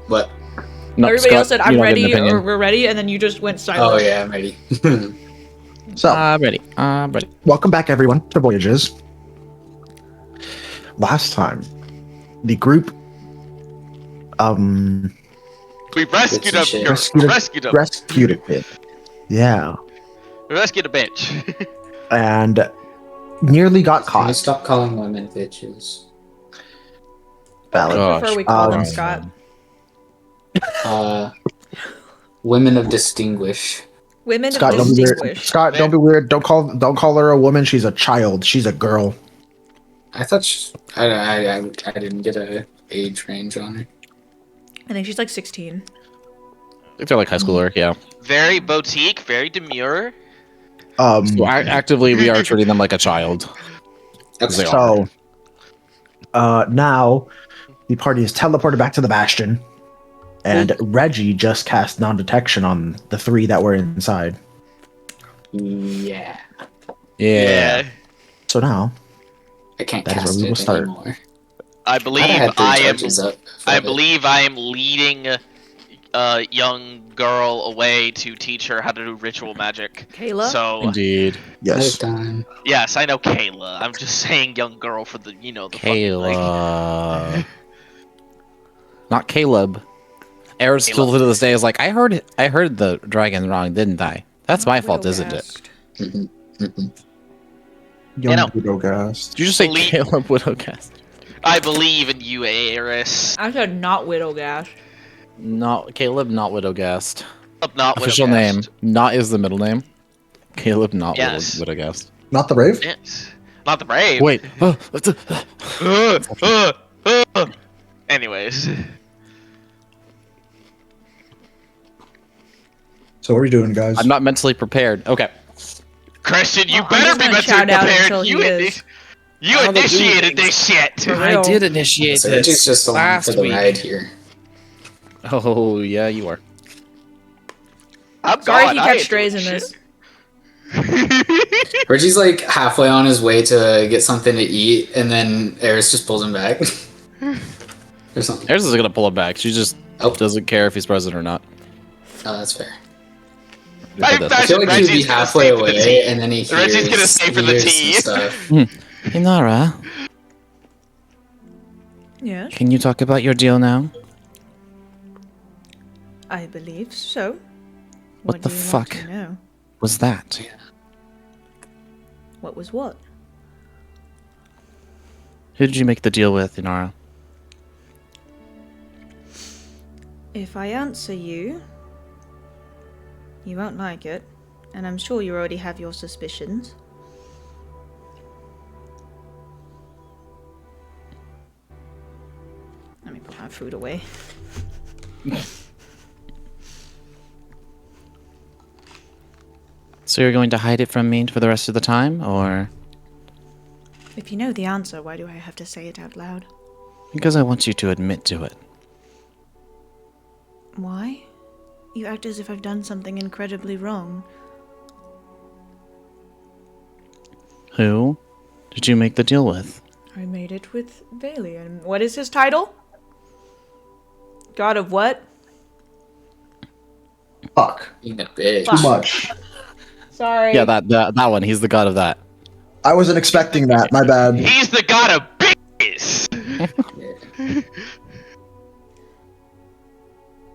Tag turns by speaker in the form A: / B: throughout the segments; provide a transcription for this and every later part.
A: What?
B: No,
C: Everybody
B: Scott,
C: else said,
B: you
C: I'm
B: don't get an
C: ready, or
B: opinion.
C: we're ready, and then you just went
A: Oh
C: silent.
A: yeah, I'm ready.
D: So,
B: Ready. Ready.
D: welcome back, everyone, to Voyages. Last time, the group
E: We rescued
A: Good
E: him.
A: shit.
D: rescued a bit. Yeah,
E: We rescued a bitch.
D: and nearly got
A: Can we
D: caught.
A: stop calling women bitches?
C: I
D: Valid.
C: prefer we call them
D: Um,
C: Scott.
A: Women of distinguish.
C: Women of
D: Scott, don't be weird.
C: distinguish.
D: Scott, don't be weird. Don't call her a woman. She's a child. She's a girl.
A: I thought I didn't get a age range on her.
C: I think she's like 16.
B: I think they're like high schooler, yeah.
E: Very boutique, very demure.
B: So actively, we are treating them like a child.
A: That's
B: They
D: So, now the party is teleported back to the Bastion, and Reggie just cast non-detection on the 3 that were inside.
A: Yeah.
B: Yeah.
D: So now,
A: I can't
D: That is
A: cast
D: where we will
A: it
D: start.
A: anymore.
E: I
A: I'd
E: believe
A: have had 3
E: I am.
A: charges up.
E: I believe I am leading a young girl away to teach her how to do ritual magic.
C: Kayla?
E: So
B: Indeed.
D: yes,
A: Time.
E: yes, I know Kayla. I'm just saying young girl for the the fucking, like,
B: Kayla. Not Caleb. Eris still
E: Caleb.
B: to this day is like, I heard the dragon wrong, didn't I? That's my fault, isn't it?
A: Mhm, mhm.
D: young
E: know.
D: Widowgast.
B: Did you just say
E: Elite-
B: Caleb Widowcast?
E: I believe in you, Eris.
C: I said not Widowgast.
B: Not Caleb, not Widowgast.
E: Not
B: Official
E: Widowcast.
B: name. Not is the middle name. Caleb, not
E: Yes.
B: Widowgast.
D: Not the Brave.
E: Yes. Not the brave.
B: Wait.
E: Anyways.
D: So what are we doing, guys?
B: I'm not mentally prepared. Okay.
E: Christian, you
C: Well, I'm
E: better
C: just
E: be
C: gonna
E: mentally
C: shout out
E: prepared.
C: until he is.
E: You
B: How to do
E: initiated
B: things.
E: this shit.
C: For real.
B: I did initiate
A: So Reggie's
B: this
A: just along
B: last
A: for the
B: week.
A: ride here.
B: Oh, yeah, you are.
E: I'm
C: Sorry
E: gone.
C: he
E: I
C: catch
E: ain't
C: strays
E: doing
C: in this.
E: shit.
A: Reggie's like halfway on his way to get something to eat, and then Eris just pulls him back. Or something.
B: Eris is gonna pull him back. She just
A: Oh.
B: doesn't care if he's present or not.
A: Oh, that's fair.
E: I
A: I feel like he'd be
E: Reggie's gonna
A: halfway
E: stay for the
A: away,
E: tea.
A: and then he hears,
E: Reggie's gonna stay for the
A: hears
E: tea.
A: some stuff.
B: Inara,
C: Yes,
B: can you talk about your deal now?
C: I believe so.
B: What the
C: do you want
B: fuck?
C: to know?
B: Was that?
C: What was what?
B: Who did you make the deal with, Inara?
C: If I answer you, you won't like it, and I'm sure you already have your suspicions. Let me put my food away.
B: So you're going to hide it from me for the rest of the time, or
C: If you know the answer, why do I have to say it out loud?
B: because I want you to admit to it?
C: Why? You act as if I've done something incredibly wrong.
B: Who did you make the deal with?
C: I made it with Valian. What is his title? God of what?
D: Fuck.
A: Being a bitch.
C: Fuck.
D: Too much.
C: Sorry.
B: Yeah, that one. He's the god of that.
D: I wasn't expecting that. My bad.
E: He's the god of bitches.
A: Yeah.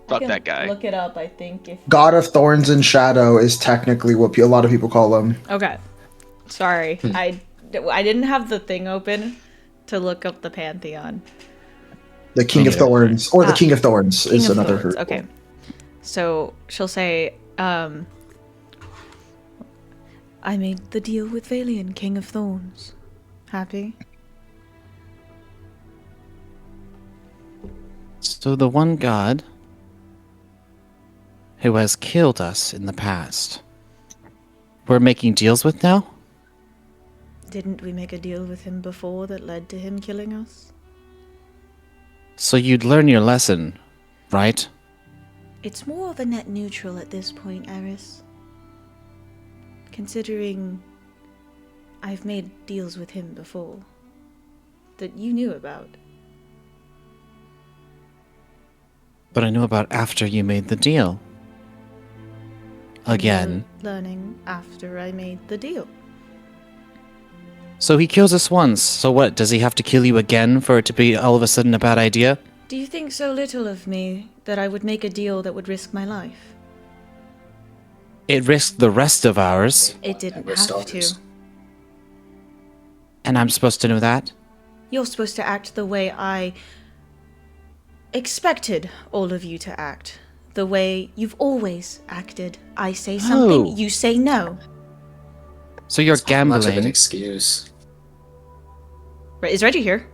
C: I
E: Fuck
C: can
E: that guy.
C: Look it up, I think. If
D: God of Thorns and Shadow is technically what a lot of people call him.
C: Okay. Sorry. I didn't have the thing open to look up the Pantheon.
D: The King of
B: Yeah.
D: Thorns, or the
C: Ah,
D: King of Thorns
C: King
D: is
C: of
D: another.
C: Thorns. Okay. So she'll say, I made the deal with Valian, King of Thorns. Happy?
B: So the one god who has killed us in the past, we're making deals with now?
C: Didn't we make a deal with him before that led to him killing us?
B: So you'd learn your lesson, right?
C: It's more of a net neutral at this point, Eris. Considering I've made deals with him before that you knew about.
B: But I knew about after you made the deal. Again.
C: You're learning after I made the deal.
B: So he kills us once. So what? Does he have to kill you again for it to be all of a sudden a bad idea?
C: Do you think so little of me that I would make a deal that would risk my life?
B: It risked the rest of ours.
C: It didn't
A: We're
C: have
A: stalkers.
C: to.
B: And I'm supposed to know that?
C: You're supposed to act the way I expected all of you to act. The way you've always acted. I say something,
B: Oh.
C: you say no.
B: So you're
A: It's not much of an
B: gambling.
A: excuse.
C: Right, is Reggie here?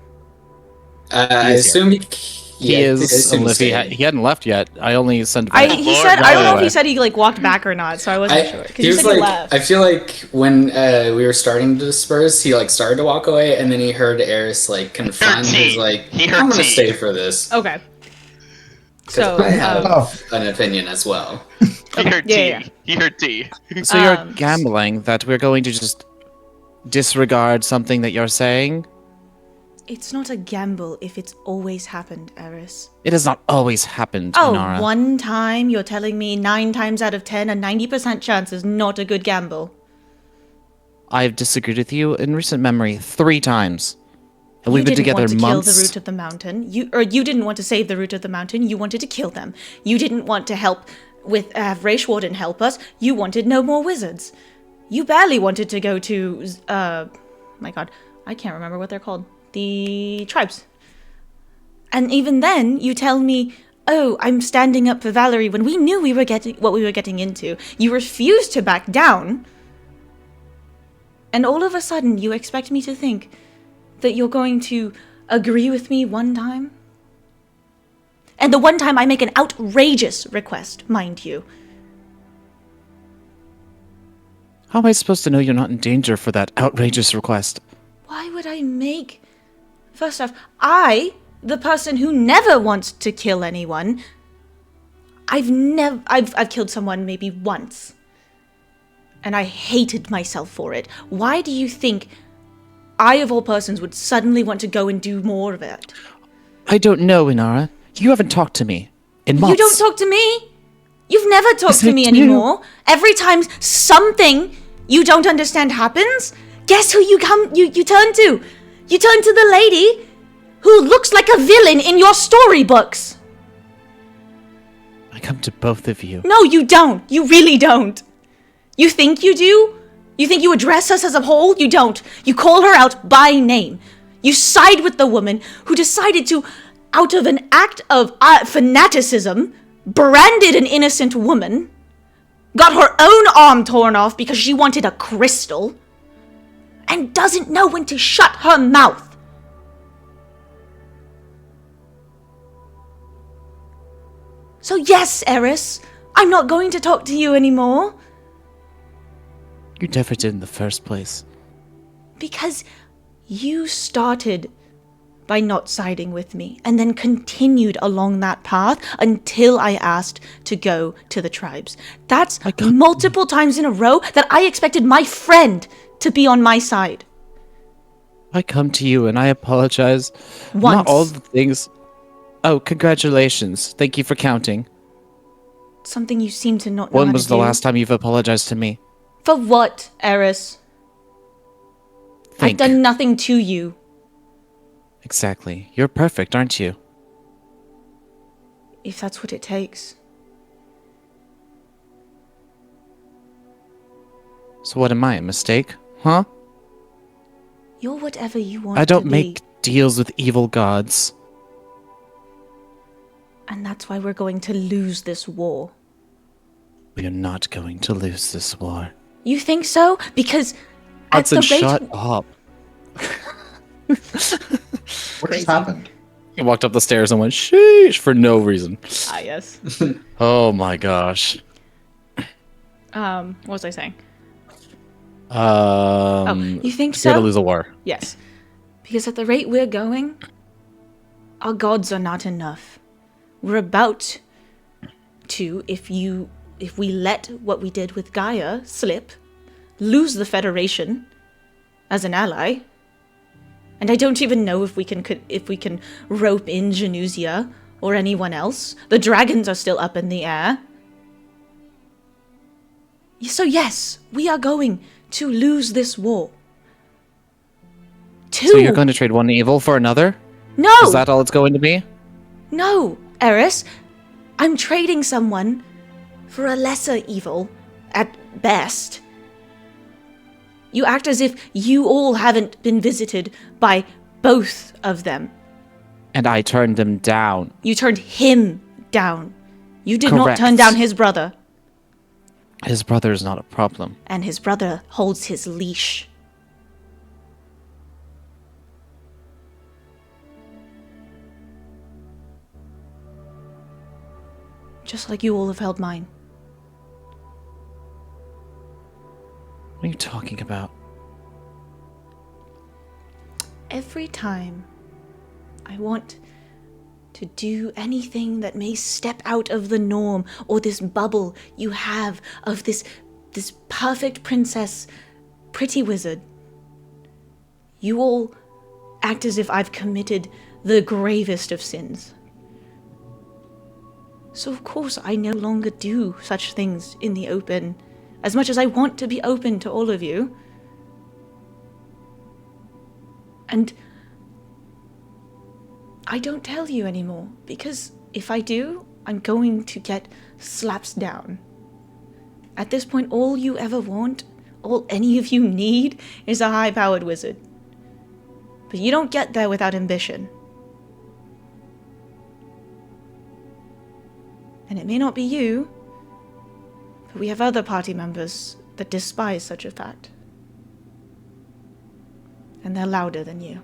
A: I
B: is
A: assume he
B: He
A: I
B: is,
A: assume
B: unless
A: he's
B: he hadn't left yet. I only sent him.
C: I
E: Lord,
C: don't know if
B: anyway.
C: he said he like walked back or not, so I wasn't sure. Because
A: he
C: you
A: was
C: said he
A: like,
C: left.
A: I feel like when we were starting to disperse, he like started to walk away, and then he heard Eris like confront.
E: Heard
A: He was
E: tea.
A: like,
E: He heard
A: "I'm gonna
E: tea.
A: stay for this."
C: Okay.
A: 'Cause
C: So,
A: I have
D: Oh.
A: an opinion as well.
E: He heard
C: yeah,
E: tea.
C: yeah.
E: He heard tea.
B: So you're
C: Um,
B: gambling that we're going to just disregard something that you're saying?
C: It's not a gamble if it's always happened, Eris.
B: It has not always happened,
C: Oh,
B: Inara.
C: one time you're telling me 9 times out of 10, a 90% chance is not a good gamble.
B: I've disagreed with you in recent memory 3 times. And we've been
C: You didn't
B: together
C: want to
B: months.
C: kill the root of the mountain. You didn't want to save the root of the mountain. You wanted to kill them. You didn't want to help with have Raishwarden help us. You wanted no more wizards. You barely wanted to go to my god, I can't remember what they're called. The tribes. And even then, you tell me, "Oh, I'm standing up for Valerie," when we knew we were getting what we were getting into. You refused to back down. And all of a sudden, you expect me to think that you're going to agree with me one time? And the one time I make an outrageous request, mind you.
B: How am I supposed to know you're not in danger for that outrageous request?
C: Why would I make... First off, the person who never wants to kill anyone, I've killed someone maybe once. And I hated myself for it. Why do you think I, of all persons, would suddenly want to go and do more of it?
B: I don't know, Inara. You haven't talked to me in months.
C: You don't talk to me. You've never talked
B: Yes,
C: to
B: I
C: me
B: do.
C: anymore. Every time something you don't understand happens, guess who you turn to? You turn to the lady who looks like a villain in your storybooks.
B: I come to both of you.
C: No, you don't. You really don't. You think you do? You think you address us as a whole? You don't. You call her out by name. You side with the woman who decided to, out of an act of fanaticism, branded an innocent woman, got her own arm torn off because she wanted a crystal, and doesn't know when to shut her mouth. So yes, Eris, I'm not going to talk to you anymore.
B: You never did in the first place.
C: Because you started by not siding with me and then continued along that path until I asked to go to the tribes. That's multiple times in a row that I expected my friend to be on my side.
B: I come to you and I apologize.
C: Once.
B: Not all the things. Oh, congratulations. Thank you for counting.
C: Something you seem to not know
B: When
C: how
B: was
C: to
B: the
C: do.
B: last time you've apologized to me?
C: For what, Eris? I've
B: Think.
C: done nothing to you.
B: Exactly. You're perfect, aren't you?
C: If that's what it takes.
B: So what am I, a mistake? Huh?
C: You're whatever you want
B: I don't
C: to
B: make
C: be.
B: deals with evil gods.
C: And that's why we're going to lose this war.
B: We are not going to lose this war.
C: You think so? Because at
B: Hudson,
C: the rate...
B: shut up.
D: What just happened?
B: He walked up the stairs and went, sheesh, for no reason.
C: Ah, yes.
B: Oh my gosh.
C: What was I saying? You think
B: Scared to
C: so?
B: lose a war.
C: Yes. Because at the rate we're going, our gods are not enough. We're about to, if we let what we did with Gaia slip, lose the Federation as an ally. And I don't even know if we can rope in Januzia or anyone else. The dragons are still up in the air. So yes, we are going to lose this war.
B: So you're going to trade one evil for another?
C: No!
B: Is that all it's going to be?
C: No, Eris. I'm trading someone for a lesser evil, at best. You act as if you all haven't been visited by both of them.
B: And I turned them down.
C: You turned him down. You did not
B: Correct.
C: turn down his brother.
B: His brother is not a problem.
C: And his brother holds his leash. Just like you all have held mine.
B: What are you talking about?
C: Every time I want to do anything that may step out of the norm or this bubble you have of this perfect princess, pretty wizard, you all act as if I've committed the gravest of sins. So of course I no longer do such things in the open, as much as I want to be open to all of you. And I don't tell you anymore, because if I do, I'm going to get slaps down. At this point, all you ever want, all any of you need, is a high-powered wizard. But you don't get there without ambition. And it may not be you, but we have other party members that despise such a fact. And they're louder than you.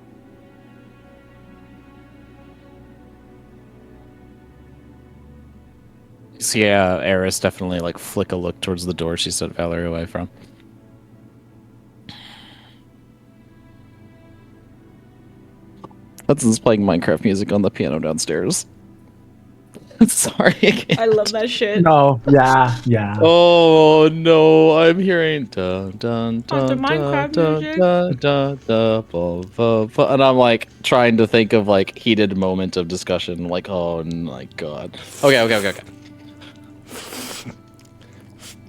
B: You see Eris definitely like flick a look towards the door she sent Valerie away from. Hudson's playing Minecraft music on the piano downstairs. Sorry.
C: I love that shit.
D: No, yeah.
B: Oh no, I'm hearing dun dun dun
C: the
B: dun
C: Minecraft
B: dun
C: music.
B: dun dun dun ba, ba, ba, and I'm like trying to think of like heated moment of discussion. Like, oh my god. Okay.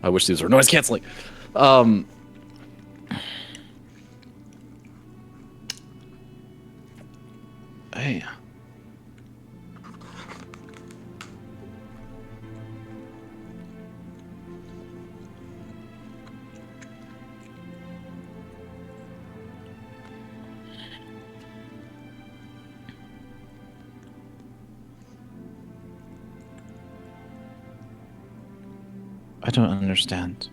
B: I wish these were noise canceling. Hey. I don't understand.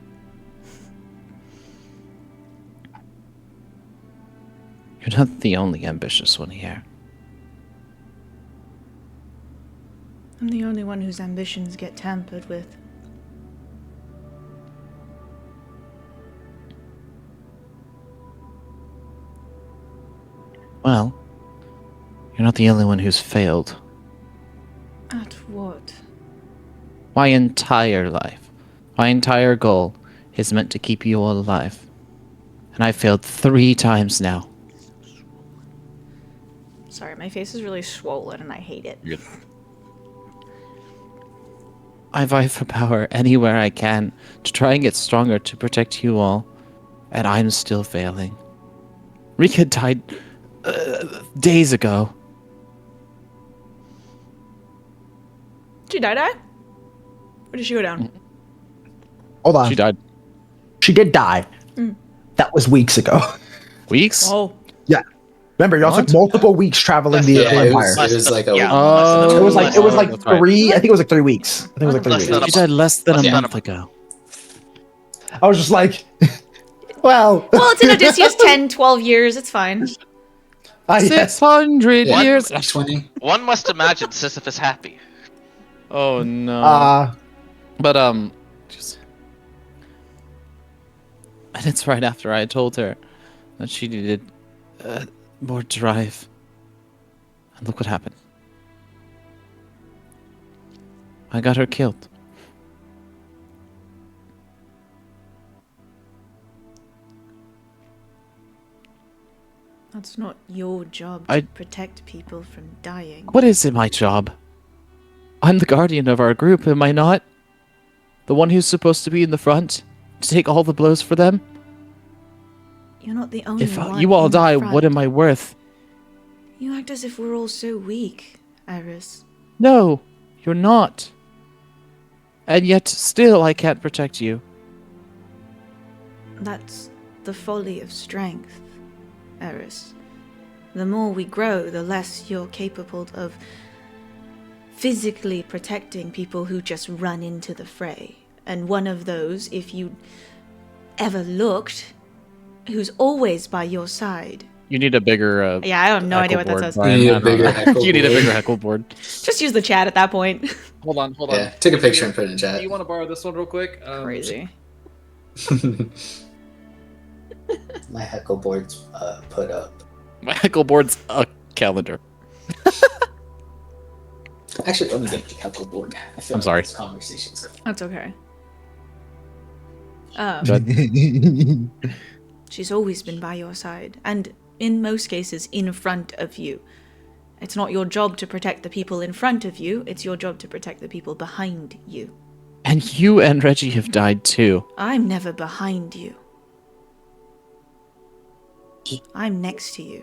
B: You're not the only ambitious one here.
C: I'm the only one whose ambitions get tampered with.
B: Well, you're not the only one who's failed.
C: At what?
B: My entire life, my entire goal is meant to keep you all alive. And I failed 3 times now.
C: Sorry, my face is really swollen and I hate it.
B: You're good. I vie for power anywhere I can to try and get stronger to protect you all. And I'm still failing. Rika died days ago.
C: Did she die? Or did she go down?
D: Hold on.
B: She died.
D: She did die. That was weeks ago.
B: Weeks?
C: Oh.
D: Yeah. Remember, y'all took
B: What?
D: multiple weeks traveling the
A: Yeah, it
D: Empire.
A: was like a
E: Yeah.
B: Oh,
D: It was like
B: that's right.
D: 3. I think it was like 3 weeks. I think it was like 3
E: Less
D: weeks.
E: than a
B: She died less than
E: Less
B: a
E: than a
B: month ago.
D: I was just like, well,
C: Well, it's in Odysseus 10, 12 years. It's fine.
D: yes.
B: 600
A: yeah,
B: years.
A: 20.
E: One must imagine Sisyphus happy.
B: Oh no. But just, and it's right after I told her that she needed more drive. And look what happened. I got her killed.
C: That's not your job to
B: I-
C: protect people from dying.
B: What is it, my job? I'm the guardian of our group, am I not? The one who's supposed to be in the front to take all the blows for them?
C: You're not the only
B: If
C: one.
B: you all
C: in the
B: die,
C: front.
B: what am I worth?
C: You act as if we're all so weak, Iris.
B: No, you're not. And yet, still, I can't protect you.
C: That's the folly of strength, Eris. The more we grow, the less you're capable of physically protecting people who just run into the fray. And one of those, if you ever looked, who's always by your side.
B: You need a bigger.
C: Yeah, I have no idea what that says.
A: You need a bigger heckle
B: You need a
A: board.
B: bigger heckle board.
C: Just use the chat at that point.
F: Hold on.
A: Yeah, take a picture and put it in
F: Do
A: chat.
F: you want to borrow this one real quick?
C: Crazy.
A: My heckle board's put up.
B: My heckle board's a calendar.
A: Actually, let me get the heckle board. I feel
B: I'm sorry.
A: This conversation's
C: That's okay. She's always been by your side, and in most cases, in front of you. It's not your job to protect the people in front of you, it's your job to protect the people behind you.
B: And you and Reggie have died too.
C: I'm never behind you. I'm next to you.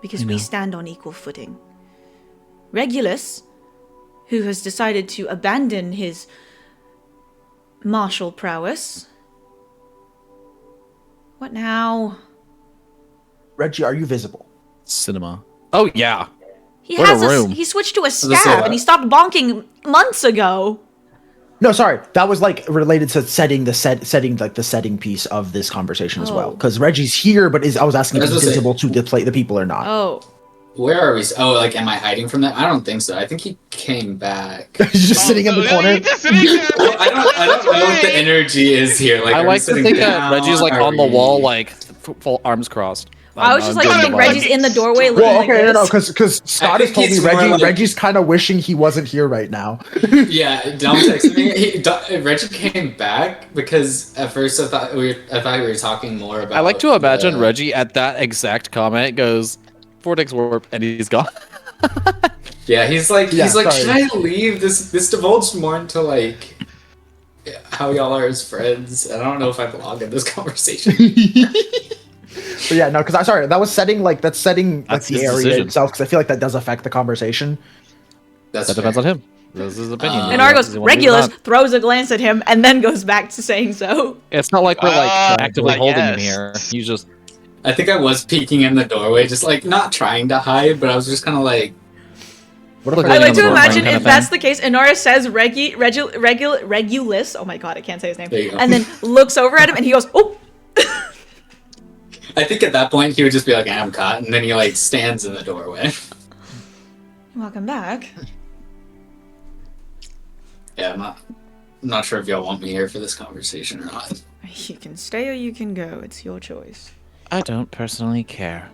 C: Because
B: I
C: we
B: know.
C: stand on equal footing. Regulus, who has decided to abandon his martial prowess. What now?
D: Reggie, are you visible?
B: Cinema. Oh, yeah.
C: He
B: What
C: has
B: a room.
C: he switched to a
A: this
C: staff
A: a-
C: and he stopped bonking months ago.
D: No, sorry. That was like related to setting the setting piece of this conversation as well.
C: Oh.
D: Because Reggie's here, but I was asking
A: I
D: if
A: was
D: he's
A: gonna say-
D: visible to the people or not.
C: Oh.
A: Where are we? Oh, like, am I hiding from that? I don't think so. I think he came back.
D: He's just sitting in the corner.
A: Well, I don't know what the energy is here. Like,
B: I
A: are we
B: like to
A: sitting
B: think that
A: down?
B: Reggie's like
A: Are
B: on the
A: we-
B: wall, like full arms crossed.
C: I was just like
B: doing
C: thinking
B: the
C: Reggie's
B: vibe.
C: in the doorway looking
D: Well,
C: like
D: okay,
C: this.
D: no, because Scott has
A: think
D: told me
A: he's more like-
D: Reggie's kind of wishing he wasn't here right now.
A: Yeah, Dom texted me. Reggie came back because at first I thought we were talking more about.
B: I like to imagine
A: the-
B: Reggie at that exact comment goes, Vortex Warp, and he's gone.
A: Yeah, he's like,
D: Yeah,
A: should
D: sorry.
A: I leave? This divulged more into like how y'all are as friends. I don't know if I belong in this conversation.
D: But yeah, no, because that was setting that's setting
B: That's
D: the
B: his
D: area
B: decision.
D: itself. Because I feel like that does affect the conversation.
A: That's
B: That depends on him. This is his opinion.
C: And Ara goes,
B: Does he want to do it or
C: Regulus
B: not?
C: throws a glance at him and then goes back to saying so.
B: It's not like we're actively
E: I
B: holding him
E: guess.
B: here. He's just
A: I think I was peeking in the doorway, just like not trying to hide, but I was just kind of like,
D: What
B: Look,
D: if
C: I
B: Like
C: like
B: on
C: to
B: the
C: imagine
B: kind
C: if
B: of
C: that's
B: thing.
C: the case, Inara says Regulus, oh my god, I can't say his name,
A: There you go.
C: and then looks over at him and he goes, oh!
A: I think at that point he would just be like, I'm caught, and then he like stands in the doorway.
C: Welcome back.
A: Yeah, I'm not sure if y'all want me here for this conversation or not.
C: You can stay or you can go, it's your choice.
B: I don't personally care.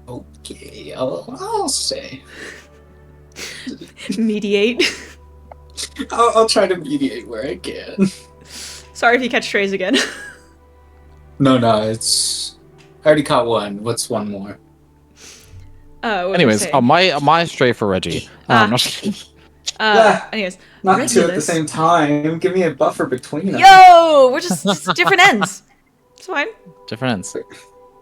A: Okay, I'll say.
C: Mediate.
A: I'll try to mediate where I can.
C: Sorry if you catch Trays again.
A: No, it's. I already caught one. What's one more?
C: What
B: Anyways,
C: was I saying?
B: my stray for Reggie.
C: Anyways,
A: Not two at the
C: Regulus.
A: same time. Give me a buffer between them.
C: Yo! We're just different ends. It's fine.
B: Different ends.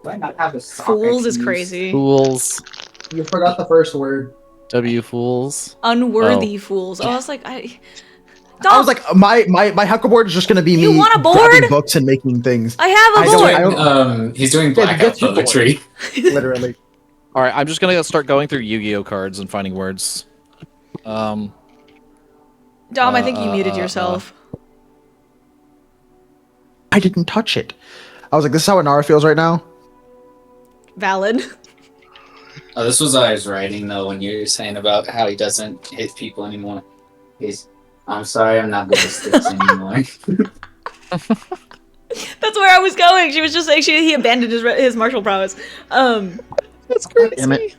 A: Why not have a
C: Fools is crazy.
B: Fools.
A: You forgot the first word.
B: W fools.
C: Unworthy fools. I was like,
D: I
C: Dom,
D: was like, my huckleboard is just gonna be
C: You
D: me
C: want a board?
D: grabbing books and making things.
C: I have a
D: I
C: board.
D: don't-
A: He's doing
D: Yeah,
A: blackout
D: get your board.
A: poetry.
D: Literally.
B: All right, I'm just gonna start going through Yu-Gi-Oh cards and finding words.
C: Dom, I think you muted yourself.
D: I didn't touch it. I was like, this is how Inara feels right now.
C: Valid.
A: Oh, this was what I was writing though when you were saying about how he doesn't hit people anymore. I'm sorry, I'm not going to sticks anymore.
C: That's where I was going. She was just saying he abandoned his martial prowess.
B: That's crazy.
D: Damn it.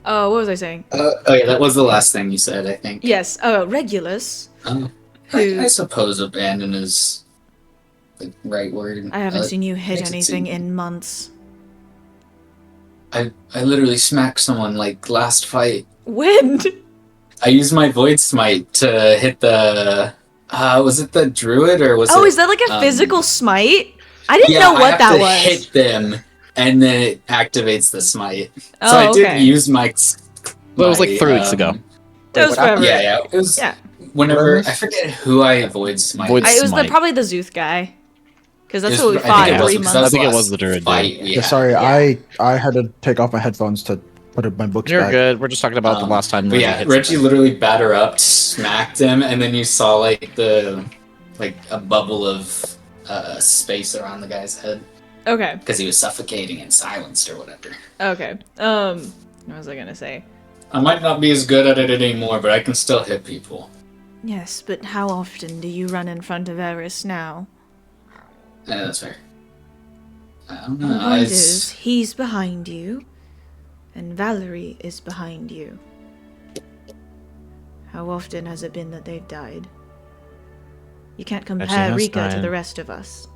C: Oh, what was I saying?
A: Oh yeah, that was the last thing you said, I think.
C: Yes. Regulus.
A: I
C: Who
A: suppose abandon is the right word.
C: I haven't seen you hit
A: makes it
C: anything
A: seem-
C: in months.
A: I literally smacked someone like last fight.
C: When?
A: I used my Void Smite to hit the. Was it the Druid or was it?
C: Oh, is that like a physical smite? I didn't
A: Yeah,
C: know
A: I
C: what
A: have
C: that
A: to
C: was.
A: hit them, and then it activates the smite.
C: Oh,
A: So I did
C: okay.
A: use my.
B: That was like 3 weeks ago.
C: That was
D: what happened?
C: forever.
A: Yeah. It was
C: Yeah.
A: whenever
D: What
A: I forget who I Void Smite.
B: Void
C: It was
B: Smite.
C: probably the Zuth guy. Because that's
A: It
C: what we
A: was- I
C: fought
A: think it was
C: 3
A: because
C: months
B: I think it
A: last
B: was the Druid,
A: fight
B: dude.
A: we
D: Yeah,
A: had.
D: sorry,
C: Yeah.
D: I had to take off my headphones to put my books
B: You're
D: back.
B: good. We're just talking about the last time
A: But
B: Reggie
A: yeah,
B: hit
A: Reggie
B: something.
A: literally batter up, smacked him, and then you saw like a bubble of space around the guy's head
C: Okay.
A: because he was suffocating and silenced or whatever.
C: Okay. What was I gonna say?
A: I might not be as good at it anymore, but I can still hit people.
C: Yes, but how often do you run in front of Eris now?
A: Yeah, that's fair. I don't
C: The
A: know.
C: point
A: it's-
C: is, he's behind you, and Valerie is behind you. How often has it been that they've died? You can't compare
B: has
C: Rika to
B: died.
C: the rest of us.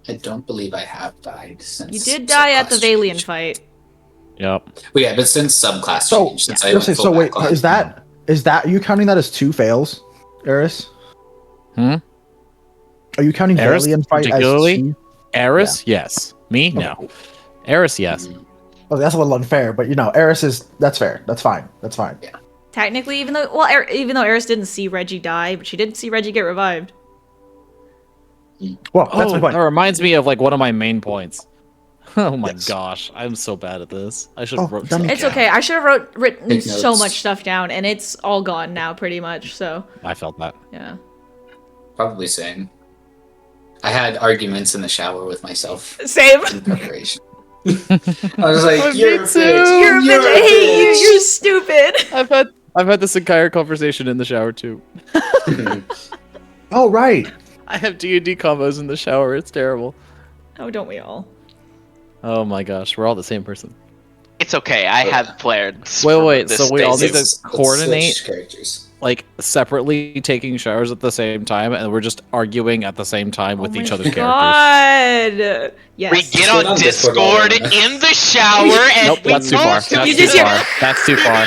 A: I don't believe I have died since.
C: You did die at the
A: subclass
C: Valiant
A: change.
C: fight.
B: Yep.
A: Well, yeah, but since subclass
D: So,
A: change, since I
D: let's say,
A: went
D: so
A: full
D: wait,
A: backlash.
D: is that are you counting that as 2 fails, Eris?
B: Hmm?
D: Are you counting
B: Eris,
D: Valiant fight as
B: particularly?
D: 2?
B: Eris, yes. Me, no. Eris, yes.
D: Oh, that's a little unfair, but Eris is that's fair. That's fine. That's fine.
C: Technically, even though Eris didn't see Reggie die, but she did see Reggie get revived.
D: Well, that's my
B: That
D: point.
B: reminds me of like one of my main points. Oh my
D: Yes.
B: gosh, I'm so bad at this. I should
D: Oh,
B: have wrote
D: then-
B: something
C: It's
B: down.
C: okay. I should have written
A: Take
C: so
A: notes.
C: much stuff down, and it's all gone now, pretty much. So
B: I felt that.
C: yeah.
A: Probably same. I had arguments in the shower with myself
C: Same.
A: in preparation. I was like,
B: Oh,
A: "You're a
B: me too.
A: bitch.
C: You're a bitch. I hate you. You're stupid.
B: I've had this entire conversation in the shower too.
D: Oh, right.
B: I have D&D combos in the shower. It's terrible.
C: Oh, don't we all?
B: Oh my gosh, we're all the same person.
E: It's okay. I have played.
B: Wait, so we all need to
A: Let's
B: coordinate
A: switch characters.
B: like separately taking showers at the same time, and we're just arguing at the same time with
C: Oh
B: each
C: my
B: other's characters.
C: God. Yes.
E: We get on
A: on Discord
E: Discord
A: all the time.
E: in the shower and
B: Nope,
E: we
B: that's too far.
E: talk
B: That's
E: to
C: You
B: too
C: just hear-
B: far. That's too far.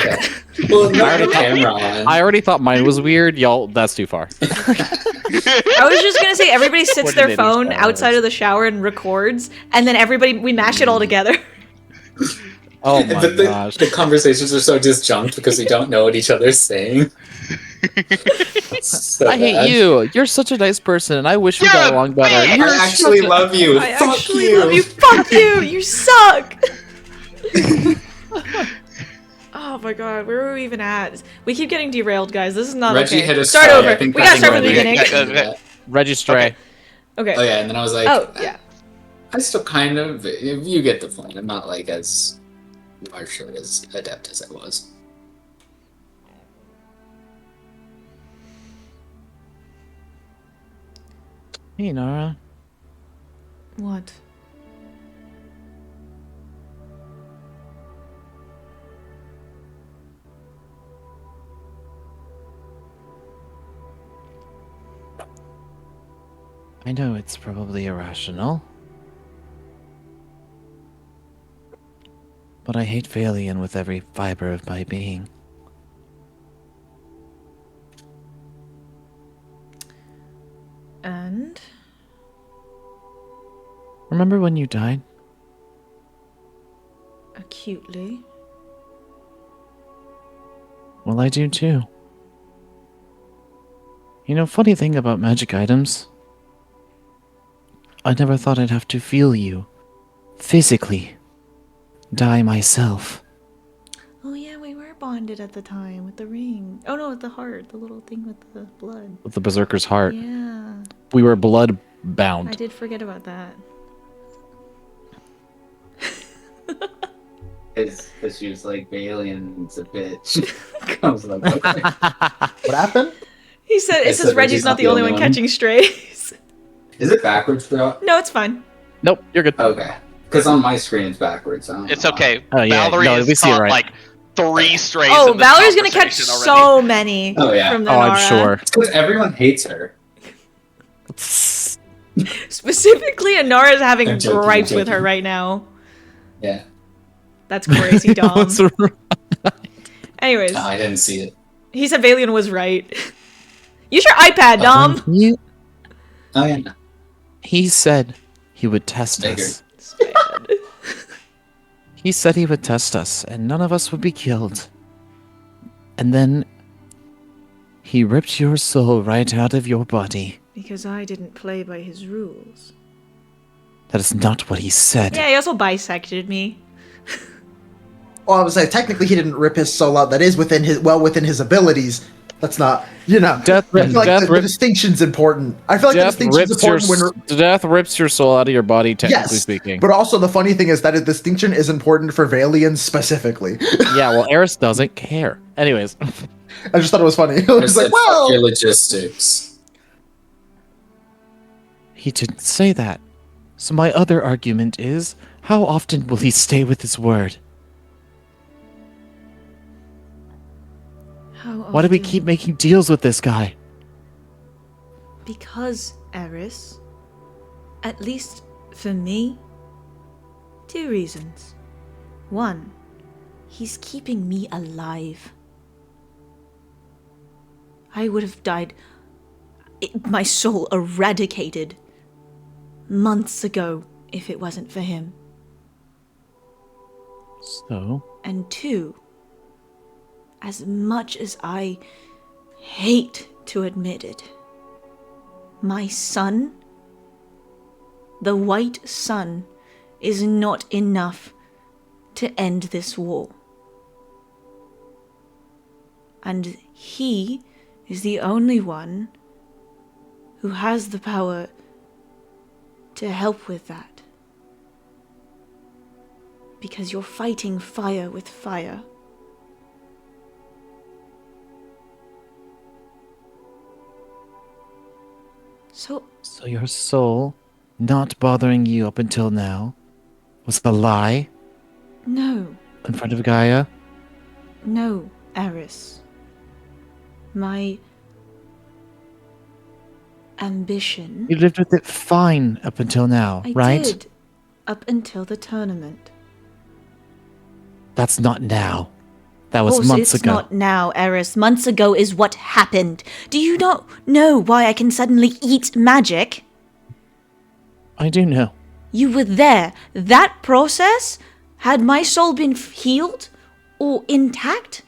A: Well, not the camera on.
B: I already thought mine was weird, y'all. That's too far.
C: I was just gonna say everybody sits their
B: Coordinating
C: phone
B: showers.
C: outside of the shower and records, and then we mash it all together.
B: Oh my
A: But
B: gosh.
A: the conversations are so disjunct because we don't know what each other's saying. So
B: I hate
A: bad.
B: you. You're such a nice person, and I wish we
E: You're
B: got
E: a
B: along better.
E: bitch.
B: You're
A: I actually
B: such a-
A: love you.
C: I
A: Fuck
C: actually
A: you.
C: love you. Fuck you. You suck. Oh my God, where were we even at? We keep getting derailed, guys. This is not
A: Reggie
C: okay.
A: hit a
C: Start
A: stray.
C: over.
A: I
C: We
A: think
C: gotta start from the
A: Reggie-
C: beginning.
E: Okay.
B: Reggie Stray.
C: Okay.
A: Oh yeah, and then I was like,
C: Oh yeah.
A: I still kind of, if you get the point, I'm not like as martial as adept as I was.
B: Hey, Nara.
C: What?
B: I know it's probably irrational, but I hate Valian with every fiber of my being.
C: And
B: Remember when you died?
C: acutely.
B: Well, I do too. You know, funny thing about magic items, I never thought I'd have to feel you physically die myself.
C: Oh yeah, we were bonded at the time with the ring. Oh no, with the heart, the little thing with the blood.
B: With the Berserker's heart.
C: Yeah,
B: We were blood
C: I
B: bound.
C: did forget about that.
A: Because she was like, Valian's a bitch. I was like, okay.
D: What happened?
C: He said,
A: I
C: it says
A: said
C: Reggie's not the only one catching strays.
A: Is it backwards, bro?
C: No, it's fine.
B: Nope, you're good.
A: Okay. Because on my screen it's backwards. I don't
E: It's
A: know.
E: okay.
B: Oh, yeah.
E: Valerie
B: No,
E: has
B: we see it
E: caught
B: right.
E: like 3 strays.
C: Oh,
E: in this
C: Valerie's gonna catch
E: conversation already.
C: so many
A: Oh, yeah.
C: from the
B: Oh, I'm
C: Nara.
B: sure.
A: It's because everyone hates her.
C: Specifically, Anara's having
A: I'm joking,
C: gripes
A: I'm
C: with her
A: joking.
C: right now.
A: Yeah.
C: That's crazy, Dom.
B: What's wrong?
C: Anyways,
A: Oh, I didn't see it.
C: he said Valian was right. Use your iPad,
A: Oh,
C: Dom!
A: Oh, yeah.
B: He said he would test
A: Bigger.
B: us.
C: This man.
B: He said he would test us, and none of us would be killed. And then he ripped your soul right out of your body.
C: Because I didn't play by his rules.
B: That is not what he said.
C: Yeah, he also bisected me.
D: Well, I would say technically he didn't rip his soul out. That is within his abilities. That's not, you know.
B: Death
D: I feel like
B: death
D: the
B: rips-
D: distinction's important. I feel like the
B: Death
D: distinction's
B: rips, your,
D: important when
B: death rips your soul out of your body, technically
D: yes,
B: speaking.
D: but also the funny thing is that a distinction is important for Valians specifically.
B: Yeah, well, Eris doesn't care. Anyways.
D: I just thought it was funny. I
A: I
D: was like,
A: said, fuck
D: well,
A: your logistics.
B: He didn't say that. So my other argument is, how often will he stay with his word?
C: How
B: Why do we
C: often-
B: keep making deals with this guy?
C: Because, Eris, at least for me, 2 reasons. 1, he's keeping me alive. I would have died, my soul eradicated months ago if it wasn't for him.
B: So?
C: And 2, as much as I hate to admit it, my sun, the white sun, is not enough to end this war. And he is the only one who has the power to help with that. Because you're fighting fire with fire.
B: So your soul, not bothering you up until now, was a lie
C: No,
B: in front of Gaia?
C: no, Eris. My ambition.
B: You lived with it fine up until now,
C: I
B: right?
C: did, up until the tournament.
B: That's not now. That was
C: Of course,
B: months
C: it's
B: ago.
C: not now, Eris. Months ago is what happened. Do you not know why I can suddenly eat magic?
B: I do know.
C: You were there. That process, had my soul been healed or intact,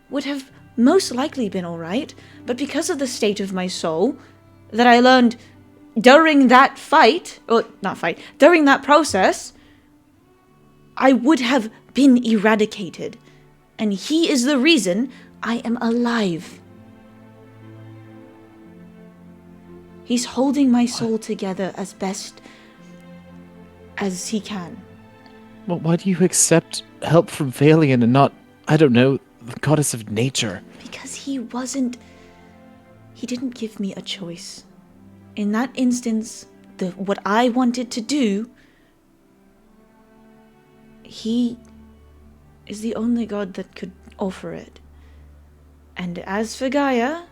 C: would have most likely been alright. But because of the state of my soul, that I learned during that fight, or not fight, during that process, I would have been eradicated. And he is the reason I am alive. He's holding my soul together as best as he can.
B: Well, why do you accept help from Valian and not, I don't know, the goddess of nature?
C: Because he didn't give me a choice. In that instance, what I wanted to do, he is the only god that could offer it. And as for Gaia,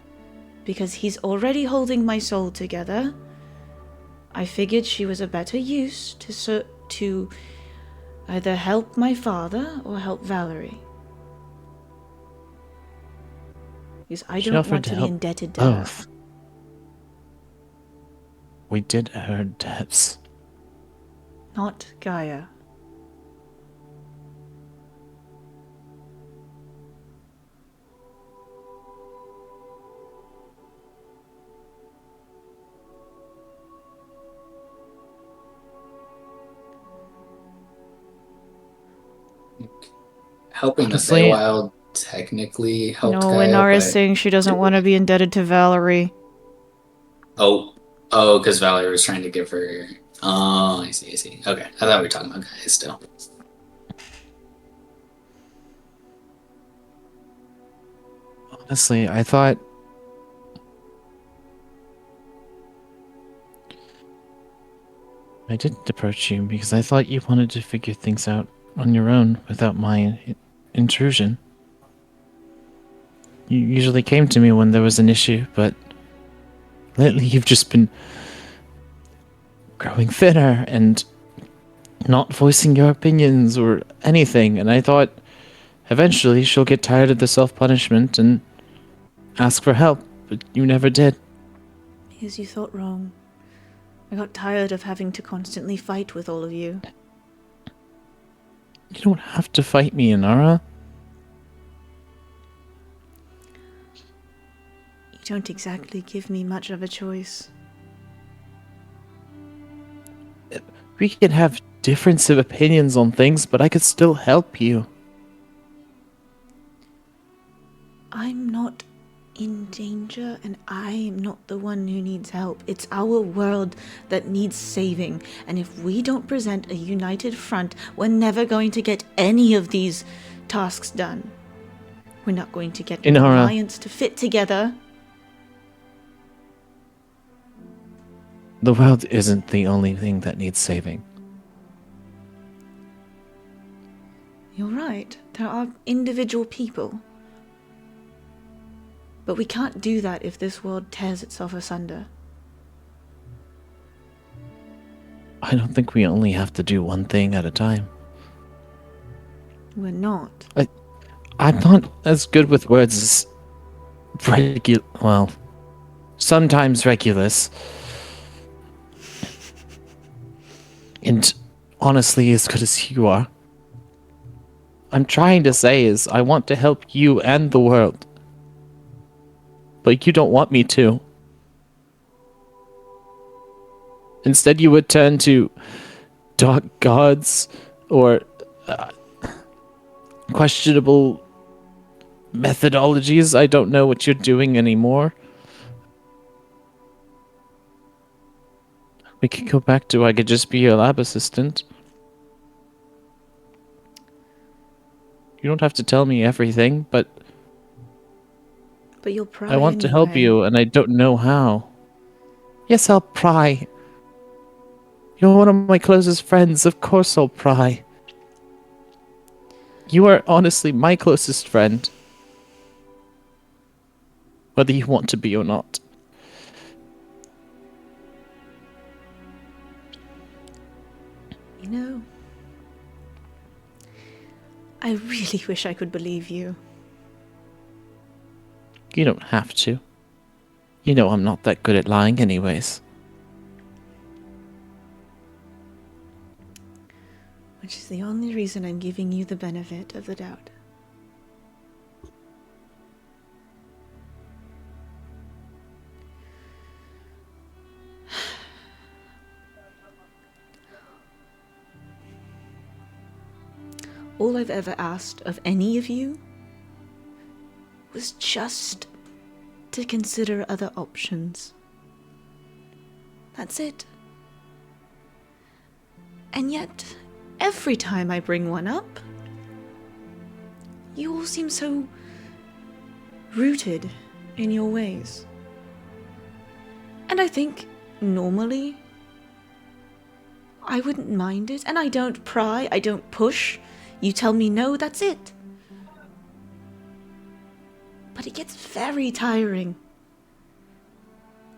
C: because he's already holding my soul together, I figured she was a better use to either help my father or help Valerie. Because I
B: She
C: don't
B: offered
C: want
B: to
C: to be
B: help
C: indebted to her.
B: Both. We did her debts.
C: Not Gaia.
A: Helping the
B: Honestly-
A: Feywild technically helped
C: No,
A: Gaia,
C: Inara's
A: but...
C: saying she doesn't want to be indebted to Valerie.
A: Oh, because Valerie was trying to give her... Oh, I see. Okay, I thought we were talking about Gaia still.
B: Honestly, I thought... I didn't approach you because I thought you wanted to figure things out on your own without my intrusion. You usually came to me when there was an issue, but lately you've just been growing thinner and not voicing your opinions or anything. And I thought eventually she'll get tired of the self-punishment and ask for help, but you never did.
C: Because you thought wrong. I got tired of having to constantly fight with all of you.
B: You don't have to fight me, Inara.
C: You don't exactly give me much of a choice.
B: We can have difference of opinions on things, but I could still help you.
C: I'm not in danger, and I'm not the one who needs help. It's our world that needs saving, and if we don't present a united front, we're never going to get any of these tasks done. We're not going to get an
B: Inara.
C: alliance to fit together.
B: The world isn't the only thing that needs saving.
C: You're right. There are individual people. But we can't do that if this world tears itself asunder.
B: I don't think we only have to do one thing at a time.
C: We're not.
B: I'm not as good with words as well, sometimes Regulus. And honestly, as good as you are. I'm trying to say is I want to help you and the world. But you don't want me to. Instead, you would turn to dark gods or questionable methodologies. I don't know what you're doing anymore. We could go back to I could just be your lab assistant. You don't have to tell me everything, but
C: But you'll pry
B: I want to help
C: anyway.
B: you, and I don't know how. Yes, I'll pry. You're one of my closest friends. Of course I'll pry. You are honestly my closest friend. Whether you want to be or not.
C: You know, I really wish I could believe you.
B: You don't have to. You know I'm not that good at lying anyways.
C: Which is the only reason I'm giving you the benefit of the doubt. All I've ever asked of any of you was just to consider other options. That's it. And yet, every time I bring one up, you all seem so rooted in your ways. And I think, normally, I wouldn't mind it, and I don't pry, I don't push. You tell me no, that's it. But it gets very tiring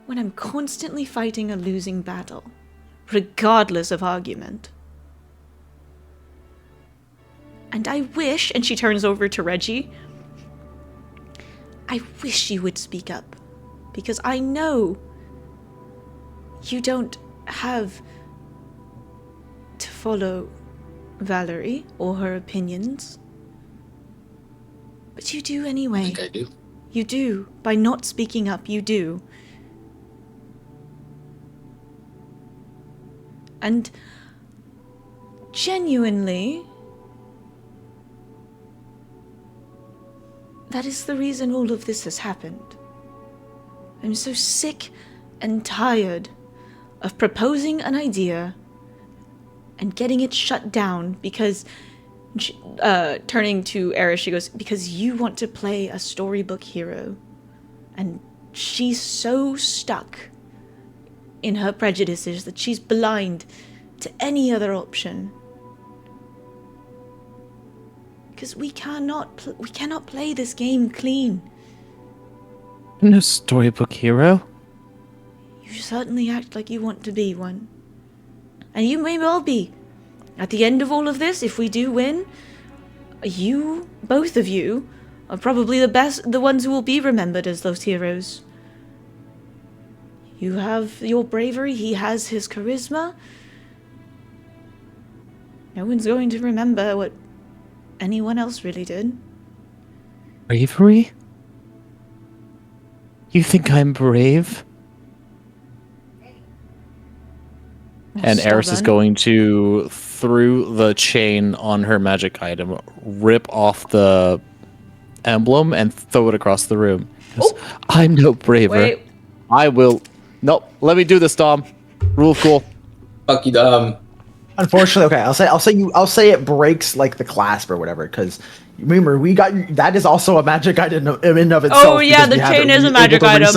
C: when I'm constantly fighting a losing battle, regardless of argument. And I wish, and she turns over to Reggie, I wish you would speak up, because I know you don't have to follow Valerie or her opinions. But you do anyway.
A: I think I do.
C: You do. By not speaking up, you do. And genuinely, that is the reason all of this has happened. I'm so sick and tired of proposing an idea and getting it shut down because, turning to Eris, she goes, because you want to play a storybook hero. And she's so stuck in her prejudices that she's blind to any other option. Because we cannot play this game clean.
B: I'm no storybook hero.
C: You certainly act like you want to be one. And you may well be. At the end of all of this, if we do win, you, both of you, are probably the ones who will be remembered as those heroes. You have your bravery, he has his charisma. No one's going to remember what anyone else really did.
B: Bravery? You think I'm brave? And Eris is going to, through the chain on her magic item, rip off the emblem and throw it across the room. I'm no braver.
C: Wait.
B: I will. Nope. Let me do this, Dom. Rule of cool.
A: Fuck you, Dom.
D: Unfortunately, okay, I'll say it breaks like the clasp or whatever, because remember we got that is also a magic item in and of itself.
C: Oh yeah, the chain is a magic item.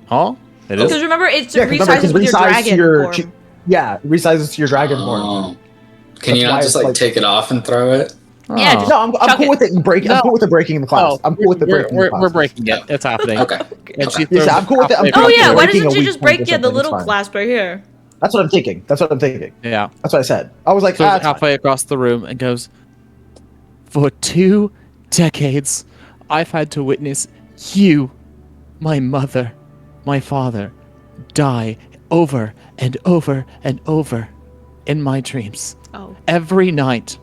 B: Huh? It is.
C: Because remember, it
D: Yeah,
C: resizes with your dragon form.
D: Yeah, it resizes to your dragon form.
A: Oh. Can you
D: That's
A: not
D: why
A: just
D: it's
A: like take it off and throw it?
C: Yeah, just
D: No, I'm
C: chuck
D: cool
C: it.
D: with it breaking. I'm cool with it breaking the class. I'm cool with it breaking the class.
B: We're breaking it. It's happening.
A: Okay.
B: And she
D: Yes,
B: throws
D: I'm cool with it. I'm
B: halfway
D: cool
C: Oh
D: with
B: across
C: yeah,
B: the
C: why
B: room.
D: breaking
C: doesn't
D: a
C: she
D: weak
C: just
D: point
C: break
D: or
C: the
D: something,
C: little
D: it's fine.
C: clasp right here?
D: That's what I'm thinking.
B: Yeah.
D: That's what I said. I was like,
B: Throws it
D: it's fine.
B: halfway across the room and goes, "For 2 decades, I've had to witness you, my mother, my father, die over and over and over in my dreams.
C: Oh.
B: Every night.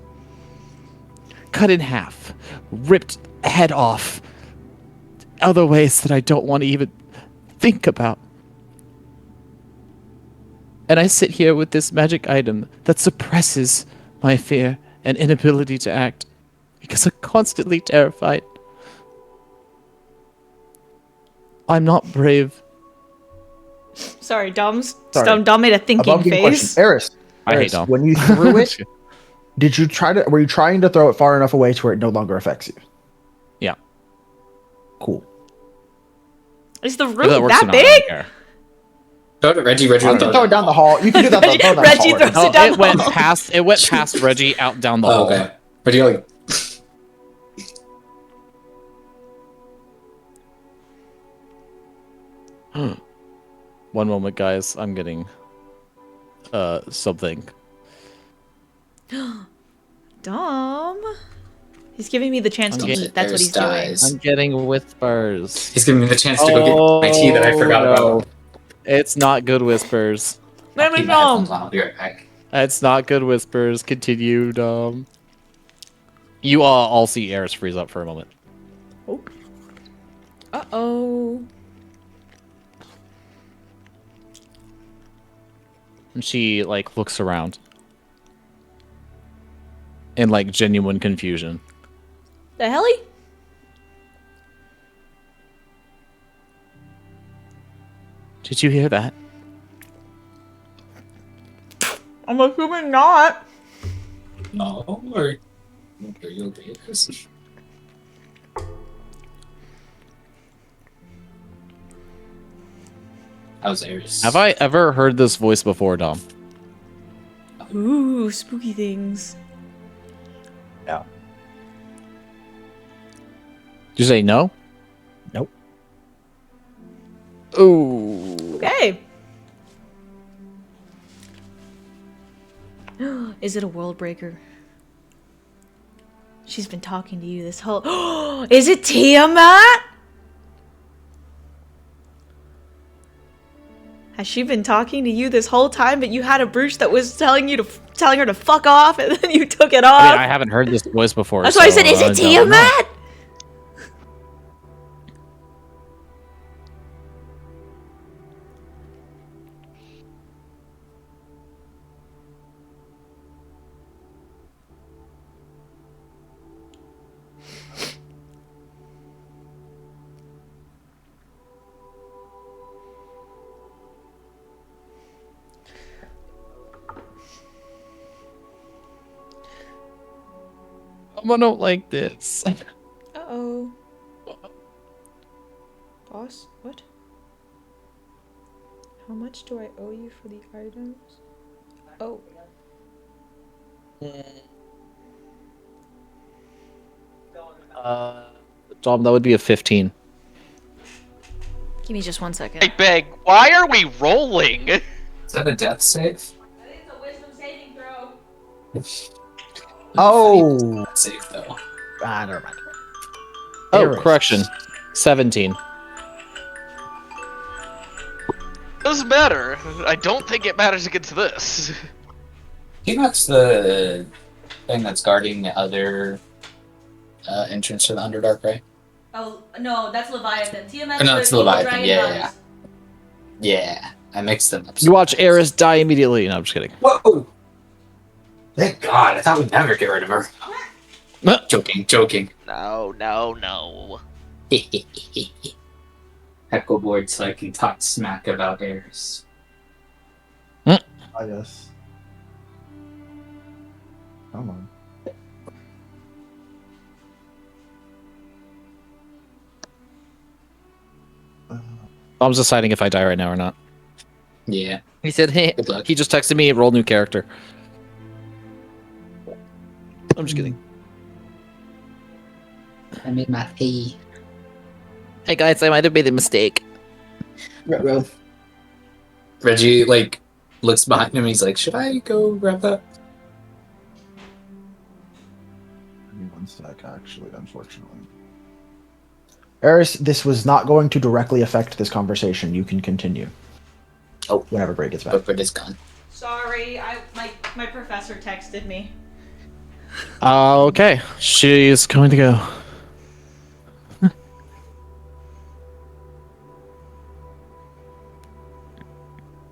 B: Cut in half, ripped head off. Other ways that I don't want to even think about. And I sit here with this magic item that suppresses my fear and inability to act because I'm constantly terrified. I'm not brave."
C: Sorry, Dom made a
D: A
C: thinking
D: bugging
C: face.
D: question. Eris,
B: I hate Dom.
D: when you threw it, were you trying to throw it far enough away to where it no longer affects you?
B: Yeah.
D: Cool.
C: Is the
B: If
C: room
B: that works or
C: that
B: not, I
C: big?
B: don't care.
A: Throw it at Reggie.
D: You
A: Reggie will
D: can throw it down the hall. You can do that.
C: Reggie-
D: throw it down
C: Reggie
D: the hall.
C: throws
B: Oh,
C: it down
B: it
C: the
B: went
C: hall.
B: past. It went past Reggie out down the
A: Oh,
B: hall.
A: okay. Reggie, like,
B: One moment, guys. I'm getting something.
C: Dom. He's giving me the chance to
B: Okay,
C: eat. That's what he's
A: dies.
B: I'm getting whispers.
A: he's giving me the chance to go get my tea that I forgot about.
B: It's not good whispers.
C: doing.
A: Keep
C: Maybe
A: my headphones
C: Dom.
A: on. I'll be right back.
B: It's not good whispers. Continue, Dom. You all see Eris freeze up for a moment.
C: Uh-oh.
B: And she, like, looks around. In, like, genuine confusion.
C: The helly?
B: Did you hear that?
C: I'm assuming not.
A: No, or you'll be this. How's Eris?
B: Have I ever heard this voice before, Dom?
C: Ooh, spooky things.
D: Yeah.
B: Did you say no?
D: Nope.
B: Ooh.
C: Okay. Is it a world breaker? She's been talking to you this whole. Is it Tiamat? Has she been talking to you this whole time, but you had a brooch that was telling her to fuck off, and then you took it off?
B: I mean, I haven't heard this voice before.
C: That's why I said, is it
B: don't know.
C: Tiamat?
B: I don't like this.
C: Uh-oh. Boss, what? How much do I owe you for the items? Oh.
B: Dom, that would be a 15.
C: Give me just 1 second.
E: I beg, why are we rolling?
A: Is that a death save?
D: Oh,
A: Not safe though.
D: never mind.
B: Oh,
D: Eris.
B: correction. 17.
E: Doesn't matter. I don't think it matters against this.
A: Do you know that's the thing that's guarding the other entrance to the Underdark, right?
C: Oh no, that's Leviathan. Tiamat.
A: No, it's Leviathan. Yeah. I mixed them up.
B: You watch Eris die immediately. No, I'm just kidding.
A: Whoa! Thank God! I thought we'd never get rid of her. Joking.
E: No.
A: Heckle board so I can talk smack about Eris.
D: I guess. Come on.
B: I'm just deciding if I die right now or not.
A: Yeah.
B: He said, hey,
A: Good luck.
B: he just texted me, roll new character. I'm just kidding.
A: I made my pee.
B: Hey guys, I might have made a mistake.
A: Reggie, looks behind him. He's like, should I go grab that?
D: Give me one sec, actually, unfortunately. Eris, this was not going to directly affect this conversation. You can continue.
A: Oh.
D: Whenever Bray gets back.
A: But Britt is gone.
C: Sorry, my professor texted me.
B: Okay, she's going to go.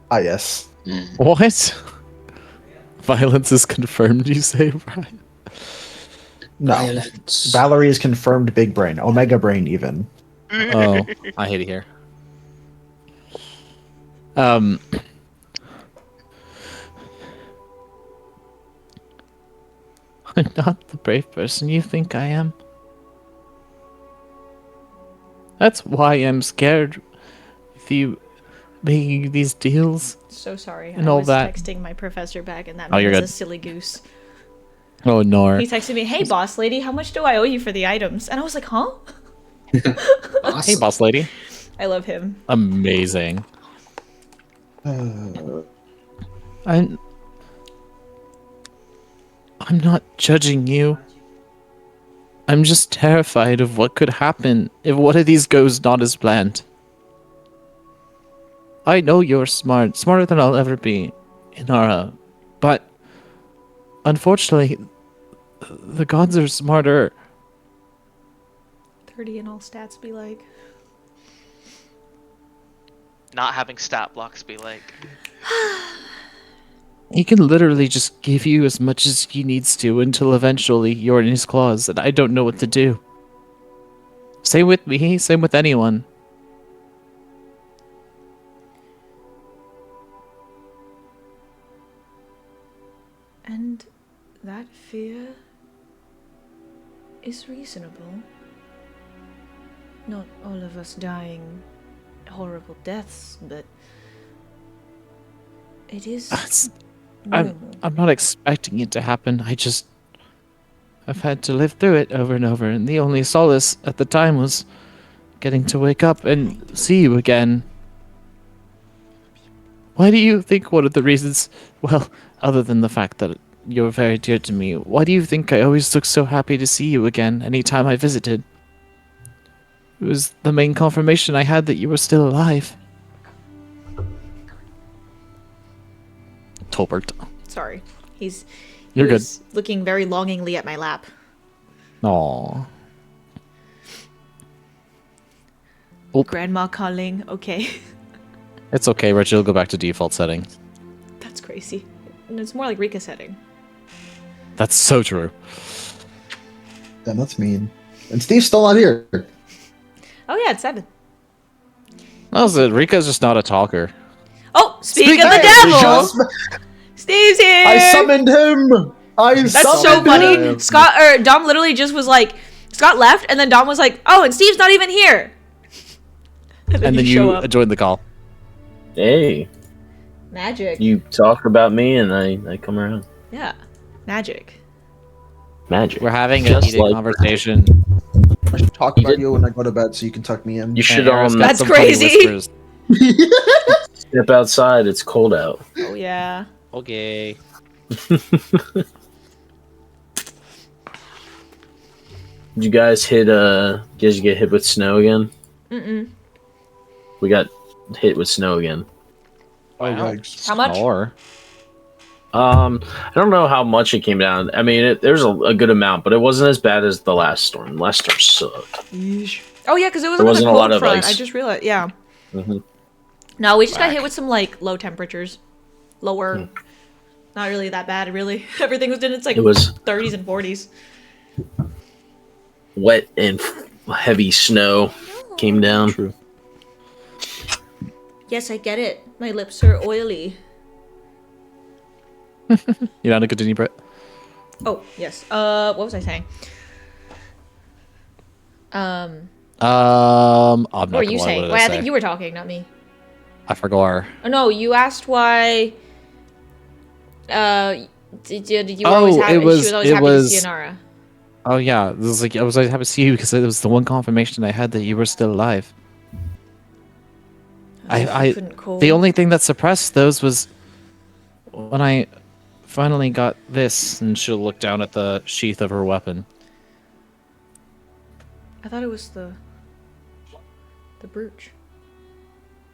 D: Ah, yes.
B: What? Violence is confirmed, you say, Brian?
D: No.
A: Violence.
D: Valerie is confirmed big brain. Omega brain, even.
B: Oh, I hate it here. I'm not the brave person you think I am. That's why I'm scared with you making these deals.
C: So sorry.
B: And
C: I
B: all
C: was
B: that.
C: texting my professor back, and that
B: Oh, you're
C: was
B: good.
C: a silly goose.
B: Oh, no.
C: He texted me, "Hey, boss lady, how much do I owe you for the items?" And I was like, "Huh?"
B: Hey,
A: Awesome.
B: boss lady.
C: I love him.
B: Amazing. I'm not judging you. I'm just terrified of what could happen if one of these goes not as planned. I know you're smart, smarter than I'll ever be, Inara, but unfortunately, the gods are smarter.
C: 30 in all stats be like.
E: Not having stat blocks be like.
B: He can literally just give you as much as he needs to until eventually you're in his claws and I don't know what to do. Same with me, same with anyone.
C: And that fear is reasonable. Not all of us dying horrible deaths, but it is normal.
B: I'm not expecting it to happen. I've had to live through it over and over, and the only solace at the time was getting to wake up and see you again. Why do you think one of the reasons, well, other than the fact that you're very dear to me, why do you think I always looked so happy to see you again anytime I visited? It was the main confirmation I had that you were still alive. Tolbert.
C: Sorry. He
B: You're
C: was looking very longingly at my lap.
B: Aww.
C: Grandma calling, okay.
B: It's okay, Reggie. We'll go back to default settings.
C: That's crazy. And it's more like Rika setting.
B: That's so true.
D: Damn, that's mean. And Steve's still not here.
C: Oh yeah, it's 7.
B: That was it. Rika's just not a talker.
C: Oh, speak of the
D: Hey,
C: devil! Steve's here!
D: I summoned him!
C: That's so funny. Dom literally just was like, Scott left, and then Dom was like, oh, and Steve's not even here.
B: And then
C: show
B: you
C: up.
B: joined the call.
F: Hey,
C: Magic.
F: you talk about me and I come around.
C: Yeah. Magic.
F: Magic.
B: We're having a
F: Just
B: heated
F: like-
B: conversation.
D: I should talk
F: You
D: about
F: did-
D: you when I go to bed so you can tuck me in.
F: You should
B: And Eris got
C: That's
B: some funny
C: crazy.
B: whispers.
F: step outside. It's cold out.
C: Oh yeah.
B: Okay.
F: Did you guys hit? Did you get hit with snow again?
C: Mm-mm.
F: We got hit with snow again.
B: Wow.
C: How much?
B: Or
F: I don't know how much it came down. I mean, there's a good amount, but it wasn't as bad as the last storm. Last storm sucked.
C: Oh yeah, because it was
F: There
C: another
F: wasn't a
C: cold
F: lot of
C: front. I
F: ice.
C: just realized. Yeah.
F: Mhm.
C: No, we just got hit with some like low temperatures, lower. Not really that bad, really. Everything was in its like
F: It was
C: 30s and 40s.
F: wet and heavy snow came down.
B: true.
C: Yes, I get it. My lips are oily.
B: You down to continue, Brett?
C: Oh yes. What was I saying?
B: I'm not
C: What were
B: gonna
C: you
B: lie,
C: saying?
B: what did
C: Wait,
B: I
C: I
B: say?
C: think you were talking, not me.
B: I forgot.
C: Oh no, you asked why. Did you were always
B: Oh,
C: happy?
B: it was-
C: She was always
B: it
C: happy to
B: was-
C: see Inara.
B: Oh yeah, this is like I was happy to see you because it was the one confirmation I had that you were still alive. I
C: couldn't call.
B: the only thing that suppressed those was when I finally got this, and she'll look down at the sheath of her weapon.
C: I thought it was the brooch.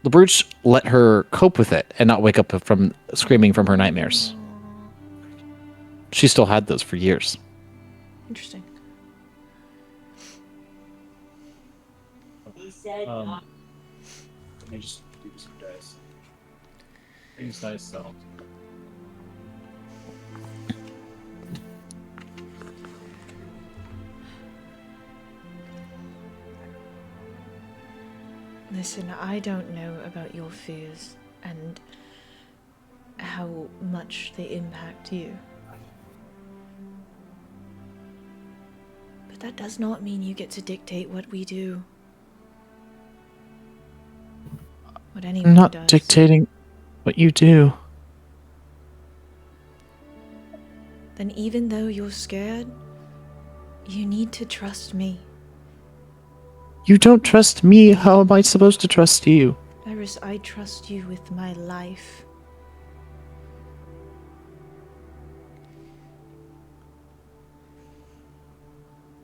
B: The brooch let her cope with it and not wake up from screaming from her nightmares. She still had those for years.
C: Interesting.
B: Let me just do some dice. These dice though.
C: Listen, I don't know about your fears and how much they impact you. But that does not mean you get to dictate what we do. What anyone
B: I'm not
C: does.
B: dictating what you do.
C: Then even though you're scared, you need to trust me.
B: You don't trust me. How am I supposed to trust you?
C: Iris, I trust you with my life.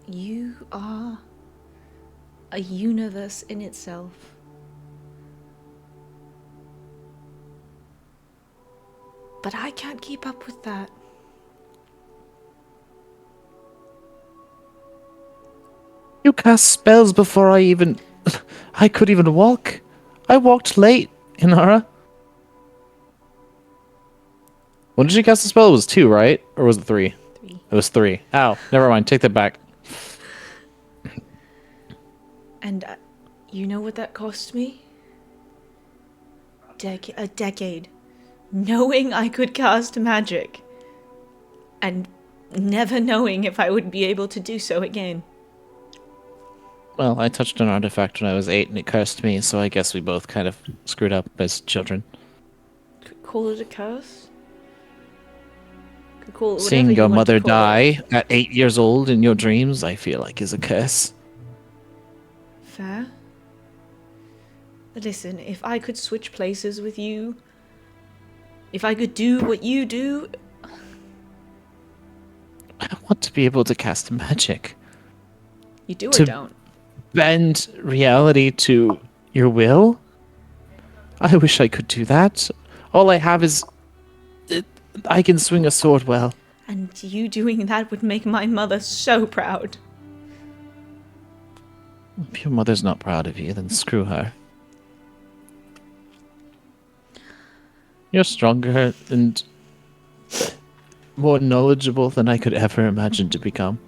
C: You are a universe in itself. But I can't keep up with that.
B: You cast spells before I could even walk. I walked late, Inara. When did you cast the spell? It was 2, right? Or was it 3?
C: 3.
B: It was 3. Ow, never mind. Take that back.
C: And you know what that cost me? A decade. Knowing I could cast magic. And never knowing if I would be able to do so again.
B: Well, I touched an artifact when I was 8 and it cursed me, so I guess we both kind of screwed up as children.
C: Could call it a curse? Could call it whatever
B: Seeing
C: you
B: your
C: want to
B: mother
C: call it.
B: die at 8 years old in your dreams, I feel like is a curse.
C: Fair. But listen, if I could switch places with you, if I could do what you do,
B: I want to be able to cast magic.
C: you do or
B: To-
C: don't.
B: Bend reality to your will? I wish I could do that. All I have is... I can swing a sword well.
C: And you doing that would make my mother so proud.
B: If your mother's not proud of you, then screw her. You're stronger and more knowledgeable than I could ever imagine to become.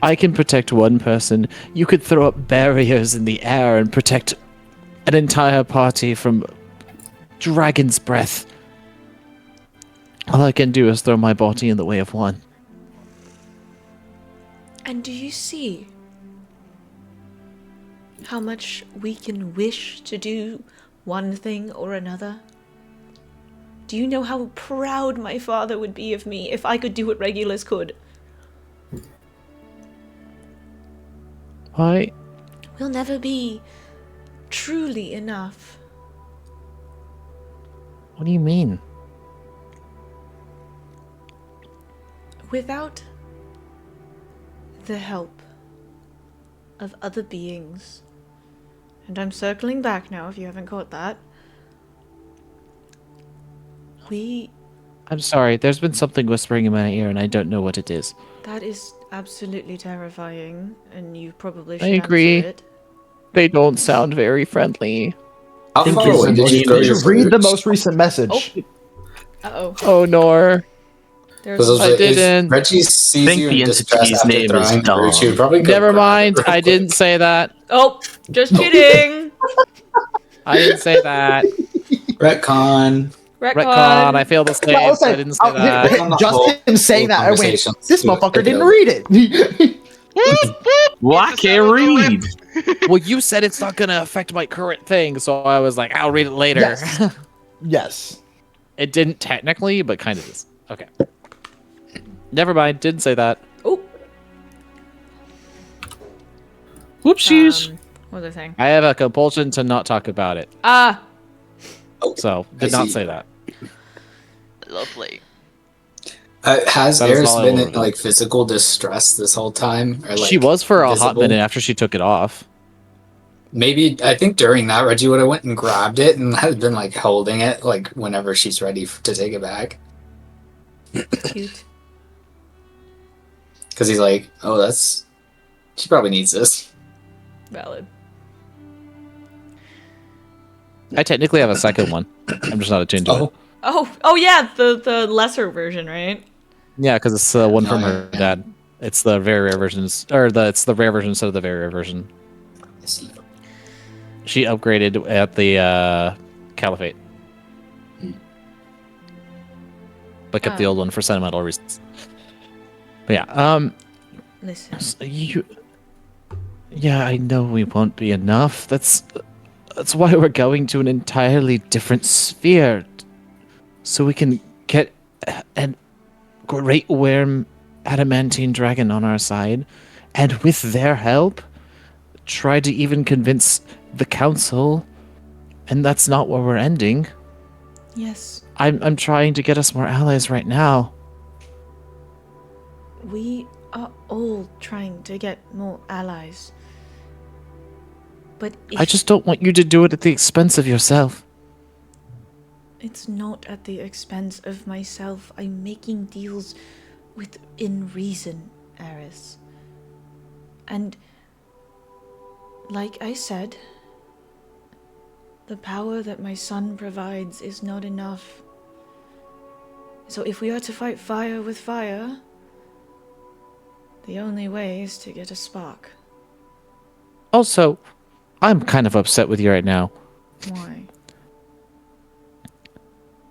B: I can protect one person. You could throw up barriers in the air and protect an entire party from dragon's breath. All I can do is throw my body in the way of one.
C: And do you see how much we can wish to do one thing or another? Do you know how proud my father would be of me if I could do what Regulus could?
B: Why?
C: We'll never be truly enough.
B: What do you mean?
C: Without the help of other beings, and I'm circling back now if you haven't caught that,
B: I'm sorry, there's been something whispering in my ear and I don't know what it is.
C: that is absolutely terrifying, and you probably should
B: I agree.
C: answer it.
B: They don't sound very friendly.
A: How
F: think
A: far
F: it's
A: away did you
F: Did
A: throw
D: Did
A: your
D: you read the
A: boots?
D: most recent message?
C: Uh-oh.
B: Oh, Nor.
C: There's
A: Because
B: I didn't.
A: If Reggie sees
F: Think
A: you
F: the
A: in distress
F: entity's
A: after
F: name is
A: throwing the boots, she would
F: Dom.
A: probably go
B: Never
A: grab it
B: mind,
A: real
B: I
A: quick.
B: didn't say that.
C: Oh, just kidding.
B: I didn't say that.
A: Retcon.
B: Retcon, I feel the same.
D: Well, I'll say-
B: I didn't say
D: I'll-
B: that.
A: Retcon the
D: just
A: whole-
D: him saying
A: whole
D: that, I went,
A: conversation.
D: this motherfucker didn't read it.
F: Well, I can't read.
B: Well, you said it's not going to affect my current thing, so I was like, I'll read it later.
D: Yes. Yes.
B: It didn't technically, but kind of is. Okay. Never mind, didn't say that.
C: Oh,
F: Whoopsies.
C: what was I saying?
B: I have a compulsion to not talk about it, so
A: I
B: did not
A: see.
B: say that.
E: Lovely.
A: Has
B: That is
A: Eris
B: all I
A: been
B: will
A: in like physical distress this whole time? Or, like,
B: She was for a hot
A: visible?
B: minute after she took it off.
A: Maybe I think during that Reggie would have went and grabbed it and had been like holding it like whenever she's ready to take it back.
C: Cute.
A: Because he's like, oh, that's she probably needs this.
C: Valid.
B: I technically have a second one. I'm just not attuned to it.
C: Oh yeah, the lesser version, right?
B: Yeah, because it's the one
A: Oh,
B: from her
A: yeah.
B: dad. It's the very rare versions, or it's the rare version instead of the very rare version.
A: I see.
B: She upgraded at the Caliphate, but kept the
C: Oh.
B: old one for sentimental reasons. But yeah,
C: Listen,
B: yeah, I know we won't be enough. That's why we're going to an entirely different sphere, so we can get a great worm adamantine dragon on our side, and with their help, try to even convince the council. And that's not where we're ending.
C: yes,
B: I'm trying to get us more allies right now.
C: we are all trying to get more allies. But
B: I just don't want you to do it at the expense of yourself.
C: it's not at the expense of myself. I'm making deals within reason, Eris. And like I said, the power that my son provides is not enough. So if we are to fight fire with fire, the only way is to get a spark.
B: Also, I'm kind of upset with you right now.
C: Why?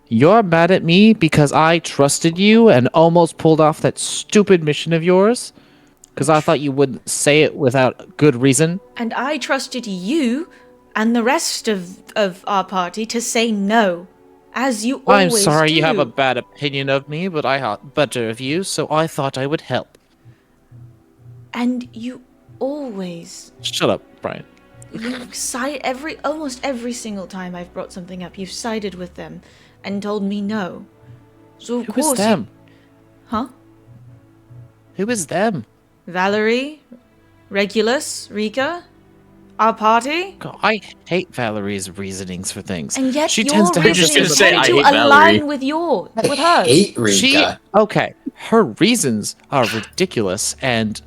B: You're mad at me because I trusted you and almost pulled off that stupid mission of yours? Because I thought you wouldn't say it without good reason?
C: And I trusted you and the rest of our party to say no, as you
B: I'm
C: always
B: sorry
C: do.
B: you have a bad opinion of me, but I thought better of you, so I thought I would help.
C: And you always,
B: Shut up, Brian.
C: you've almost every single time I've brought something up, you've sided with them and told me no. So of
B: Who
C: course
B: is them?
C: Huh?
B: Who is them?
C: Valerie, Regulus, Rika, our party,
B: God, I hate Valerie's reasonings for things.
C: and yet
B: she
C: your
B: tends to have
F: just
C: reasons
F: gonna say,
C: tend
F: I
C: to
F: hate Valerie.
C: align with hers.
A: Hate Rika.
B: She okay. Her reasons are ridiculous and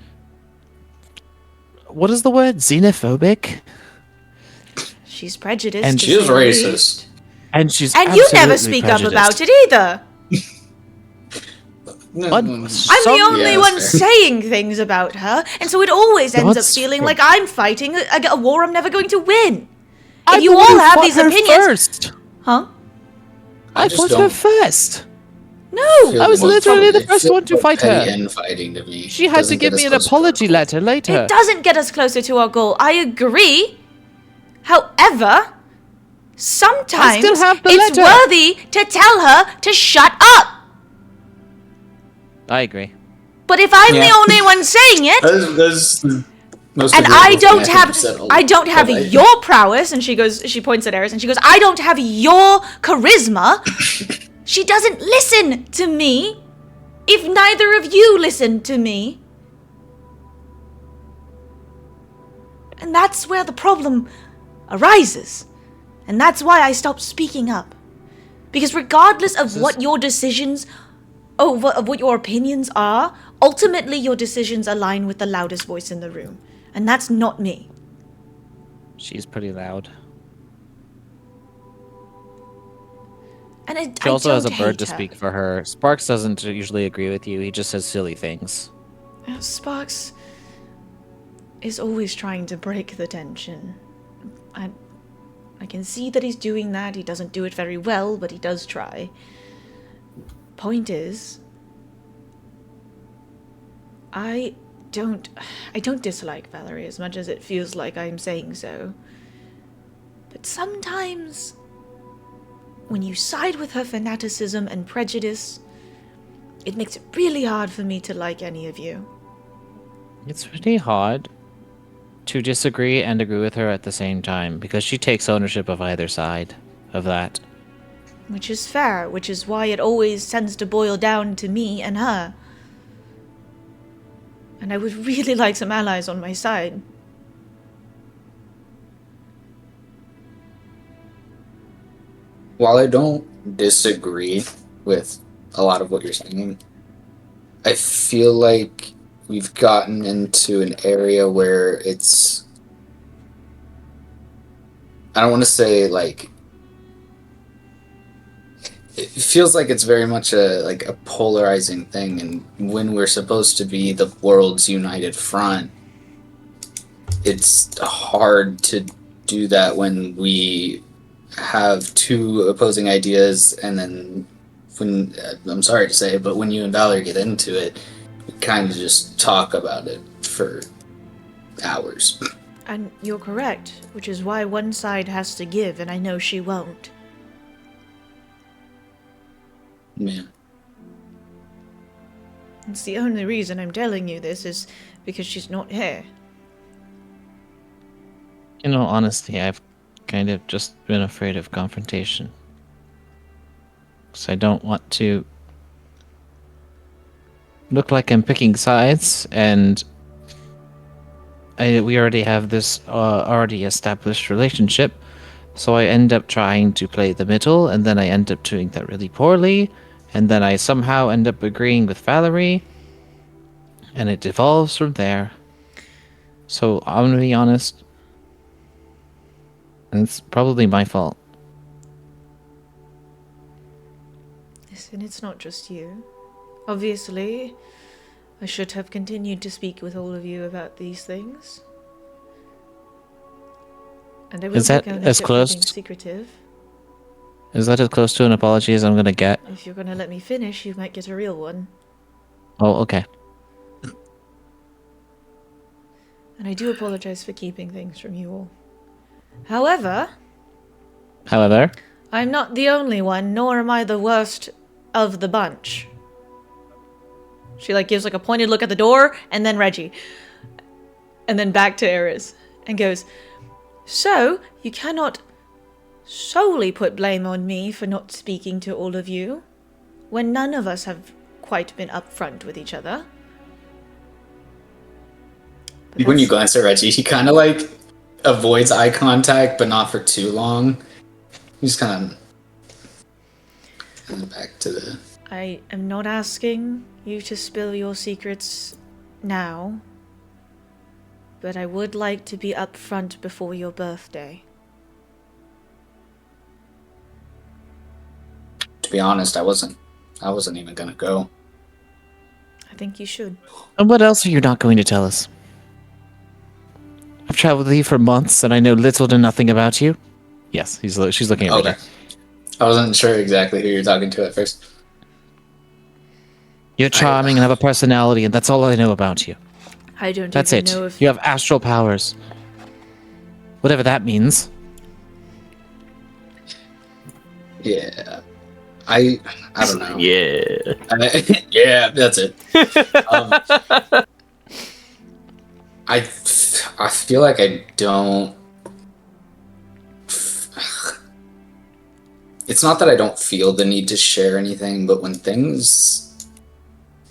B: what is the word? Xenophobic?
C: She's prejudiced.
B: And
C: to
A: She is
C: say the least.
A: racist.
B: And she's
C: And you never
B: absolutely
C: speak up
B: prejudiced.
C: about it either. I'm the only
A: Yeah,
C: one
A: that's fair.
C: saying things about her, and so it always ends
B: That's
C: up feeling
B: fair.
C: like I'm fighting a war I'm never going to win.
B: I
C: If you
B: thought
C: all
B: you
C: have
B: fought
C: these
B: her
C: opinions,
B: first.
C: huh?
B: I
A: just
B: fought her
A: don't
B: first.
C: No,
B: I was literally the first one to fight her.
A: Infighting to me.
B: She had to
A: Doesn't
B: give
A: get
B: me
A: us
B: an
A: closer to our
B: apology
A: goal.
B: letter later.
C: it doesn't get us closer to our goal. I agree. However, sometimes
B: still have the
C: it's
B: letter.
C: worthy to tell her to shut up.
B: I agree.
C: But if I'm the
A: Yeah.
C: only one saying it,
A: Most
C: and
A: of the
C: I
A: rules
C: don't
A: we
C: have
A: settled.
C: I don't have
A: But
C: your prowess, and she points at Eris and she goes, I don't have your charisma. She doesn't listen to me. If neither of you listen to me, And that's where the problem arises. And that's why I stopped speaking up. Because regardless of what your decisions, of what your opinions are, ultimately your decisions align with the loudest voice in the room. And that's not me.
B: She's pretty loud.
C: And
B: She also has a bird
C: hate
B: to
C: her.
B: speak for her. Sparks doesn't usually agree with you. He just says silly things.
C: Sparks is always trying to break the tension. I can see that he's doing that. He doesn't do it very well, but he does try. Point is, I don't dislike Valerie as much as it feels like I'm saying so. But sometimes, when you side with her fanaticism and prejudice, it makes it really hard for me to like any of you.
B: It's really hard to disagree and agree with her at the same time because she takes ownership of either side of that.
C: Which is fair, which is why it always tends to boil down to me and her. And I would really like some allies on my side.
A: While I don't disagree with a lot of what you're saying, I feel like we've gotten into an area where it's, I don't want to say like, it feels like it's very much a polarizing thing, and when we're supposed to be the world's united front, it's hard to do that when we have two opposing ideas, and then when I'm sorry to say it, but when you and Valerie get into it, we kind of just talk about it for hours.
C: And you're correct, which is why one side has to give, and I know she won't.
A: Yeah.
C: It's the only reason I'm telling you this is because she's not here.
B: In all honesty, I've kind of just been afraid of confrontation. Because I don't want to look like I'm picking sides, and we already have this already established relationship, so I end up trying to play the middle, and then I end up doing that really poorly, and then I somehow end up agreeing with Valerie, and it devolves from there. So I'm gonna be honest, and it's probably my fault.
C: Listen, it's not just you. Obviously, I should have continued to speak with all of you about these things. And I
B: Is that
C: will
B: as close?
C: being secretive.
B: Is that as close to an apology as I'm gonna get?
C: If you're gonna let me finish, you might get a real one.
B: Oh, okay.
C: And I do apologize for keeping things from you all. However, I'm not the only one, nor am I the worst of the bunch. She gives a pointed look at the door, and then Reggie. And then back to Eris. And goes, so, you cannot solely put blame on me for not speaking to all of you, when none of us have quite been upfront with each other. But
A: When you glance at Reggie, he kind of avoids eye contact, but not for too long. He's kind of back to the...
C: I am not asking you to spill your secrets now, but I would like to be upfront before your birthday.
A: To be honest, I wasn't even gonna go.
C: I think you should.
B: And what else are you not going to tell us? I've traveled with you for months, and I know little to nothing about you. Yes, she's looking at me.
A: Okay. I wasn't sure exactly who you're talking to at first.
B: You're charming and have a personality, and that's all I know about you.
C: I don't
B: That's
C: even
B: it.
C: know if
B: You have astral powers. Whatever that means.
A: Yeah. I don't know.
F: Yeah.
A: Yeah, that's it. I feel like I don't... It's not that I don't feel the need to share anything, but when things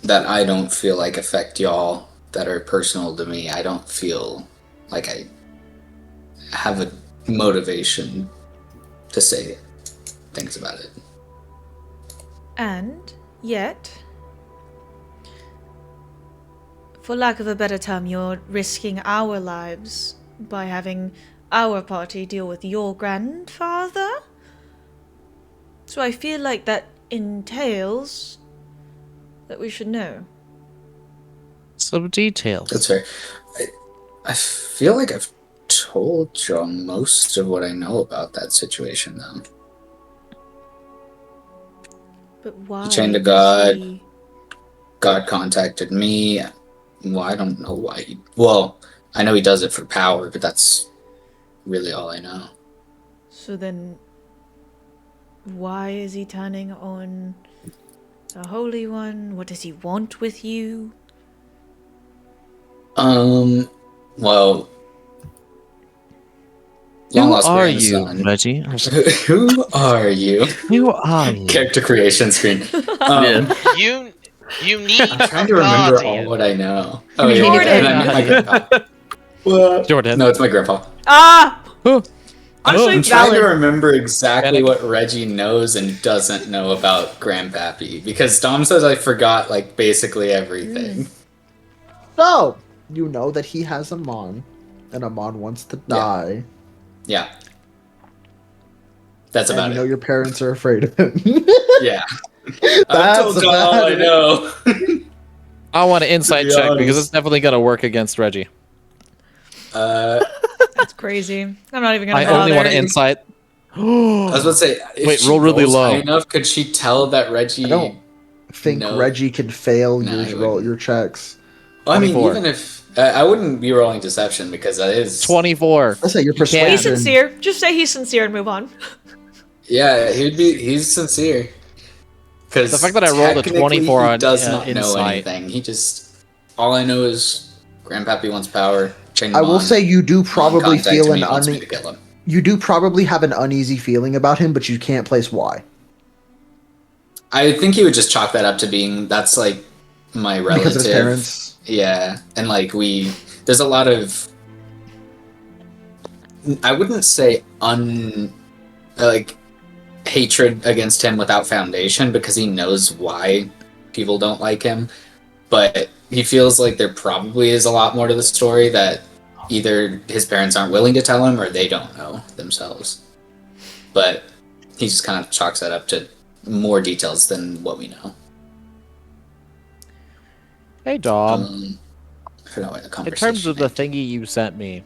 A: that I don't feel like affect y'all, that are personal to me, I don't feel like I have a motivation to say things about it.
C: And yet, for lack of a better term, you're risking our lives by having our party deal with your grandfather? So I feel like that entails that we should know.
B: Some details.
A: That's fair. I feel like I've told John most of what I know about that situation, though.
C: But why?
A: He chained to God. God contacted me. Well, I don't know why he... Well, I know he does it for power, but that's really all I know.
C: So then, why is he turning on the Holy One? What does he want with you?
A: Well...
B: Who are you, Reggie?
A: Who are you?
B: Who are you?
A: Character creation screen.
E: You need
A: I'm trying to
E: a
A: remember
E: guardian.
A: all what I know. Oh,
C: Jordan.
A: yeah, and I met my grandpa. What?
B: Jordan.
A: No, it's my grandpa.
C: Ah!
B: Who?
C: Honestly,
A: I'm trying to
C: valid.
A: remember exactly
B: Panic.
A: what Reggie knows and doesn't know about Grandpappy, because Dom says I forgot, like, basically everything.
D: So, you know that he has Amon, and Amon wants to die.
A: Yeah. That's
D: And
A: about
D: you know
A: it.
D: your parents are afraid of him.
A: Yeah. I've
D: That's
A: told Dom all I
D: about it.
A: know.
B: I want an insight
A: be
B: check because
A: honest.
B: it's definitely going to work against Reggie.
C: That's crazy. I'm not even gonna
B: I
C: bother.
B: only want an insight.
A: I was about to say, if
B: Wait,
A: she
B: roll really
A: rolls
B: low.
A: high enough, could she tell that Reggie...
D: I don't think
A: No.
D: Reggie can fail
A: Nah, he
D: your
A: wouldn't.
D: checks.
A: Well, I mean,
B: 24.
A: even if... I wouldn't be rolling deception, because that is...
B: 24.
D: Let's say your
B: You can.
C: Be
D: persuasion.
C: sincere. Just say he's sincere and move on.
A: Yeah, he's sincere. Because
B: The fact that I rolled a 24
A: he
B: on,
A: does not know
B: insight.
A: anything. He just... All I know is Grandpappy wants power.
D: I will say you do probably feel an
A: wants me to kill him.
D: you do probably have an uneasy feeling about him, but you can't place why.
A: I think he would just chalk that up to being... That's, like, my relative.
D: Because of his parents.
A: Yeah, and, like, there's a lot of... I wouldn't say hatred against him without foundation, because he knows why people don't like him, but he feels like there probably is a lot more to the story that either his parents aren't willing to tell him or they don't know themselves. But he just kind of chalks that up to more details than what we know.
B: Hey, Dom.
A: I forgot what the
B: In
A: conversation
B: terms of the thingy you sent me,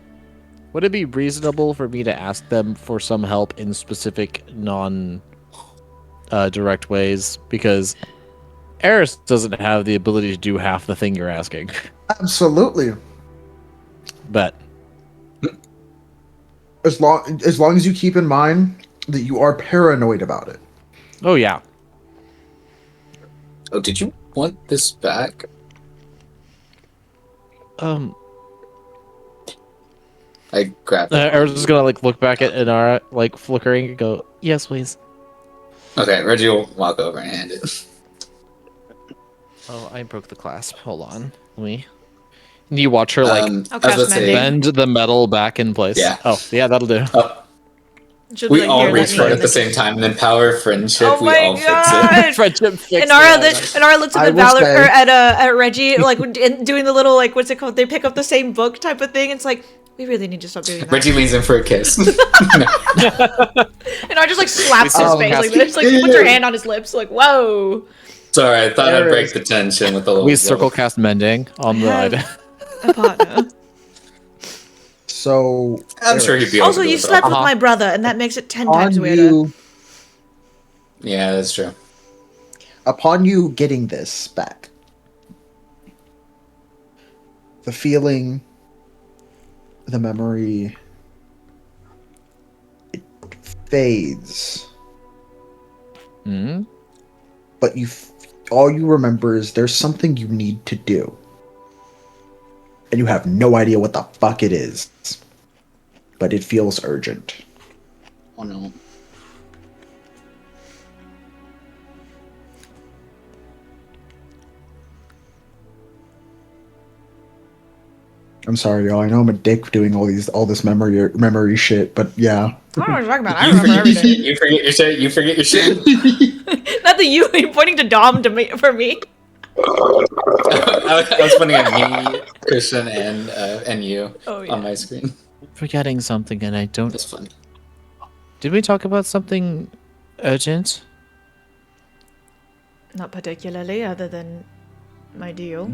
B: would it be reasonable for me to ask them for some help in specific non-direct ways? Because Eris doesn't have the ability to do half the thing you're asking.
D: Absolutely.
B: But
D: As long as you keep in mind that you are paranoid about it.
B: oh yeah,
A: Oh, did you want this back? I grabbed it.
B: Eris is gonna like look back at Inara, like flickering, and go, "Yes, please."
A: Okay, Reggie will walk over and hand it.
B: Oh, I broke the clasp. Hold on, let me. You watch her like
A: I was
C: I'll
A: about to
C: cast
A: say,
B: bend the metal back in place.
A: Yeah.
B: Oh, yeah, that'll do.
A: oh,
C: She'll
A: we
C: be like,
A: all
C: "Here, let
A: reach
C: me
A: for it
C: do
A: at the
C: this."
A: same time, and then power of friendship,
C: Oh
A: we
C: my
A: all fix it.
C: god!
B: Friendship fix.
C: Inara looks at
D: I
C: the
D: will
C: Valor
D: say-
C: or at Reggie, like doing the little like what's it called? They pick up the same book type of thing. It's like we really need to stop doing that.
A: Reggie leans in for a kiss.
C: And I just like slaps his face like this, like puts her hand on his lips, like whoa.
A: Sorry, I thought
D: There
A: I'd
D: it
A: break
D: is.
A: the tension with the little
B: We
A: joke.
B: circle cast mending on the
C: I
B: item.
C: have a partner.
D: So
A: I'm sure he'd be
C: Also,
A: open to
C: you
A: it,
C: slept
A: though.
C: with my brother, and that makes it 10
D: on
C: times weirder.
D: you
A: Yeah, that's true.
D: upon you getting this back, the feeling, the memory, it fades.
B: Hmm?
D: But all you remember is there's something you need to do. And you have no idea what the fuck it is. But it feels urgent.
A: Oh no.
D: I'm sorry, y'all. I know I'm a dick doing all this memory shit, but yeah.
C: I don't know what you're talking about. I remember everything.
A: You forget your shit. You forget your shit.
C: Not that you're pointing to Dom to me for me.
A: I was pointing at me, Christian, and you on my screen.
B: Forgetting something, and I don't.
A: That's fun.
B: Did we talk about something urgent?
C: Not particularly, other than my deal.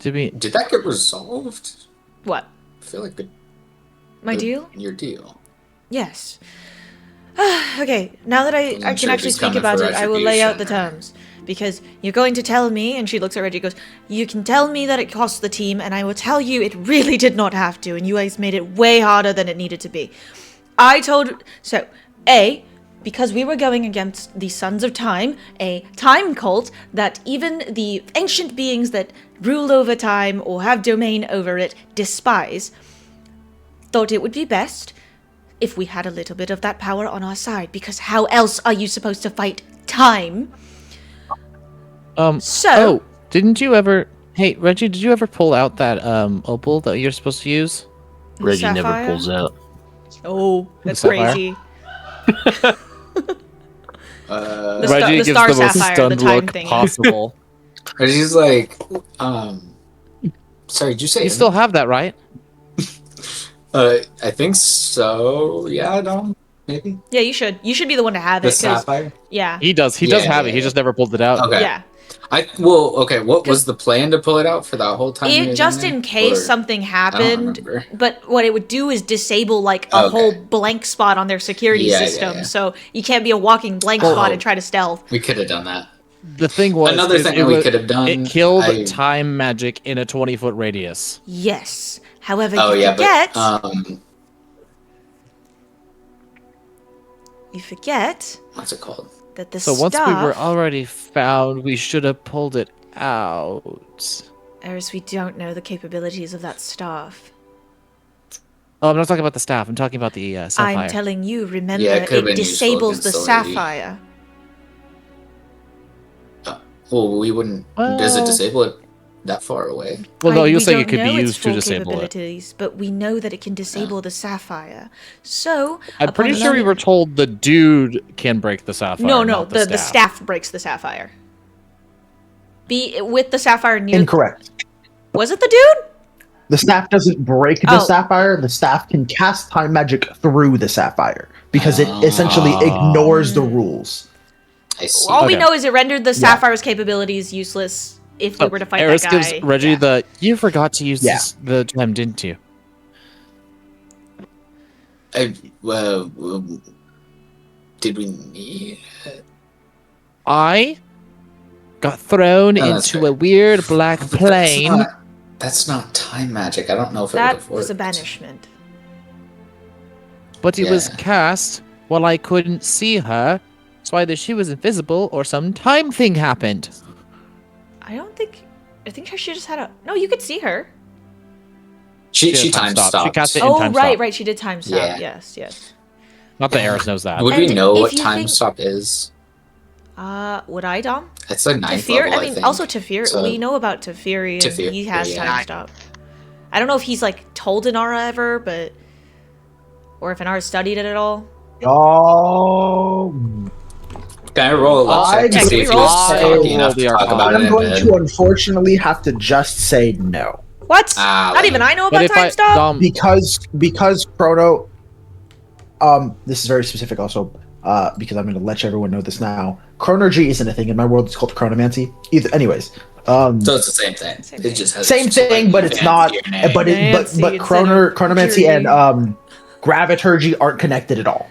B: Did
A: that get resolved?
C: What?
A: I feel like
C: My deal?
A: Your deal.
C: Yes. Okay, now that I can
A: sure
C: actually
A: he's
C: speak
A: coming
C: about
A: for
C: it, I will lay out the
A: retribution.
C: terms. Because you're going to tell me, and she looks at Reggie and goes, you can tell me that it cost the team, and I will tell you it really did not have to, and you guys made it way harder than it needed to be. Because we were going against the Sons of Time, a time cult that even the ancient beings that rule over time or have domain over it despise, thought it would be best if we had a little bit of that power on our side, because how else are you supposed to fight time?
B: Didn't you ever... Hey, Reggie, did you ever pull out that, opal that you're supposed to use?
F: Reggie never
C: Sapphire?
F: pulls out.
C: Oh, that's
B: Sapphire?
C: crazy.
B: Reggie gives
C: star
B: the most
C: sapphire,
B: stunned
C: the time
B: look
C: thing.
B: possible.
A: She's like, sorry, did you say?
B: You still have that, right?
A: I think so. Yeah, no, maybe.
C: Yeah, you should. You should be the one to have
A: The
C: it. 'Cause-
A: sapphire.
C: Yeah.
B: He does. He does have it. He just never pulled it out.
A: Okay.
C: Yeah.
A: What was the plan to pull it out for that whole time? you
C: It
A: were
C: just
A: there?
C: in case
A: Or-
C: something
A: I don't
C: happened.
A: remember.
C: But what it would do is disable like a whole blank spot on their security
A: Yeah,
C: system.
A: yeah.
C: So you can't be a walking blank spot and try to stealth.
A: We could have done that.
B: The thing was,
A: Another thing we could have done.
B: It killed time magic in a 20-foot radius.
C: Yes. However,
A: Oh
C: you
A: yeah,
C: forget. You forget
A: what's it called?
C: that the
B: So
C: stuff.
B: once we were already found, we should have pulled it out.
C: Eris, we don't know the capabilities of that staff.
B: Oh, I'm not talking about the staff. I'm talking about the sapphire.
C: I'm telling you, remember,
A: Yeah, it could've
C: it
A: been useful
C: disables the
A: against the lady.
C: sapphire.
A: Well, we wouldn't. Does it
B: Well-
A: disable it that far away?
B: Well, no,
C: We
B: you're saying
C: don't
B: it could be
C: know its
B: used to
C: full
B: disable it.
C: capabilities, but we know that it can disable the sapphire. So,
B: I'm pretty
C: upon
B: sure we
C: learning-
B: were told the dude can break the sapphire.
C: No,
B: not
C: the staff breaks the sapphire. Be with the sapphire near.
D: Incorrect.
C: Was it the dude?
D: The staff doesn't break the
C: Oh.
D: sapphire. The staff can cast time magic through the sapphire because it essentially ignores the rules.
A: I see.
C: All we
B: Okay.
C: know is it rendered the sapphire's capabilities useless if we were to fight
B: Eris
C: that guy.
B: gives Reggie the. You forgot to use
D: Yeah.
B: the gem, didn't you?
A: Did we need it?
B: I got thrown
A: No, that's
B: into
A: fair.
B: a weird black plane.
A: That's not time magic. I don't know if it would
C: That
A: have
C: was a
A: worked.
C: banishment.
B: But it was
A: Yeah.
B: cast while I couldn't see her, so either she was invisible or some time thing happened.
C: I think she just had a. No, you could see her.
A: She
B: She
A: time
B: stopped.
A: stopped.
B: She cast it in
C: Oh,
B: time
C: right,
B: stop.
C: right. She did time stop.
A: Yeah.
C: Yes.
B: Not that Eris knows that.
A: Would we
C: And
A: know
C: if
A: what
C: you
A: time
C: think-
A: stop is?
C: Would I, Dom?
A: It's like ninth
C: Teferi?
A: level.
C: I mean,
A: think.
C: also Teferi.
A: So-
C: We know about Teferi, and
A: Teferi,
C: he has
A: yeah.
C: time stop. I don't know if he's like told Inara ever, but or if Inara studied it at all.
D: Oh,
A: Can I roll a luck check to
D: I'm
A: see if he
C: going
A: was
C: to
A: lucky enough to
B: roll the
A: talk about it
D: I'm
A: in
D: going
A: bed?
D: to unfortunately have to just say no
C: What?
A: Ah,
C: Not even I know
B: But
C: about
B: if
C: time stop.
B: Dom,
D: because Chrono. This is very specific also. Because I'm going to let everyone know this now. Chronergy isn't a thing in my world. It's called chronomancy. Anyways,
A: So it's the same thing.
C: Same
A: It just has
D: same
A: just like
D: thing, but it's not.
A: fancier name.
D: But
C: Nancy
D: but
C: instead of
D: chronomancy
C: Judy.
D: and graviturgy aren't connected at all.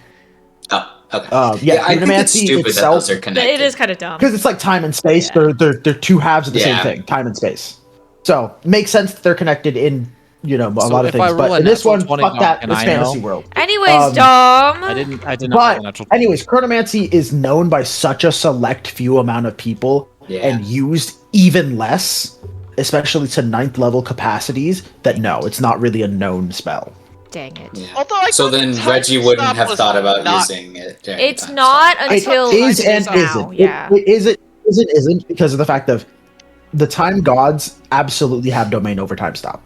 A: Oh, okay.
D: Yeah,
A: I think it's
D: chronomancy
A: stupid that
D: itself-
A: those are
C: But
A: connected.
C: it is kind of dumb.
D: Because it's like time and space.
C: Yeah.
D: They're two halves of the
A: Yeah.
D: same thing. Time and space. So makes sense that they're connected in a lot of
B: if I
D: things.
B: roll
D: But
B: a
D: in this
B: natural
D: one,
B: 20,
D: fuck that.
B: can
D: It's
B: I
D: fantasy
B: know?
D: world.
C: Anyways, Dom.
B: I did not roll a
D: But
B: natural.
D: anyways, chronomancy is known by such a select few amount of people
A: Yeah.
D: and used even less, especially to 9th level capacities. That no, it's not really a known spell.
C: Dang it.
A: Yeah.
E: Although I
A: So
E: thought
A: then
E: the time
A: Reggie wouldn't
E: stop
A: have
E: was
A: thought about
E: not-
A: using it. during
C: It's
A: time
C: not
A: stop.
C: until
D: it is
C: it is
D: and
C: now.
D: isn't.
C: Yeah.
D: It isn't because of the fact of the time gods absolutely have domain over time stop.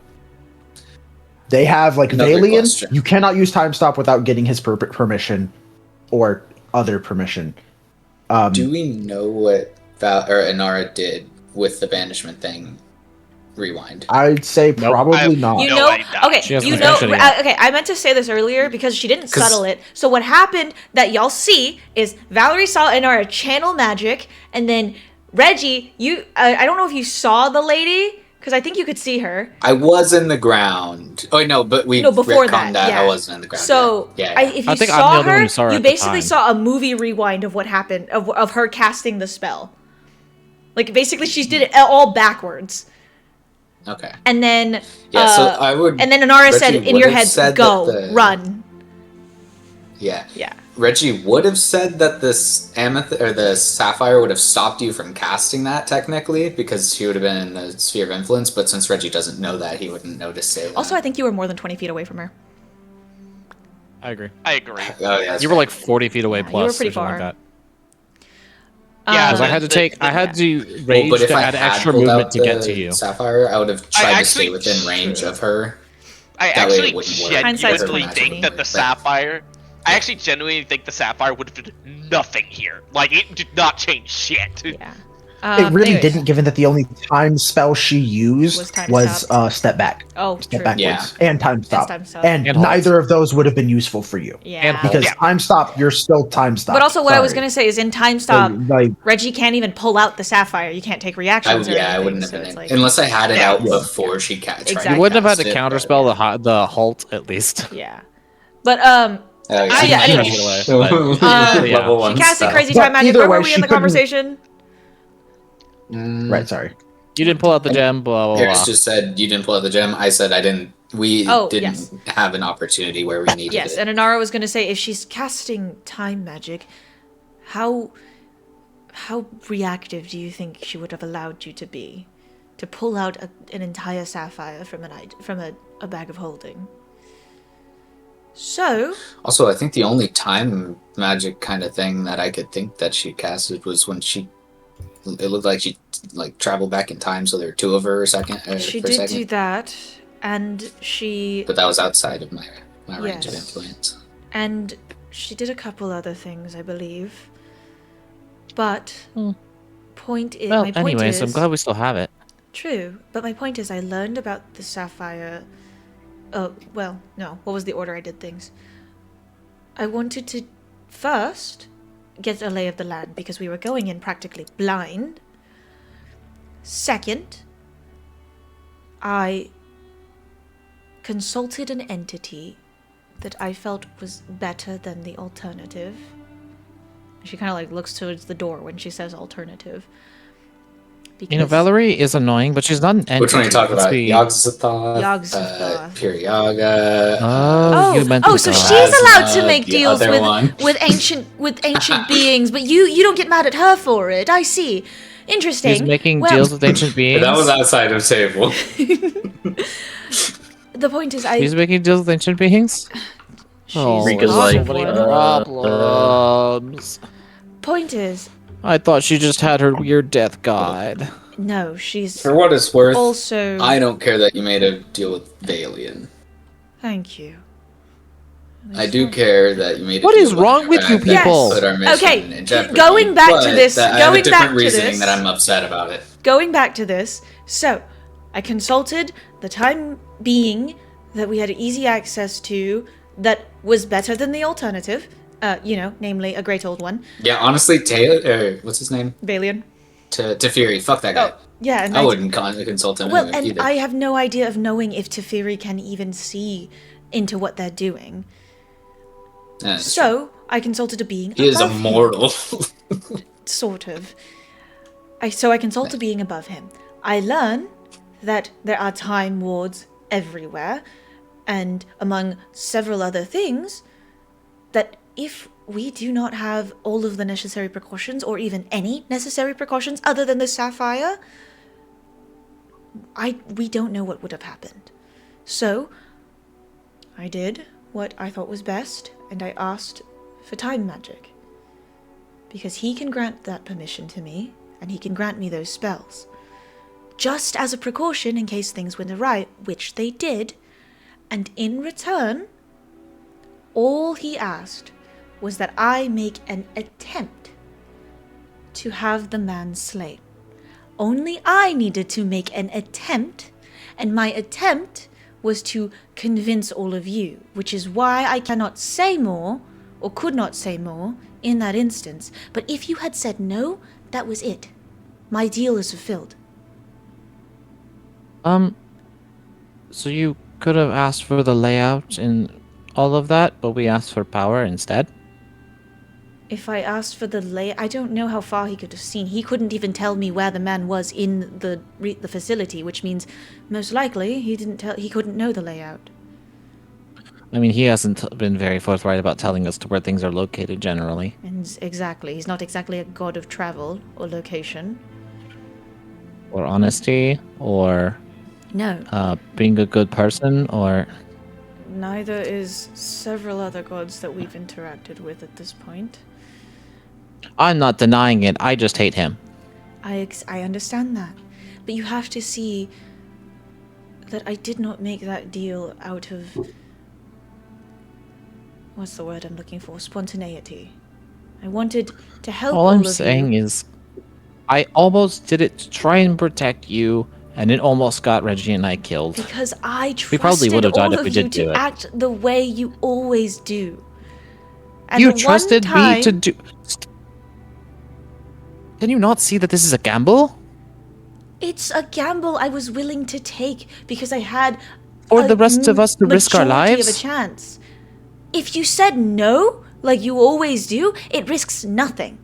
D: They have like
A: Another
D: Valian.
A: question.
D: You cannot use time stop without getting his permission or other permission.
A: Do we know what Inara did with the banishment thing? Rewind.
D: I'd say probably not.
C: You
E: No
C: know,
E: idea.
C: okay,
B: She hasn't
C: you know,
B: mentioned it yet.
C: okay, I meant to say this earlier because she didn't
A: 'Cause-
C: settle it. So what happened that y'all see is Valerie saw Inara channel magic, and then Reggie, I don't know if you saw the lady, because I think you could see her.
A: I was in the ground. Oh no, but we
C: Before
A: retconned
C: that, yeah.
A: I wasn't in the ground.
C: So
A: yeah.
C: if you
B: I think I'm
C: saw
B: the other one
C: her,
B: who saw her
C: you
B: at the
C: basically
B: time.
C: saw a movie rewind of what happened, of her casting the spell. Like, basically, she did it all backwards.
A: Okay.
C: And then,
A: Yeah, so I would.
C: and then Inara
A: Reggie
C: said, in
A: would
C: your
A: have
C: head,
A: said
C: go,
A: that the-
C: run.
A: Yeah.
C: Yeah.
A: Reggie would have said that this amethyst or the sapphire would have stopped you from casting that technically because she would have been in the sphere of influence. But since Reggie doesn't know that, he wouldn't know to say that.
C: Also, I think you were more than 20 feet away from her.
B: I agree.
E: I agree.
A: Oh yeah, that's
B: You were
A: right.
B: like 40 feet away
C: you were
B: plus.
C: pretty
B: or something
C: far.
B: Like that.
E: Yeah,
B: Because I had to take, I had to rage
A: But if
B: to
A: I
B: add
A: had
B: extra
A: pulled
B: movement
A: out
B: to get
A: the
B: to you.
A: sapphire, I would have tried to stay
E: actually-
A: within range of her.
E: I
A: That way it
E: actually
A: wouldn't work.
C: Hindsight's
E: genuinely
C: 20.
E: think that the sapphire. I actually genuinely think the sapphire would have done nothing here. Like, it did not change shit.
C: Yeah.
D: It really
C: anyways.
D: didn't, given that the only time spell she used
C: Was time
D: was
C: stop.
D: step back.
C: Oh,
D: Step
C: true.
D: backwards.
A: Yeah.
D: And time stop.
C: time stop.
D: And
B: And halt.
D: neither of those would have been useful for you.
C: Yeah.
B: And halt.
D: Because
E: Yeah.
D: time stop, you're still time stop.
C: But also, what I was
D: Sorry.
C: going to say is in time stop,
D: Like,
C: Reggie can't even pull out the sapphire. You can't take reactions or anything.
A: I wouldn't have
C: so
A: been
C: it's
A: in,
C: like,
A: unless I had it
E: Yeah.
A: out before she tried
C: Exactly.
B: You wouldn't have had
A: cast
B: to
A: it,
B: counterspell the halt at least.
C: yeah. But,
A: Oh,
C: yeah,
B: She
C: anyway.
B: knows it away, but-
C: Yeah.
A: Level
C: she
A: one
C: casted
A: spell.
C: crazy
D: But
C: time magic.
D: either
C: Where
D: way,
C: were we
D: she
C: in the
D: couldn't-
C: conversation?
D: right, sorry.
B: You didn't pull out the gem, blah, blah, blah.
A: Harris just said you didn't pull out the gem. I said I didn't. We
C: Oh,
A: didn't
C: yes.
A: have an opportunity where we needed
C: Yes,
A: it.
C: and Inara was going to say if she's casting time magic, how reactive do you think she would have allowed you to be to pull out an entire sapphire from a bag of holding? So,
A: Also, I think the only time magic kind of thing that I could think that she casted was when she. It looked like she traveled back in time, so there were two of her
C: she
A: for a
C: did
A: second.
C: do that, and she
A: But that was outside of my range of
C: Yes.
A: influence.
C: and she did a couple other things, I believe. But point is,
B: Well,
C: my point
B: anyways,
C: is,
B: I'm glad we still have it.
C: True, but my point is I learned about the sapphire. Oh, well, no. What was the order I did things? I wanted to first get a lay of the land because we were going in practically blind. Second, I consulted an entity that I felt was better than the alternative. She kind of like looks towards the door when she says alternative.
B: You know, Valerie is annoying, but she's not an entity.
A: Which one are you talking
B: Let's
A: about?
B: be-
A: Yogg-Sothoth,
C: Yogg-Sothoth.
A: Piriaga.
B: You meant
C: Oh,
B: to
C: so
B: go.
C: she's allowed to
A: Asma,
C: make
A: the
C: deals
A: other one.
C: with ancient beings, but you don't get mad at her for it. I see. Interesting.
B: She's making
C: Well,
B: deals with ancient beings.
A: That was outside of table.
C: The point is,
B: She's making deals with ancient beings? Oh,
F: Rika's
B: so
F: like,
B: many
F: uh,
B: problems.
C: point is,
B: I thought she just had her weird death guide.
C: no, she's
A: For what it's worth,
C: also.
A: I don't care that you made a deal with Valian.
C: Thank you.
A: I do care that you made.
B: What
A: a deal
B: is wrong with you
A: her that
B: people?
A: put our mission
C: Okay,
A: in jeopardy,
C: going back to
A: but
C: this-
A: that I have
C: going
A: a different
C: back to
A: reasoning
C: this-
A: that I'm upset about it.
C: Going back to this, so I consulted the time being that we had easy access to that was better than the alternative. Namely a great old one,
A: Yeah, honestly, Taylor, what's his name?
C: Valian.
A: Teferi. Fuck that guy.
C: Oh, yeah, and
A: I wouldn't consult him
C: Well,
A: anyway,
C: and
A: either.
C: I have no idea of knowing if Teferi can even see into what they're doing.
A: Yeah, that's true.
C: So I consulted a being.
A: He is
C: above him,
A: immortal.
C: sort of. So I consult a being above him. I learn that there are time wards everywhere, and among several other things, that if we do not have all of the necessary precautions, or even any necessary precautions other than the sapphire, we don't know what would have happened. So I did what I thought was best, and I asked for time magic. Because he can grant that permission to me, and he can grant me those spells. Just as a precaution in case things went awry, which they did, and in return, all he asked was that I make an attempt to have the man slain. Only I needed to make an attempt, and my attempt was to convince all of you, which is why I cannot say more, or could not say more, in that instance. But if you had said no, that was it. My deal is fulfilled.
B: So you could have asked for the layout and all of that, but we asked for power instead?
C: If I asked for the I don't know how far he could have seen. He couldn't even tell me where the man was in the facility, which means most likely he couldn't know the layout.
B: I mean, he hasn't been very forthright about telling us to where things are located generally.
C: And exactly, he's not exactly a god of travel or location.
B: Or honesty, or
C: No.
B: being a good person, or...
C: Neither is several other gods that we've interacted with at this point.
B: I'm not denying it, I just hate him.
C: I understand that. But you have to see that I did not make that deal out of... What's the word I'm looking for? Spontaneity. I wanted to help
B: All
C: all
B: I'm
C: of
B: saying
C: you.
B: is, I almost did it to try and protect you, and it almost got Reggie and I killed.
C: Because I
B: We probably
C: trusted
B: would have died
C: all
B: if
C: of
B: we
C: you
B: did do
C: to
B: it.
C: act the way you always do. And
B: You
C: the
B: trusted
C: one time,
B: me to do... Can you not see that this is a gamble?
C: It's a gamble I was willing to take because I had
B: For the rest of us to risk our
C: majority of a
B: lives?
C: chance. If you said no, like you always do, it risks nothing.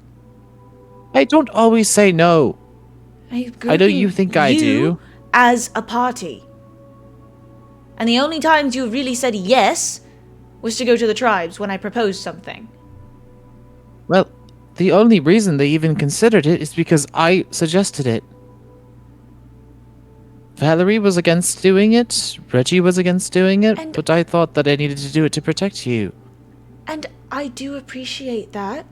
B: I don't always say no.
C: I'm
B: I know you
C: grouping
B: think I
C: you
B: do.
C: as a party. And the only times you really said yes was to go to the tribes when I proposed something.
B: Well, the only reason they even considered it is because I suggested it. Valerie was against doing it, Reggie was against doing it,
C: And-
B: but I thought that I needed to do it to protect you.
C: And I do appreciate that.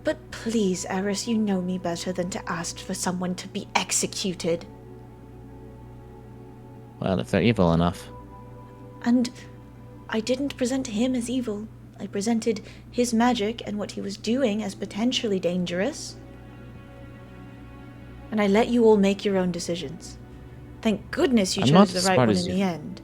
C: But please, Eris, you know me better than to ask for someone to be executed.
B: Well, if they're evil enough.
C: And I didn't present him as evil. I presented his magic and what he was doing as potentially dangerous. And I let you all make your own decisions. Thank goodness you
B: I'm not
C: chose
B: as
C: the right
B: smart
C: one
B: as
C: in
B: you.
C: the end.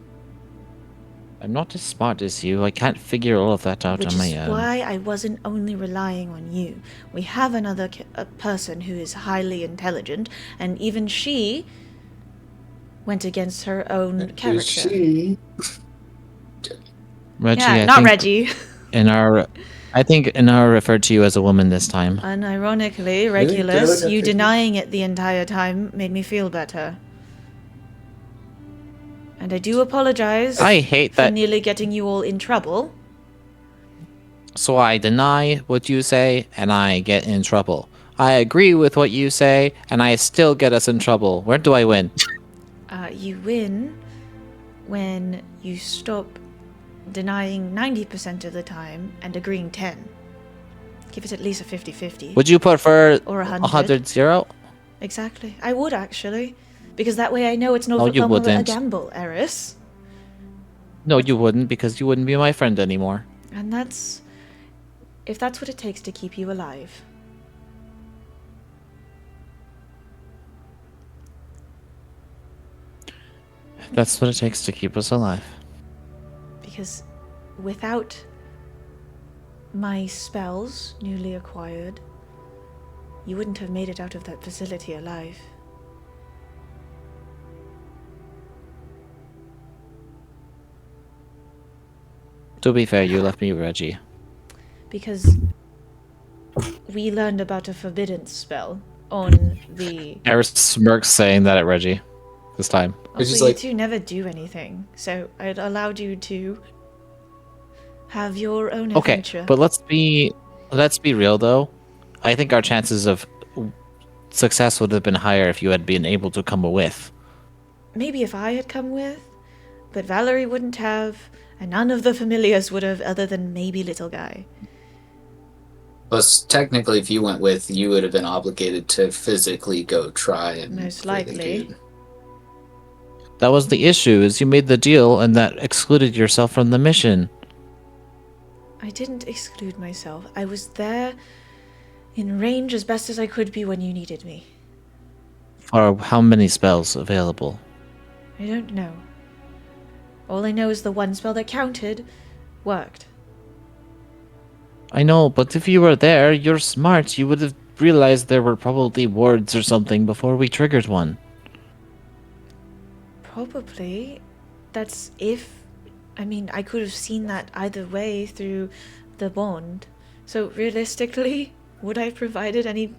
B: I'm not as smart as you. I can't figure all of that out
C: Which
B: on my
C: is
B: own.
C: why I wasn't only relying on you. We have another a person who is highly intelligent, and even she went against her own character.
A: She.
B: Reggie,
C: Yeah,
B: I
C: not
B: think
C: Reggie.
B: I think Inara referred to you as a woman this time.
C: Unironically, Regulus,
A: Really?
C: you denying it the entire time made me feel better. And I do apologize
B: I hate
C: for
B: that.
C: nearly getting you all in trouble.
B: So I deny what you say, and I get in trouble. I agree with what you say, and I still get us in trouble. Where do I win?
C: You win when you stop denying 90% of the time and agreeing 10. Give it at least a 50-50.
B: Would you prefer
C: Or
B: 100-0?
C: Exactly. I would, actually. Because that way I know it's no
B: No, you
C: longer a
B: wouldn't.
C: gamble, Eris.
B: No, you wouldn't, because you wouldn't be my friend anymore.
C: And that's... if that's what it takes to keep you alive.
B: That's what it takes to keep us alive.
C: Because without my spells, newly acquired, you wouldn't have made it out of that facility alive.
B: To be fair, you left me with Reggie.
C: Because we learned about a forbidden spell on the...
B: Eris smirks saying that at Reggie. This time.
A: It's
C: Also,
A: just
C: you
A: like-
C: two never do anything, so I allowed you to have your own
B: Okay,
C: adventure.
B: but let's be real though. I think our chances of success would have been higher if you had been able to come with.
C: Maybe if I had come with, but Valerie wouldn't have, and none of the familiars would have, other than maybe Little Guy.
A: Plus, technically, if you went with, you would have been obligated to physically go try and
C: Most
A: free the
C: likely.
A: dude.
B: That was the issue, is you made the deal and that excluded yourself from the mission.
C: I didn't exclude myself. I was there in range as best as I could be when you needed me.
B: For how many spells available?
C: I don't know. All I know is the one spell that counted worked.
B: I know, but if you were there, you're smart. You would have realized there were probably wards or something before we triggered one.
C: Probably. That's if... I mean, I could have seen that either way through the bond. So realistically, would I have provided any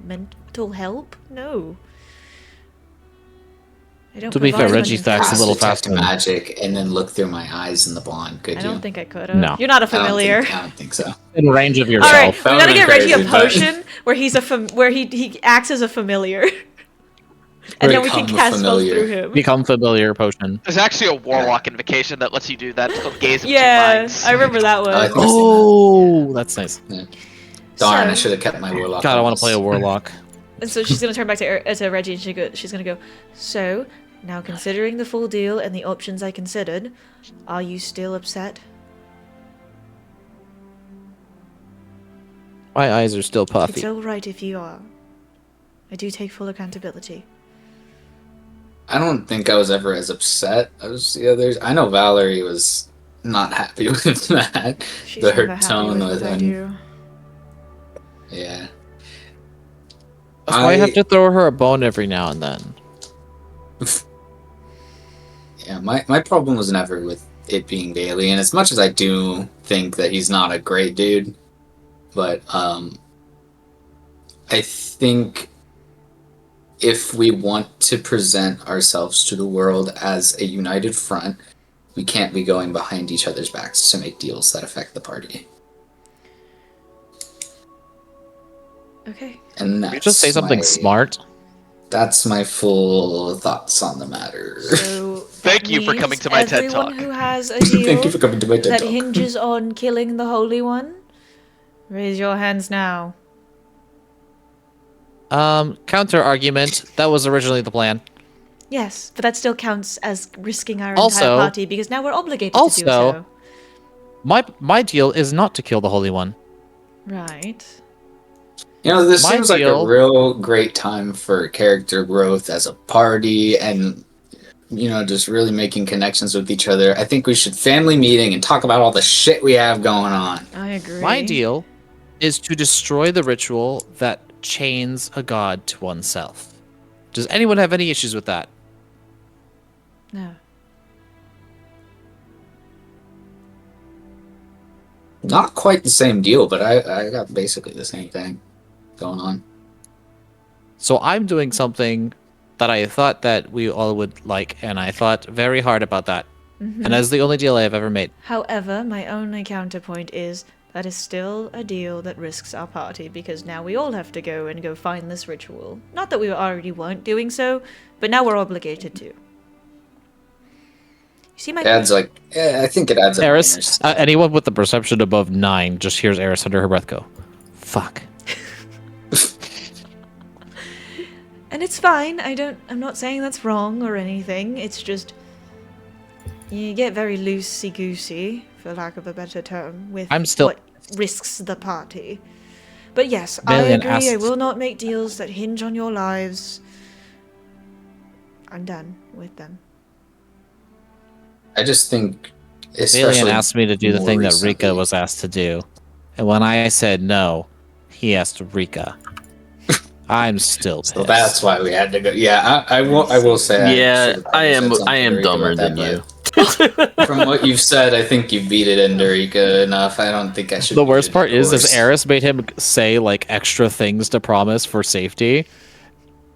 C: mental help? No. I don't
B: To be fair,
C: provide
B: Reggie
C: mental
B: stacks a
C: help.
B: little
A: Detect
B: faster.
A: magic and then look through my eyes in the bond. Could
C: I
A: you?
C: don't think I could have.
B: No.
C: You're not a
A: I don't
C: familiar.
A: think- I don't think so.
B: In range of
C: All
B: yourself.
C: right, we
A: That
C: gotta
A: would've
C: get
A: been
C: Reggie a
A: crazy, but-
C: potion where he acts as a familiar, and then we can
A: Become a
C: cast spells
A: familiar.
C: through him.
B: Become familiar potion.
E: There's actually a warlock invocation that lets you do that. It's called Gaze of Two
C: Yeah,
E: Minds.
C: I remember that one.
A: I think I've seen
B: Oh, that's nice.
A: that. Darn, I
C: So-
A: should have kept my warlock.
B: God, I want
A: bonus.
B: to play a warlock.
C: And so she's gonna turn back to Reggie, and she's gonna go. So now, considering the full deal and the options I considered, are you still upset?
B: My eyes are still
C: It's
B: puffy.
C: all right if you are. I do take full accountability.
A: I don't think I was ever as upset as the others. I know Valerie was not happy with that.
C: She's
A: The
C: never
A: her
C: happy
A: tone
C: with
A: with
C: what I
A: him.
C: do.
A: Yeah.
B: That's why I have to throw her a bone every now and then.
A: Yeah, my problem was never with it being Bailey, and as much as I do think that he's not a great dude, but I think if we want to present ourselves to the world as a united front, we can't be going behind each other's backs to make deals that affect the party.
C: Okay.
A: And that's
B: You just say something
A: my-
B: smart.
A: That's my full thoughts on the matter.
C: So
E: Thank
C: that
E: you for
C: means
E: coming to my TED
C: everyone
E: Talk.
C: who has a deal
A: Thank you for coming to my TED
C: that
A: Talk.
C: hinges on killing the Holy One, raise your hands now.
B: Counter argument. That was originally the plan.
C: Yes, but that still counts as risking our
B: Also-
C: entire party because now we're obligated to do
B: also-
C: so.
B: My deal is not to kill the Holy One.
C: Right.
A: You know, this
B: My
A: seems like
B: deal-
A: a real great time for character growth as a party and, you know, just really making connections with each other. I think we should family meeting and talk about all the shit we have going on.
C: I agree.
B: My deal is to destroy the ritual that chains a god to oneself. Does anyone have any issues with that?
C: No.
A: Not quite the same deal, but I got basically the same thing going on.
B: So I'm doing something that I thought that we all would like, and I thought very hard about that. And that's the only deal I have ever made.
C: However, my only counterpoint is that is still a deal that risks our party because now we all have to go find this ritual. Not that we already weren't doing so, but now we're obligated to. You see my
A: It adds like, yeah, I think it adds up.
B: Eris, anyone with the perception above 9 just hears Eris under her breath go, fuck.
C: And it's fine. I'm not saying that's wrong or anything. It's just you get very loosey-goosey, for lack of a better term, with
B: I'm still-
C: what risks the party. But yes,
B: Valiant
C: I agree. I
B: asked-
C: will not make deals that hinge on your lives. I'm done with them.
A: I just think,
B: Valiant
A: especially
B: asked me to do the
A: more
B: thing that
A: recently.
B: Rika was asked to do. And when I said no, he asked Rika. I'm still pissed.
A: So that's why we had to go. Yeah, I will say.
F: Yeah,
A: should've
F: I
A: probably
F: am.
A: said something
F: I
A: to
F: am
A: Rika
F: dumber
A: about
F: than
A: that,
F: you.
A: but From what you've said, I think you beat it into Rika enough. I don't think I should.
B: The
A: beat
B: worst
A: it
B: part is
A: yours.
B: Eris made him say like extra things to promise for safety.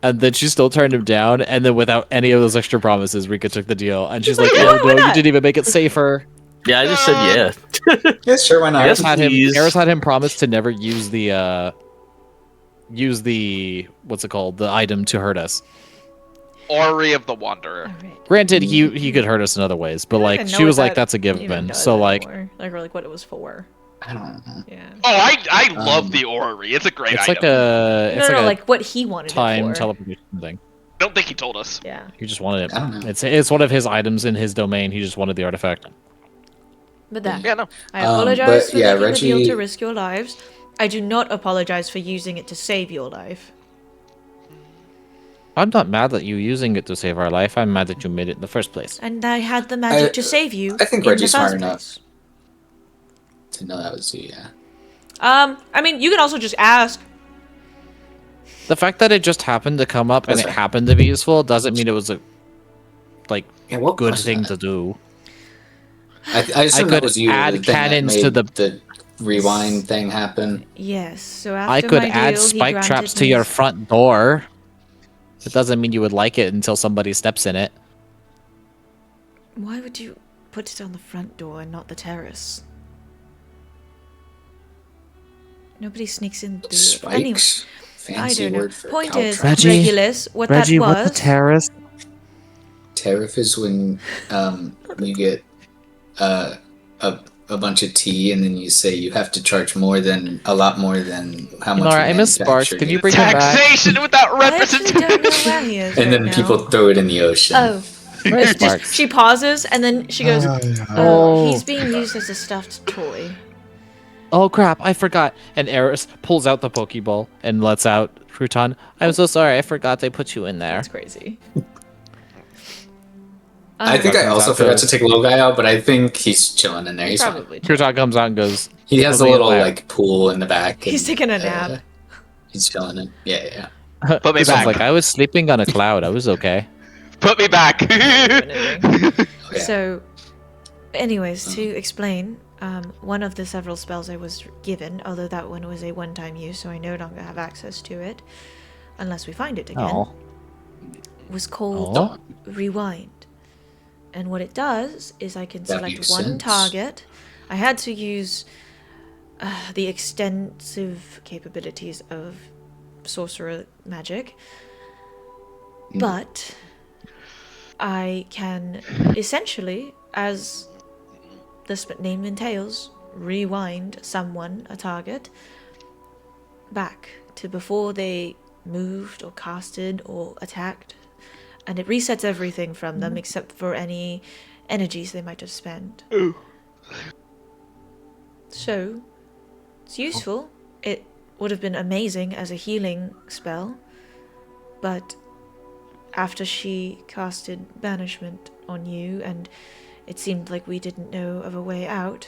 B: And then she still turned him down, and then without any of those extra promises, Rika took the deal. And she's like,
C: like,
B: "Oh
C: "Yeah, why
B: no, you
C: not?"
B: didn't even make it safer."
F: Yeah, I just said yeah.
A: Yeah, sure, why not?
F: Yes, please.
B: Eris had him promise to never use the what's it called, the item to hurt us.
E: Ori of the Wanderer.
C: All right.
B: Granted, he could hurt us in other ways, but
C: I don't
B: like
C: even
B: she
C: know
B: was
C: what
B: like,
C: that
B: "That's a
C: even
B: given."
C: does
B: So like,
C: anymore. Like, or like what it was for.
A: I don't know.
C: Yeah.
E: Oh, I love the orrery. It's a great
B: It's
E: item.
B: like a
C: No, like what he wanted
B: time
C: it for.
B: teleportation thing.
E: I don't think he told us.
C: Yeah.
B: He just wanted it.
A: I don't know.
B: It's one of his items in his domain. He just wanted the artifact.
C: But that.
E: Yeah, no.
C: I apologize
A: but
C: for
A: yeah,
C: making the deal to
A: Reggie-
C: risk your lives. I do not apologize for using it to save your life.
B: I'm not mad at you using it to save our life. I'm mad that you made it in the first place.
C: And I had the magic to save you.
A: I think
C: in
A: Reggie's
C: the first
A: smart enough.
C: place.
A: To know that was you, yeah.
C: I mean, you can also just ask.
B: The fact that it just happened to come up and
A: That's
B: it
A: right.
B: happened to be useful doesn't mean it was a
A: Yeah, what
B: good
A: was
B: thing
A: that?
B: to do.
A: I assume
B: I
A: that
B: could
A: was you.
B: add
A: the thing that
B: cannons
A: made
B: to
A: the rewind thing happen.
C: Yes. So after
B: I could
C: my
B: add
C: deal, he
B: spike
C: granted
B: traps to
C: me
B: your
C: his-
B: front door. It doesn't mean you would like it until somebody steps in it.
C: Why would you put it on the front door and not the terrace? Nobody sneaks in the
A: Spikes?
C: anyway. I
A: Fancy
C: don't know.
A: word for
C: Point
A: cow
C: is,
A: trap.
B: Reggie-
C: Regulus, what that was.
B: terrace?
A: Tariff is when you get a bunch of tea and then you say you have to charge a lot more than how much.
B: Nora,
A: we
B: I miss Sparks.
A: manufacture
B: Can you
A: it.
B: bring him back?
E: Taxation without
C: I actually don't know
E: representation.
C: where he is
A: And
C: right
A: then
C: now.
A: people throw it in the ocean.
C: Oh.
B: Where's
C: It's just,
B: Sparks?
C: she pauses and then she goes,
B: Oh.
C: he's being used as a stuffed toy.
B: Oh crap, I forgot. And Eris pulls out the Pokeball and lets out Crouton. I'm so sorry, I forgot they put you in there.
C: That's crazy.
A: I think I also forgot to take Low Guy out, but I think he's chilling in there. He's fine.
C: Probably.
B: Crouton comes out and goes,
A: He has a
B: Something
A: little
B: like-
A: like pool in the back.
C: He's
A: and,
C: taking a nap.
A: He's chilling in. Yeah, yeah.
E: Put me
B: He sounds
E: back.
B: like I was sleeping on a cloud. I was okay.
E: Put me back.
A: Okay.
C: So, anyways, to explain, one of the several spells I was given, although that one was a one-time use, so I no longer have access to it, unless we find it again,
B: Oh.
C: was called
B: Oh.
C: Rewind. And what it does is I can
A: That
C: select
A: makes
C: one
A: sense.
C: target. I had to use the extensive capabilities of sorcerer magic, but I can essentially, as the name entails, rewind someone, a target, back to before they moved or casted or attacked, and it resets everything from them except for any energies they might have spent. So, it's useful. It would have been amazing as a healing spell, but after she casted banishment on you and it seemed like we didn't know of a way out,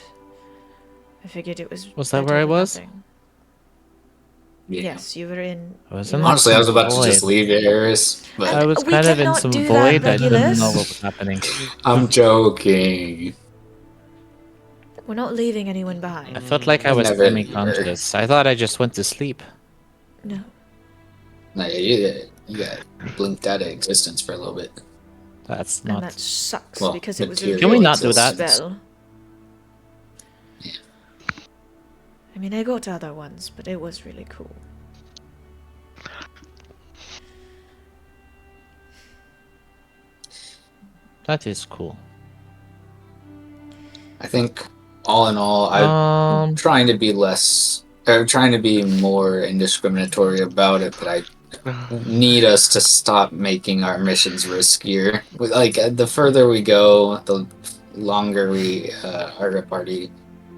C: I figured it was
B: Was that
C: better
B: where I
C: than
B: was?
C: nothing.
A: Yeah.
C: Yes, you were in.
B: I was
C: you
B: in
C: were-
A: Honestly, I was about to just
B: Void.
A: leave Eris, but
B: I was
C: We
B: kind of in
C: cannot
B: some
C: do that,
B: void. I didn't
C: Regulus.
B: know what was happening.
A: I'm joking.
C: We're not leaving anyone behind.
B: I felt like I was
A: Never
B: semi-conscious. I thought I just went to sleep.
C: No.
A: No, you got blinked out of existence for a little bit.
B: That's
C: And
B: not.
C: that sucks
A: Well,
C: because it was a
A: material
B: Can we
C: really
B: not do
C: cool
B: that?
C: spell.
A: Yeah.
C: I mean, I got other ones, but it was really cool.
B: That is cool.
A: I think all in all, I'm trying to be trying to be more indiscriminatory about it, but I need us to stop making our missions riskier. Like the further we go, the longer we are a party,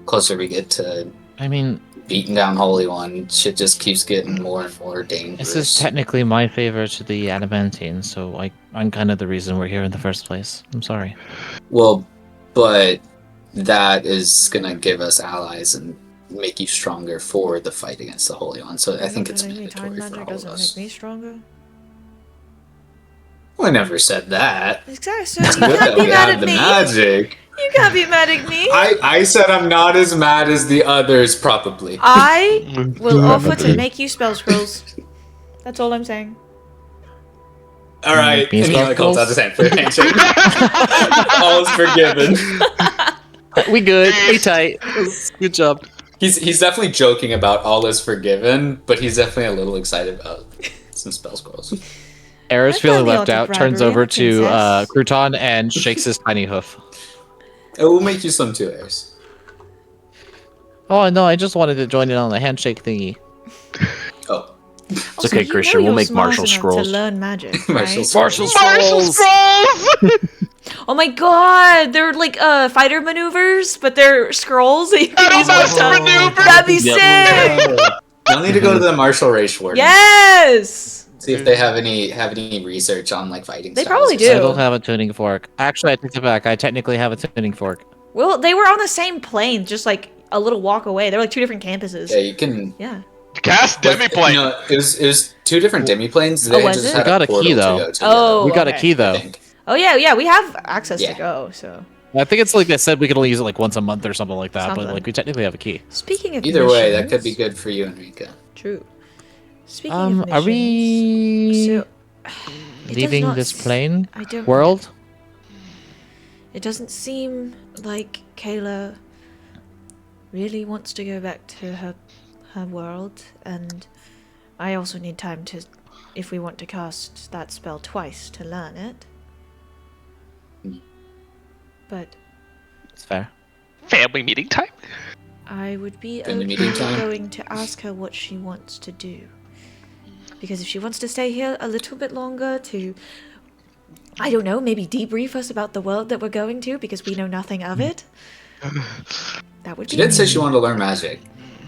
A: closer we get to
B: I mean,
A: beating down Holy One. Shit just keeps getting more and more dangerous.
B: this is technically my favor to the Adamantine, so I'm kind of the reason we're here in the first place. I'm sorry.
A: Well, but that is gonna give us allies and make you stronger for the fight against the Holy One. So I think it's
C: Time
A: mandatory for
C: magic
A: all of
C: doesn't
A: us.
C: make me stronger.
A: Well, I never said that.
C: Exactly. So
A: It's
C: you
A: good that
C: can't be
A: we
C: mad
A: have
C: at
A: the
C: me.
A: magic.
C: You can't be mad at me.
A: I said I'm not as mad as the others, probably.
C: I will offer to make you spell scrolls. That's all I'm saying.
A: All right,
B: Bean
A: and he like holds out
B: sparkles?
A: his hand for a handshake. All is forgiven.
B: We good. We tight. Good job.
A: He's definitely joking about all is forgiven, but he's definitely a little excited about some spell scrolls.
B: Eris,
C: I've
B: feeling
C: done the
B: left out, turns
C: bribery, I'm
B: over
C: a
B: to
C: princess.
B: Crouton and shakes his tiny hoof.
A: It will make you some too, Eris.
B: Oh no, I just wanted to join in on the handshake thingy.
A: Oh,
F: It's okay, Christian. We'll make Marshall scrolls.
C: To learn magic,
A: Marshall
C: right?
A: Scrolls.
E: Marshall Scrolls!
C: Oh my god, they're like fighter maneuvers, but they're scrolls that you can
E: Battle
C: use
E: Master
C: one time.
E: maneuver!
C: That'd be
F: Yep.
C: sick!
A: You'll need to go to the Marshall Race Warden.
C: Yes!
A: See if they have any research on like fighting.
C: They
A: styles
C: probably
A: or
C: do.
B: I
A: something.
B: don't have a tuning fork. Actually, I take it back. I technically have a tuning fork.
C: Well, they were on the same plane, just like a little walk away. They're like 2 different campuses.
A: Yeah, you can.
C: Yeah.
E: Cast Demiplane!
A: No, it was 2 different demiplanes. They
C: was
A: just
C: it?
A: had
B: We got a
A: portal
B: key,
A: to
B: though.
A: go to.
C: Oh,
B: We got a
C: okay.
B: key
A: I
B: though.
A: think.
C: Oh yeah, we have access
A: Yeah.
C: to go. So
B: I think it's like they said we could only use it like once a month or something like that.
C: Something.
B: But like we technically have a key.
C: speaking of
A: Either way, that
C: missions-
A: could be good for you, Enrica.
C: True. Speaking of missions,
B: Are we
C: so it does
B: leaving
C: not
B: this
C: s-
B: plane
C: I don't.
B: world?
C: It doesn't seem like Kayla really wants to go back to her world, and I also need time to, if we want to cast that spell twice, to learn it. But
B: It's fair.
E: Family meeting time?
C: I would be
A: In the
C: okay
A: meeting time?
C: going to ask her what she wants to do. Because if she wants to stay here a little bit longer to, I don't know, maybe debrief us about the world that we're going to because we know nothing of it, that would
A: She
C: be
A: did say she wanted to learn magic.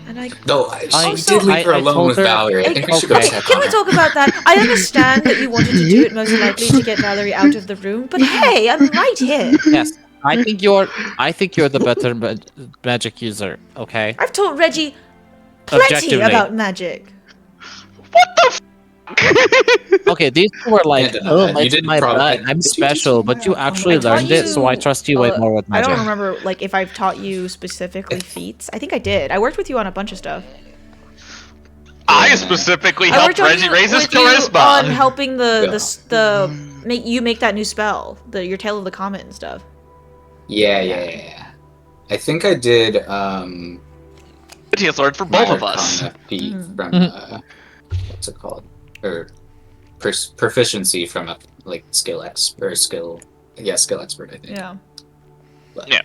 C: And I
A: Though
B: I-
A: she did leave her
B: I
A: alone
B: told
A: with
B: her-
A: Valerie. I think we should go
C: Okay,
A: check
C: can
A: on
C: we
A: her.
C: talk about that? I understand that you wanted to do it most likely to get Valerie out of the room, but hey, I'm right here.
B: Yes, I think you're the better magic user. Okay.
C: I've told Reggie plenty
B: Objectively.
C: about magic.
B: Okay, these two were like,
A: Yeah,
B: oh,
A: you
B: it's
A: didn't
B: my
A: probably-
B: butt. I'm
A: Did you
B: special,
A: just-
B: but you actually
C: I taught
B: learned it, so I trust you way more with
C: I
B: magic.
C: don't remember like if I've taught you specifically feats. I think I did. I worked with you on a bunch of stuff.
E: I specifically
C: I
E: helped
C: worked on
E: Reggie
C: you,
E: raise his
C: with you on
E: charisma.
C: helping the make that new spell, your Tale of the Comet and stuff.
A: Yeah. I think I did.
E: He has learned for both of us.
A: Arcana feat from
B: Mhm.
A: what's it called? Or proficiency from a skill expert. Skill expert. I think.
C: Yeah.
A: But,
E: Yeah.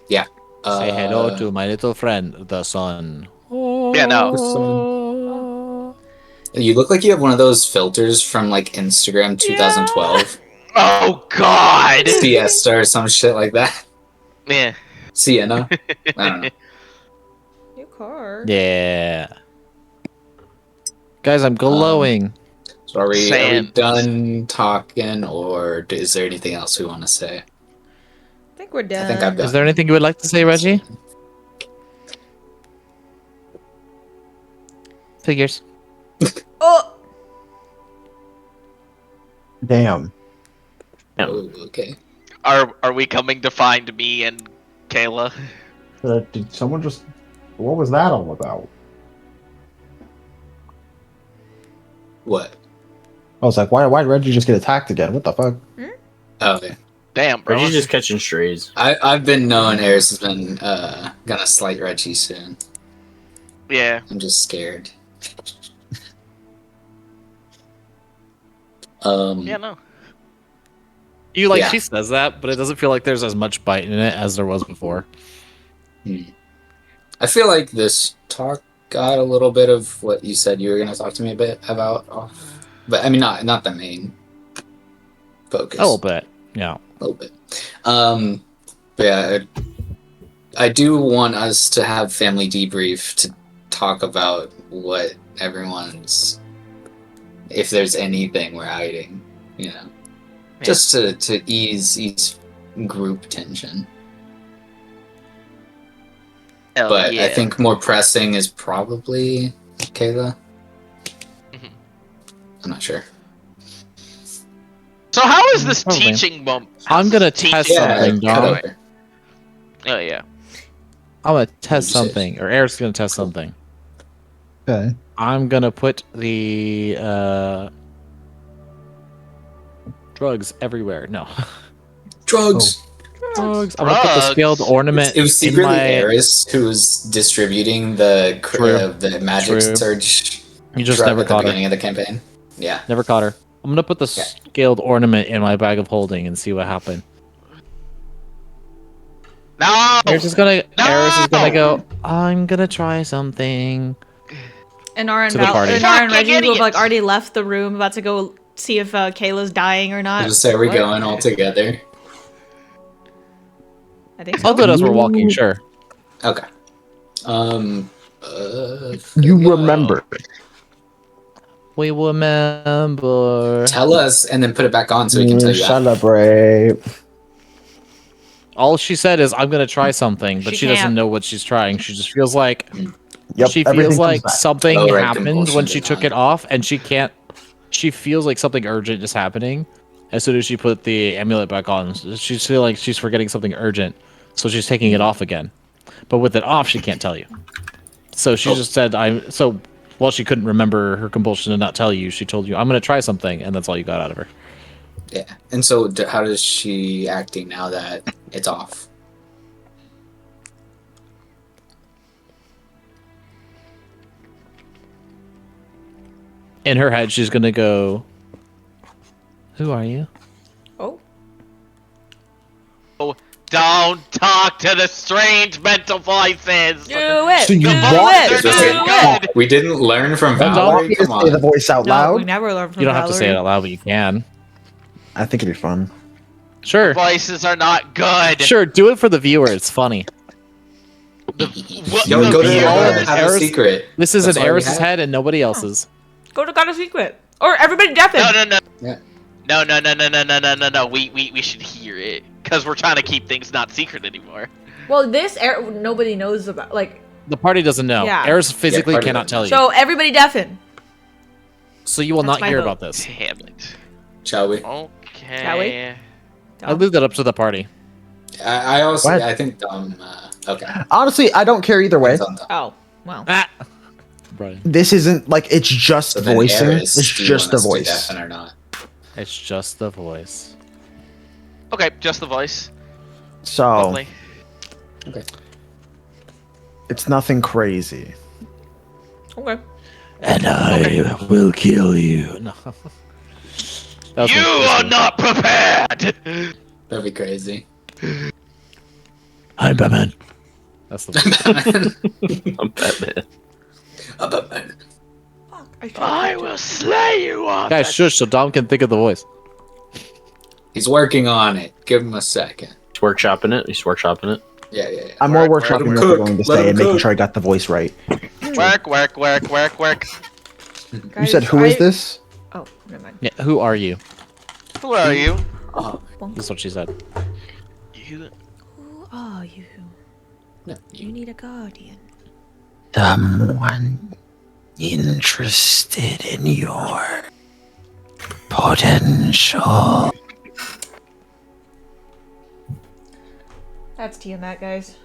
A: Yeah.
B: Say hello to my little friend, the sun.
E: Yeah, no.
A: You look like you have one of those filters from Instagram 2012,
E: Oh God.
A: Siesta or some shit like that.
E: Yeah.
A: Sienna. I don't know.
C: New car.
B: Yeah. Guys, I'm glowing.
A: So are we
E: Sand.
A: done talking, or is there anything else we want to say?
C: I think we're done.
A: I think I've got.
B: Is there anything you would like to say, Reggie? Figures.
C: Oh,
D: Damn.
A: Oh, okay.
E: Are we coming to find me and Kayla?
D: Did someone just? What was that all about?
A: What?
D: I was like, why did Reggie just get attacked again? What the fuck?
A: Oh, yeah.
E: Damn, bro.
F: Reggie's just catching strays.
A: I've been knowing Eris has been gonna slight Reggie soon.
E: Yeah.
A: I'm just scared.
E: Yeah, no.
B: Yeah.
A: Yeah.
B: She says that, but it doesn't feel like there's as much bite in it as there was before.
A: I feel like this talk got a little bit of what you said you were gonna talk to me a bit about, but I mean not the main focus.
B: A little bit. Yeah.
A: A little bit. But yeah, I do want us to have family debrief to talk about what everyone's, if there's anything we're hiding,
E: Yeah.
A: just to ease group tension.
E: Hell
A: But
E: yeah.
A: I think more pressing is probably Kayla.
E: Mhm.
A: I'm not sure.
E: So how is this
B: Probably.
E: teaching moment?
B: I'm gonna test
A: Yeah,
B: something, Dom.
A: Kayla.
E: Oh yeah.
B: I'm gonna test
A: What'd you say?
B: something, or Eric's gonna test something.
D: Okay.
B: I'm gonna put the drugs everywhere. No.
A: Drugs.
B: Drugs. I'm gonna put the
E: Drugs?
B: skilled ornament
A: It was
B: in
A: secretly
B: my.
A: Eris who was distributing the
B: True.
A: the magic
B: True.
A: surge
B: You just
A: drug
B: never
A: at the
B: caught her.
A: beginning of the campaign. Yeah.
B: Never caught her. I'm gonna put the
A: Yeah.
B: scaled ornament in my bag of holding and see what happened.
E: No!
B: Eris is gonna
E: No!
B: go, I'm gonna try something.
C: And Nara and
B: To the party.
C: and Nara and
E: Fucking
C: Reggie, who have like
E: idiots.
C: already left the room, about to go see if Kayla's dying or
A: I
C: not.
A: just say we're
F: What?
A: going all together.
C: I think so.
B: I'll do it as we're walking, sure.
A: Okay.
D: You remember.
B: We remember.
A: Tell us and then put it back on so we can tell you. After.
D: Celebrate.
B: All she said is, I'm gonna try something, but
C: She
B: she doesn't
C: can't.
B: know what she's trying. She just feels like
D: Yep,
B: she
D: everything
B: feels
D: comes
B: like
D: back.
B: something
A: Oh, right,
B: happened
A: compulsion
B: when she
A: did
B: took
A: not.
B: it off, and she can't. She feels like something urgent is happening as soon as she put the amulet back on. She's feeling like she's forgetting something urgent, so she's taking it off again. But with it off, she can't tell you. So she just said, "I'm." So while she couldn't remember her compulsion to not tell you, she told you, "I'm gonna try something," and that's all you got out of her.
A: Yeah. And so, how does she acting now that it's off?
B: In her head, she's gonna go, "Who are you?"
C: Oh.
E: Don't talk to the strange mental voices!
C: Do it!
D: So you
C: do
D: want
C: it!
A: Just
C: Do
A: say,
C: it!
A: we didn't learn from
D: You want
A: Valerie.
D: me to
A: Come
D: say the
A: on.
D: voice out
C: No, we
D: loud?
C: never learned from
B: You don't have to say it
C: Valerie.
B: out loud, but you can.
D: I think it'd be fun.
B: Sure,
E: Voices are not good!
B: sure. Do it for the viewer. It's funny.
E: What
A: Yo,
E: the
A: go to
B: the
A: your
B: viewers-
A: head. Have a
B: Eris-
A: secret.
B: This is
A: That's
B: in
A: all we
B: Eris's
A: have.
B: head and nobody else's.
C: Go to God of Secret. Or everybody deafen.
E: No.
A: Yeah.
E: No. We should hear it. Because we're trying to keep things not secret anymore.
C: Well, this nobody knows about. Like,
B: The party doesn't know.
C: Yeah.
B: Eris physically
A: party
B: cannot
A: doesn't
B: tell
A: know.
B: you.
C: so everybody deafen.
B: So you will
C: That's
B: not
C: my
B: hear
C: vote.
B: about this.
E: Damn it.
A: Shall we?
E: Okay.
C: Shall we?
B: I leave that up to the party.
A: I also,
D: What?
A: I think okay.
D: Honestly, I don't care either way.
A: Depends on Dom.
C: Oh, well.
B: Ah! Brian.
D: This isn't like it's just
A: So then
D: voicing.
A: Eris,
D: It's
A: do you
D: just
A: want
D: the
A: us to
D: voice.
A: deafen or not?
B: It's just the voice.
E: Okay, just the voice.
D: So
E: Lovely.
A: Okay.
D: it's nothing crazy.
C: Okay.
B: And I will kill you. No. That was
E: You
B: my
E: are not prepared!
A: That'd be crazy.
B: I'm Batman. That's the
F: I'm Batman.
A: Batman.
C: Fuck. I should
E: I will slay you off.
B: guys. Shush, so Dom can think of the voice.
A: He's working on it. Give him a second.
F: He's working it.
A: Yeah.
D: I'm more
E: Work,
D: workshopping
A: work,
D: what they're
A: cook.
D: going to
A: Let
D: say
A: him
D: and making
A: cook.
D: sure I got the voice right.
E: Work.
D: You
C: Guys,
D: said who is this?
C: Oh, never mind.
B: Yeah, who are you?
E: Who are you?
A: Oh,
B: That's what she said.
E: You.
C: Who are you?
A: no.
C: You need a guardian.
G: Someone interested in your potential.
C: That's Tiamat, guys.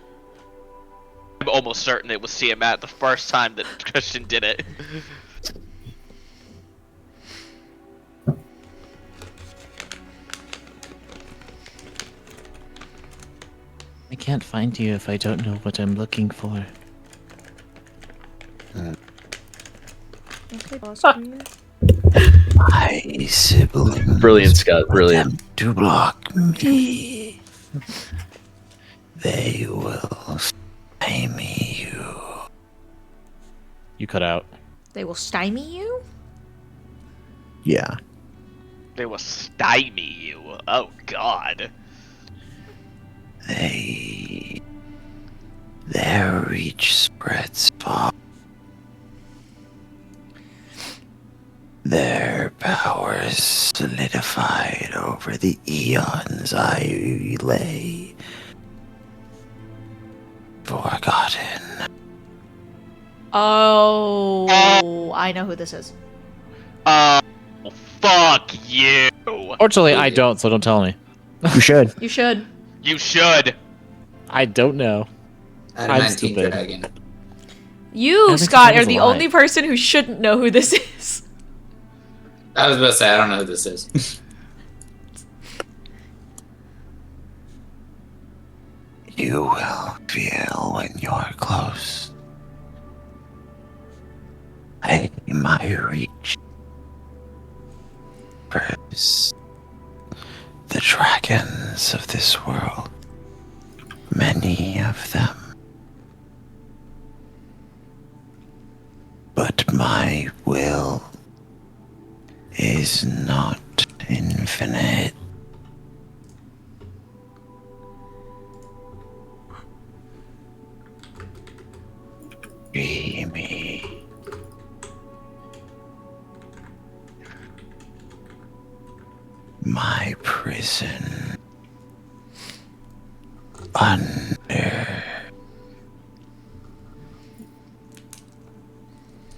E: I'm almost certain it was Tiamat the first time that Christian did it.
B: I can't find you if I don't know what I'm looking for.
C: Okay, boss.
G: My siblings
F: Brilliant, Scott. Brilliant.
G: attempt to block me. They will stymie you.
B: You cut out.
C: They will stymie you?
D: Yeah.
E: They will stymie you. Oh god.
G: Their reach spreads far. Their powers solidified over the eons I lay forgotten.
C: Oh, I know who this is.
E: Oh, fuck you.
B: Fortunately, I don't, so don't tell me.
D: You should.
C: You should.
E: You should.
B: I don't know. I'm
A: Adamantine
B: stupid.
A: dragon.
C: You,
B: I think
C: Scott,
B: that
C: are
B: is a
C: the
B: lie.
C: only person who shouldn't know who this is.
A: I was about to say I don't know who this is.
G: You will feel when you're close. My reach. First, the dragons of this world. Many of them. But my will is not infinite. Free me. My prison under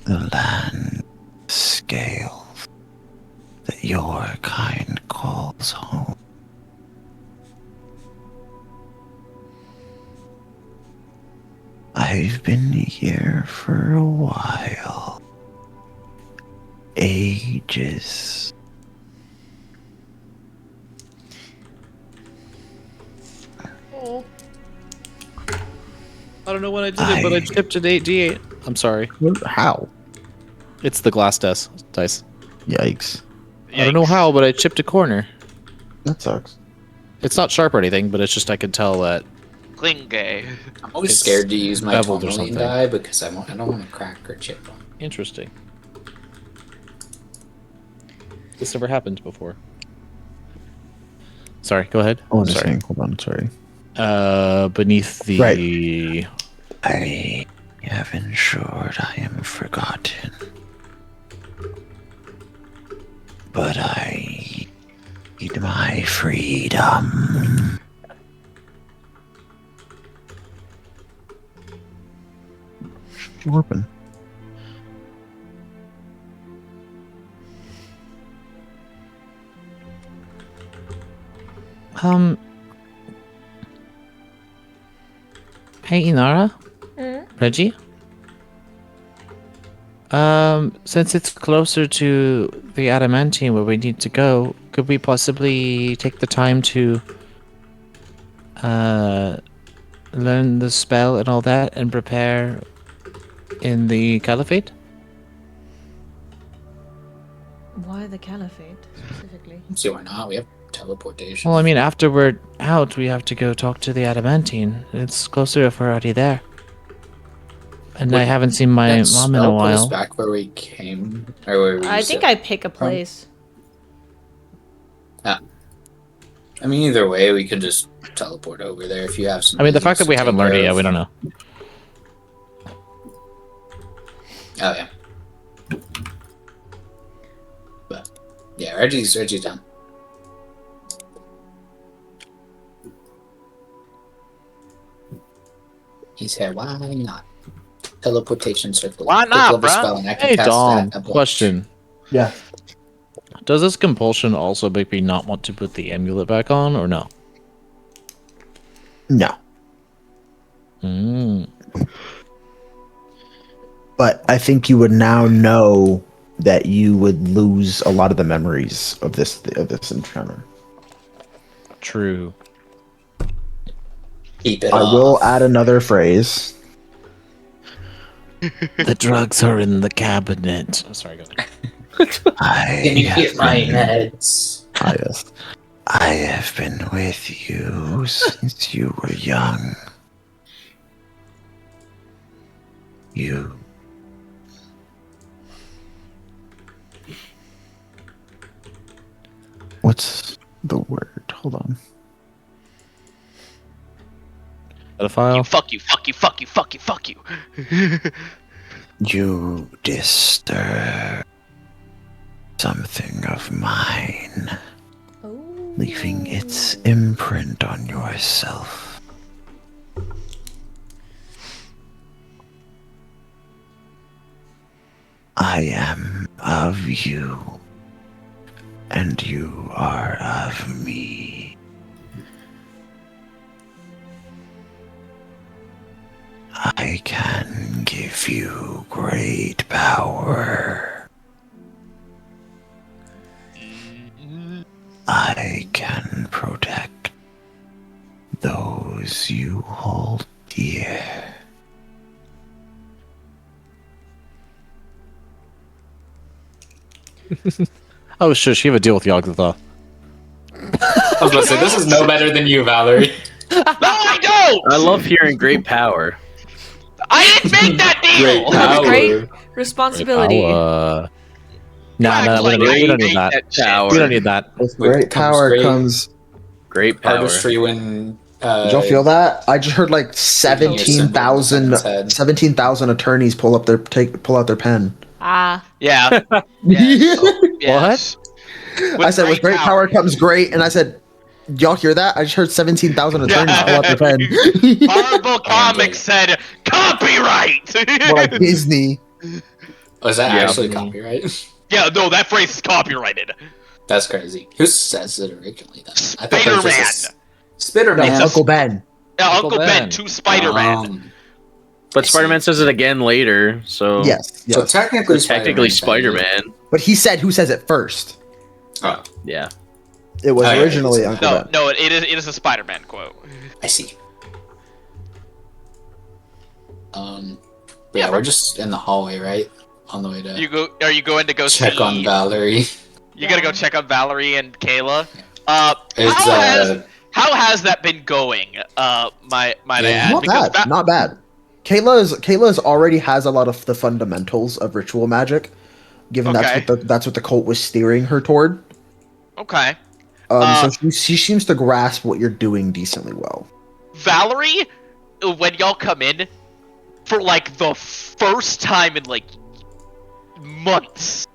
G: the land scales that your kind calls home. I've been here for a while. Ages.
B: I don't know when I did it, but I chipped an 8d8. I'm sorry.
D: How?
B: It's the glass dice.
D: Yikes.
B: I don't know how, but I chipped a corner.
D: That sucks.
B: It's not sharp or anything, but it's just I could tell that.
E: Klinge.
A: I'm always
B: It's
A: scared to use my
B: beveled or
A: tourmaline
B: something.
A: die because I don't want to crack or chip them.
B: Interesting. This never happened before. Sorry, go ahead.
D: Oh, I'm
B: sorry.
D: saying, hold on, sorry.
B: Beneath the...
D: Right.
G: I have ensured I am forgotten. But I need my freedom.
D: Warping.
B: Hey, Inara? Reggie? Since it's closer to the adamantine where we need to go, could we possibly take the time to learn the spell and all that and prepare in the caliphate?
C: Why the caliphate specifically?
A: See, why not? We have teleportation.
B: Well, I mean, after we're out, we have to go talk to the adamantine. It's closer if we're already there. And I haven't seen my
A: That
B: mom in a
A: spell put us
B: while.
A: back where we came, or where we
C: I
A: used
C: think
A: to-
C: I pick a place.
A: I mean, either way, we could just teleport over there if you have some.
B: I mean, the fact
A: business
B: that we
A: to
B: haven't
A: take
B: learned it
A: care
B: yet,
A: of.
B: we don't know.
A: Oh yeah. But yeah, Reggie's done. He said, "Why not?" Teleportation circle.
E: Why
A: Quick
E: not,
A: level
E: bruh?
A: spell, and I can
B: Hey,
A: cast
B: Dom.
A: that at once.
B: Question.
D: Yeah.
B: Does this compulsion also make me not want to put the amulet back on, or no?
D: No.
B: Mm.
D: But I think you would now know that you would lose a lot of the memories of this encounter.
B: True.
A: Keep it
D: I
A: off.
D: will add another phrase.
B: The drugs are in the cabinet. Oh, sorry, go ahead.
A: Can you get my meds?
D: Ah, yes.
G: I have been with you since you were young. You
D: What's the word? Hold on.
B: Pedophile?
E: Fuck you, fuck you, fuck you, fuck you, fuck you.
G: You disturb something of mine,
C: Oh.
G: leaving its imprint on yourself. I am of you, and you are of me. I can give you great power. I can protect those you hold dear.
B: Oh, shush, you have a deal with Yogg-Sothoth.
A: I was gonna say this is no better than you, Valerie.
E: No, I don't! don't!
F: I love hearing great power.
E: I didn't make that
A: Great
E: deal!
A: power.
C: Great responsibility.
B: Nah,
E: Act
B: we
E: like
B: don't,
E: I
B: we don't need
E: made
B: that.
E: shit.
F: Power.
B: We don't need that.
D: With
A: With
D: great
A: comes
D: power
A: great-
D: comes.
F: Great power.
A: Artistry when
D: Did y'all feel that? I just heard like
A: Sticking your symbol in someone's head.
D: 17,000 attorneys pull out their pen.
C: Ah.
E: Yeah. Yes. Yes.
D: I said, with great power comes great, and I said, y'all hear that? I just heard 17,000 attorneys pull out their pen.
E: Marvel Comics said copyright.
D: More like Disney.
A: Was that
F: Yeah.
A: actually copyright?
E: Yeah, no, that phrase is copyrighted.
A: That's crazy. Who says it originally then?
E: Spider-Man.
A: Spider-Man.
D: No, Uncle Ben.
E: Yeah,
B: Uncle
E: Uncle Ben
B: Ben.
E: to Spider-Man.
F: But Spider-Man says it again later, so
D: Yes.
A: So
D: yes.
A: technically,
F: technically
A: Spider-Man.
F: Spider-Man.
D: But he said who says it first.
A: Oh,
F: Yeah.
D: It was
A: Oh, yeah,
D: originally
A: it's-
D: Uncle
E: No,
D: Ben.
E: no, it is a Spider-Man quote.
A: I see. But yeah, we're just in the hallway, right? On the way to
E: Are you going to go
A: check
E: see?
A: on Valerie.
E: You gotta go check on Valerie and Kayla.
A: It's
E: How has that been going? Might I
A: Yeah.
E: add?
D: Not
E: Because
D: bad. Not bad. Kayla's already has a lot of the fundamentals of ritual magic, given
E: Okay.
D: that's what the cult was steering her toward.
E: Okay.
D: So she seems to grasp what you're doing decently well.
E: Valerie, when y'all come in, for like the first time in like months,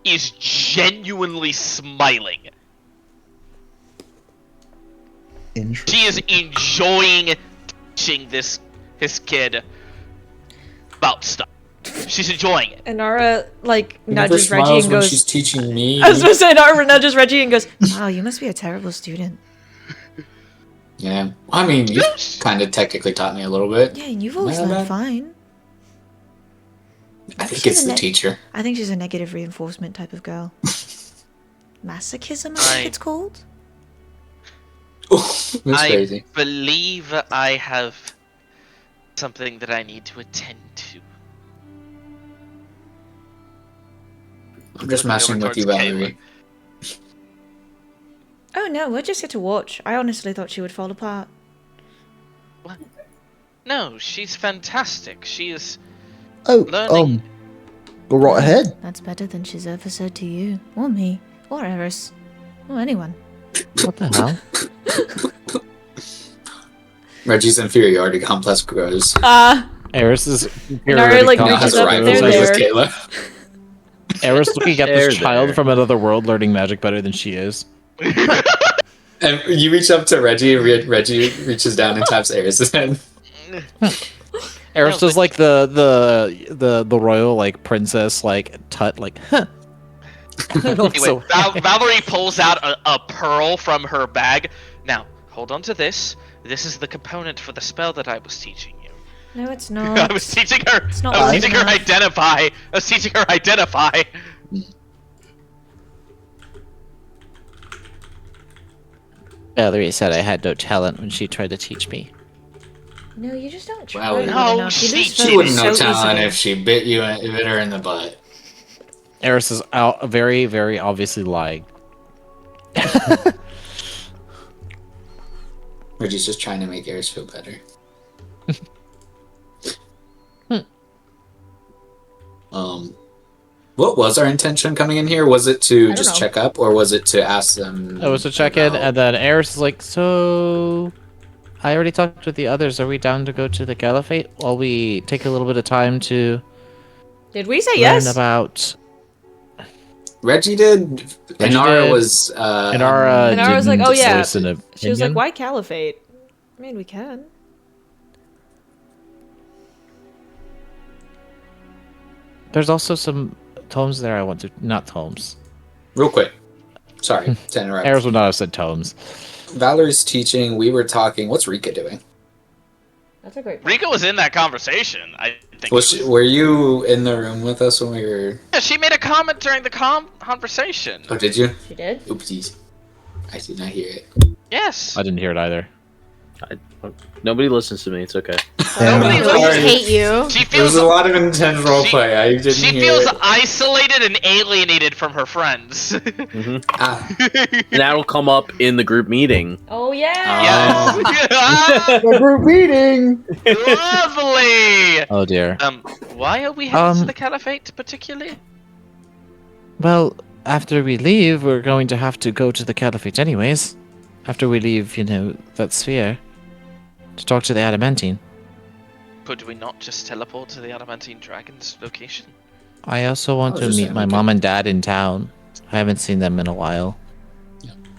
E: is genuinely smiling.
D: Interesting.
E: She is enjoying teaching this kid about stuff. She's enjoying it.
C: And Nara, like,
A: She never
C: nudges Reggie
A: smiles
C: and
A: when
C: goes...
A: she's teaching me.
C: I was gonna say, Nara nudges Reggie and goes, wow, you must be a terrible student.
A: Yeah, I mean, you kind of technically taught me a little bit.
C: Yeah, and you've always
A: Well,
C: learned fine.
A: I think
C: she's
A: it's
C: a
A: the
C: ne-
A: teacher.
C: I think she's a negative reinforcement type of girl. Masochism, I think it's called.
A: That's crazy.
E: Believe I have something that I need to attend to.
A: I'm just
E: Looking
A: messing
E: over
A: with you,
E: towards
A: Valerie.
C: Oh no, we're just here to watch. I honestly thought she would fall apart.
E: What? No, she's fantastic. She is
D: Oh,
E: learning.
D: go right ahead.
C: That's better than she's ever said to you, or me, or Eris, or anyone.
B: What the hell?
A: Reggie's inferiority complex grows.
B: Eris is
C: Nara, like,
A: Now
C: reaches
A: has a
C: up,
A: rivalry
C: they're
A: with
C: there.
A: Kayla.
B: Eris looking at
F: They're
B: this child
F: there.
B: from another world learning magic better than she is.
A: And you reach up to Reggie, and Reggie reaches down and taps Eris's head.
B: Eris does like the royal like princess like tut like huh.
E: Anyway,
B: So-
E: Valerie pulls out a pearl from her bag. Now, hold on to this. This is the component for the spell that I was teaching you.
C: No, it's
E: I
C: not.
E: was teaching her.
C: It's not
E: I was
C: light
E: teaching her
C: enough.
E: identify. I was teaching her identify.
B: Valerie said I had no talent when she tried to teach me.
C: No, you just don't try
A: Well,
C: hard
E: no,
C: enough. You
E: she-
C: lose
E: she
A: She
C: focus
A: wouldn't know
C: so
A: talent
C: easily.
A: if she bit her in the butt.
B: Eris is out very, very obviously lying.
A: Reggie's just trying to make Eris feel better. What was our intention coming in here? Was it to
C: don't
A: just
C: know.
A: check up, or was it to ask them?
B: It was to check in,
A: about-
B: and then Eris is like, so I already talked with the others. Are we down to go to the Caliphate while we take a little bit of time to
C: Did we say
B: learn
C: yes?
B: about
A: Reggie did.
B: Reggie
A: Inara
B: did.
A: was.
B: Inara?
C: And I was like,
B: didn't
C: oh yeah.
B: voice an
C: She was like,
B: opinion.
C: why Caliphate? I mean, we can.
B: There's also some tomes there I want to... Not tomes.
A: Real quick. Sorry to interrupt.
B: Eris would not have said tomes.
A: Valerie's teaching. We were talking. What's Rika doing?
C: That's a great point.
E: Rika was in that conversation. I think.
A: Were you in the room with us when we were?
E: Yeah, she made a comment during the conversation.
A: Oh, did you?
C: She did?
A: Oopsies. I did not hear it.
E: Yes.
B: I didn't hear it either.
F: Nobody listens to me. It's okay.
E: Nobody
C: We
E: listens.
C: hate you.
E: She
A: There was
E: feels
A: a lot of intense roleplay. I didn't
E: she
A: hear
E: feels
A: it.
E: isolated and alienated from her friends.
A: Ah,
F: And that'll come up in the group meeting.
C: Oh yeah.
E: Yes.
D: The group meeting.
E: Lovely.
B: Oh dear.
E: Why are we headed to
B: Um,
E: the Caliphate particularly?
B: Well, after we leave, we're going to have to go to the Caliphate anyways. After we leave, that sphere. To talk to the Adamantine.
E: Could we not just teleport to the Adamantine Dragon's location?
B: I also want
A: I was
B: to
A: just
B: meet
A: saying
B: my
A: we
B: mom
A: could-
B: and dad in town. I haven't seen them in a while.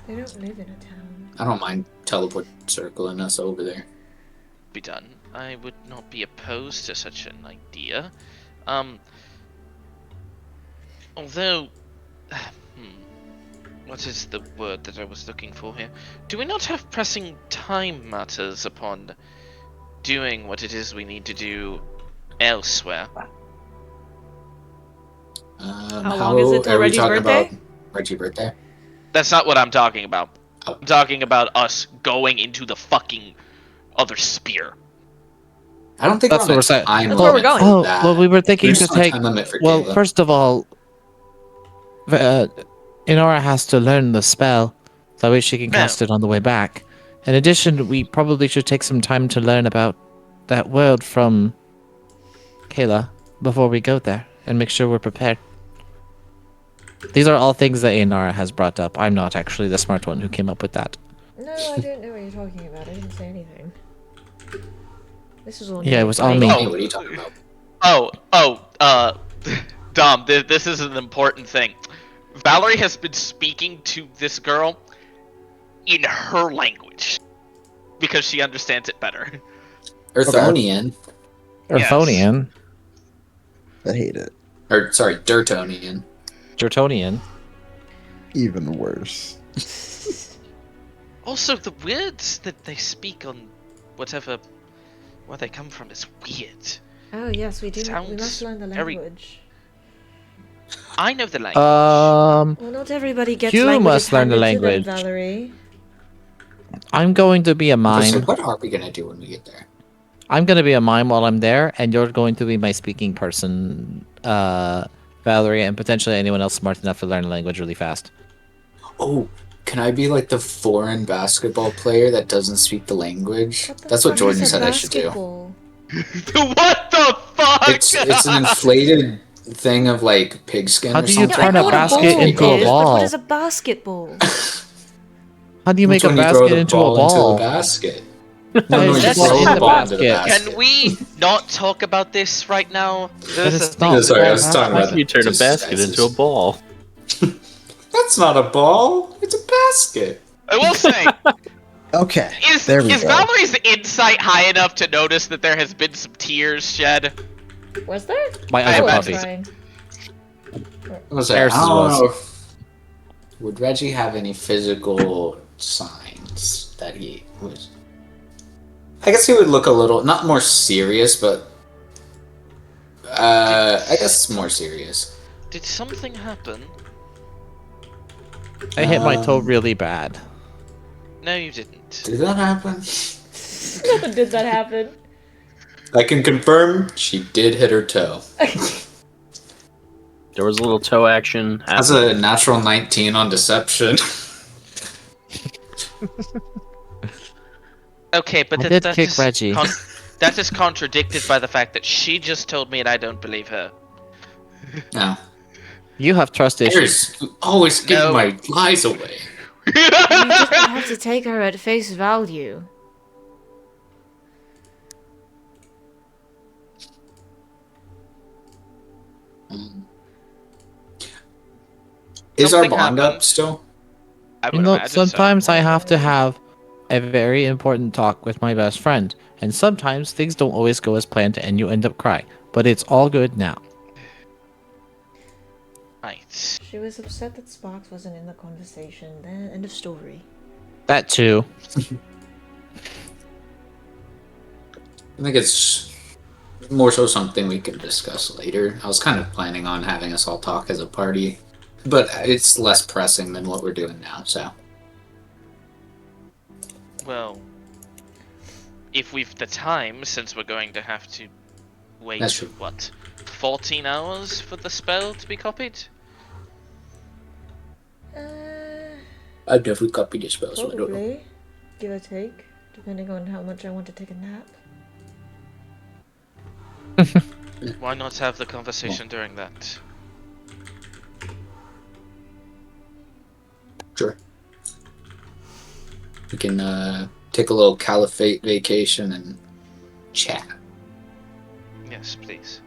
C: They don't live in a town.
A: I don't mind teleport circling us over there.
E: Be done. I would not be opposed to such an idea. Although, what is the word that I was looking for here? Do we not have pressing time matters upon doing what it is we need to do elsewhere?
C: How long is it till
A: are we
C: Reggie's
A: talking
C: birthday?
A: about Reggie's birthday?
E: That's not what I'm talking about.
A: Oh.
E: I'm talking about us going into the fucking other spear.
A: I don't think
B: That's
A: we're
B: what
A: on
B: we're
A: a
B: saying.
A: time
C: That's where we're
A: limit
C: going.
A: for
B: Oh,
A: that.
B: well, we were thinking
A: There's
B: to
A: no
B: take.
A: time limit for
B: Well,
A: Kayla.
B: first of all, Inora has to learn the spell. That way she can cast it on the way back. In addition, we probably should take some time to learn about that world from Kayla before we go there and make sure we're prepared. These are all things that Inara has brought up. I'm not actually the smart one who came up with that.
H: No, I don't know what you're talking about. I didn't say anything. This is all
B: Yeah, it
H: new.
B: was all
H: Like,
B: me.
A: Hey, what are you talking
E: Oh, Dom, this is an important thing. Valerie has been speaking to this girl in her language because she understands it better.
A: Earthonian.
E: Yes.
B: Earthonian.
D: I hate it.
A: Or, sorry, Dirtonian.
B: Jertonian.
D: Even worse.
E: Also, the words that they speak on whatever where they come from is weird.
H: Oh yes, we do. We
E: Sounds
H: must learn the
E: very-
H: language.
E: I know the language.
H: Well, not everybody gets
B: You
H: languages
B: must learn the
H: handed to them,
B: language.
H: Valerie.
B: I'm going to be a
A: So
B: mime.
A: what are we gonna do when we get there?
B: I'm going to be a mime while I'm there, and you're going to be my speaking person, Valerie, and potentially anyone else smart enough to learn a language really fast.
A: Oh, can I be like the foreign basketball player that doesn't speak the language?
H: What the
A: That's what
H: fuck
A: Jordan
H: is a
A: said I should do.
H: basketball?
E: What the fuck?
A: It's an inflated thing of like pigskin
B: How
A: or
B: do you
A: something.
B: turn
C: I
B: a
C: know what
B: basket
C: ball
B: into a
C: is, but
B: ball?
C: what is a basketball?
B: How do you make
A: That's
B: a
A: when you throw
B: basket
A: the
B: into a
A: ball into
B: ball?
A: the basket.
B: Why
A: No,
B: is
A: you
B: the
A: throw
B: ball in
A: the
B: the
A: ball into the
B: basket?
A: basket.
E: Can we not talk about this right now? There's
B: is
E: a
B: not-
A: No, sorry, I was talking
F: How
A: about
F: can you turn a
A: just
F: basket
A: guys'
F: into a ball?
A: That's not a ball. It's a basket.
E: I will say,
D: Okay.
E: is
D: There we go.
E: Valerie's insight high enough to notice that there has been some tears shed?
H: Was there?
B: My
E: I
B: other
E: imagine
B: puppy.
H: Trying.
A: I was like, I
B: Harris's
A: don't
B: was.
A: know. Would Reggie have any physical signs that he was? I guess he would look a little, not more serious, but I guess more serious.
E: Did something happen?
B: I hit my toe really bad.
E: No, you didn't.
A: Did that happen?
H: Never did that happen.
A: I can confirm she did hit her toe.
F: There was a little toe action.
A: That's a natural 19 on deception.
E: Okay, but
B: I did kick
E: is
B: Reggie.
E: that is contradicted by the fact that she just told me and I don't believe her.
A: No.
B: You have trust issues.
A: There's always give
E: No.
A: my lies away.
H: You didn't have to take her at face value.
A: Is our
E: Something
A: bond
E: happened.
A: up still?
E: I
B: You
E: would
B: know,
E: imagine so.
B: sometimes I have to have a very important talk with my best friend, and sometimes things don't always go as planned and you end up crying. But it's all good now.
E: Right.
H: She was upset that Sparks wasn't in the conversation. Then end of story.
B: That too.
A: I think it's more so something we can discuss later. I was kind of planning on having us all talk as a party, but it's less pressing than what we're doing now, so.
E: Well, if we've the time, since we're going to have to wait,
A: That's true.
E: what, 14 hours for the spell to be copied?
A: I've definitely copied your spell, so I don't know.
H: Probably. Give or take. Depending on how much I want to take a nap.
E: Why not have the conversation during that?
A: Sure. We can take a little caliphate vacation and chat.
E: Yes, please.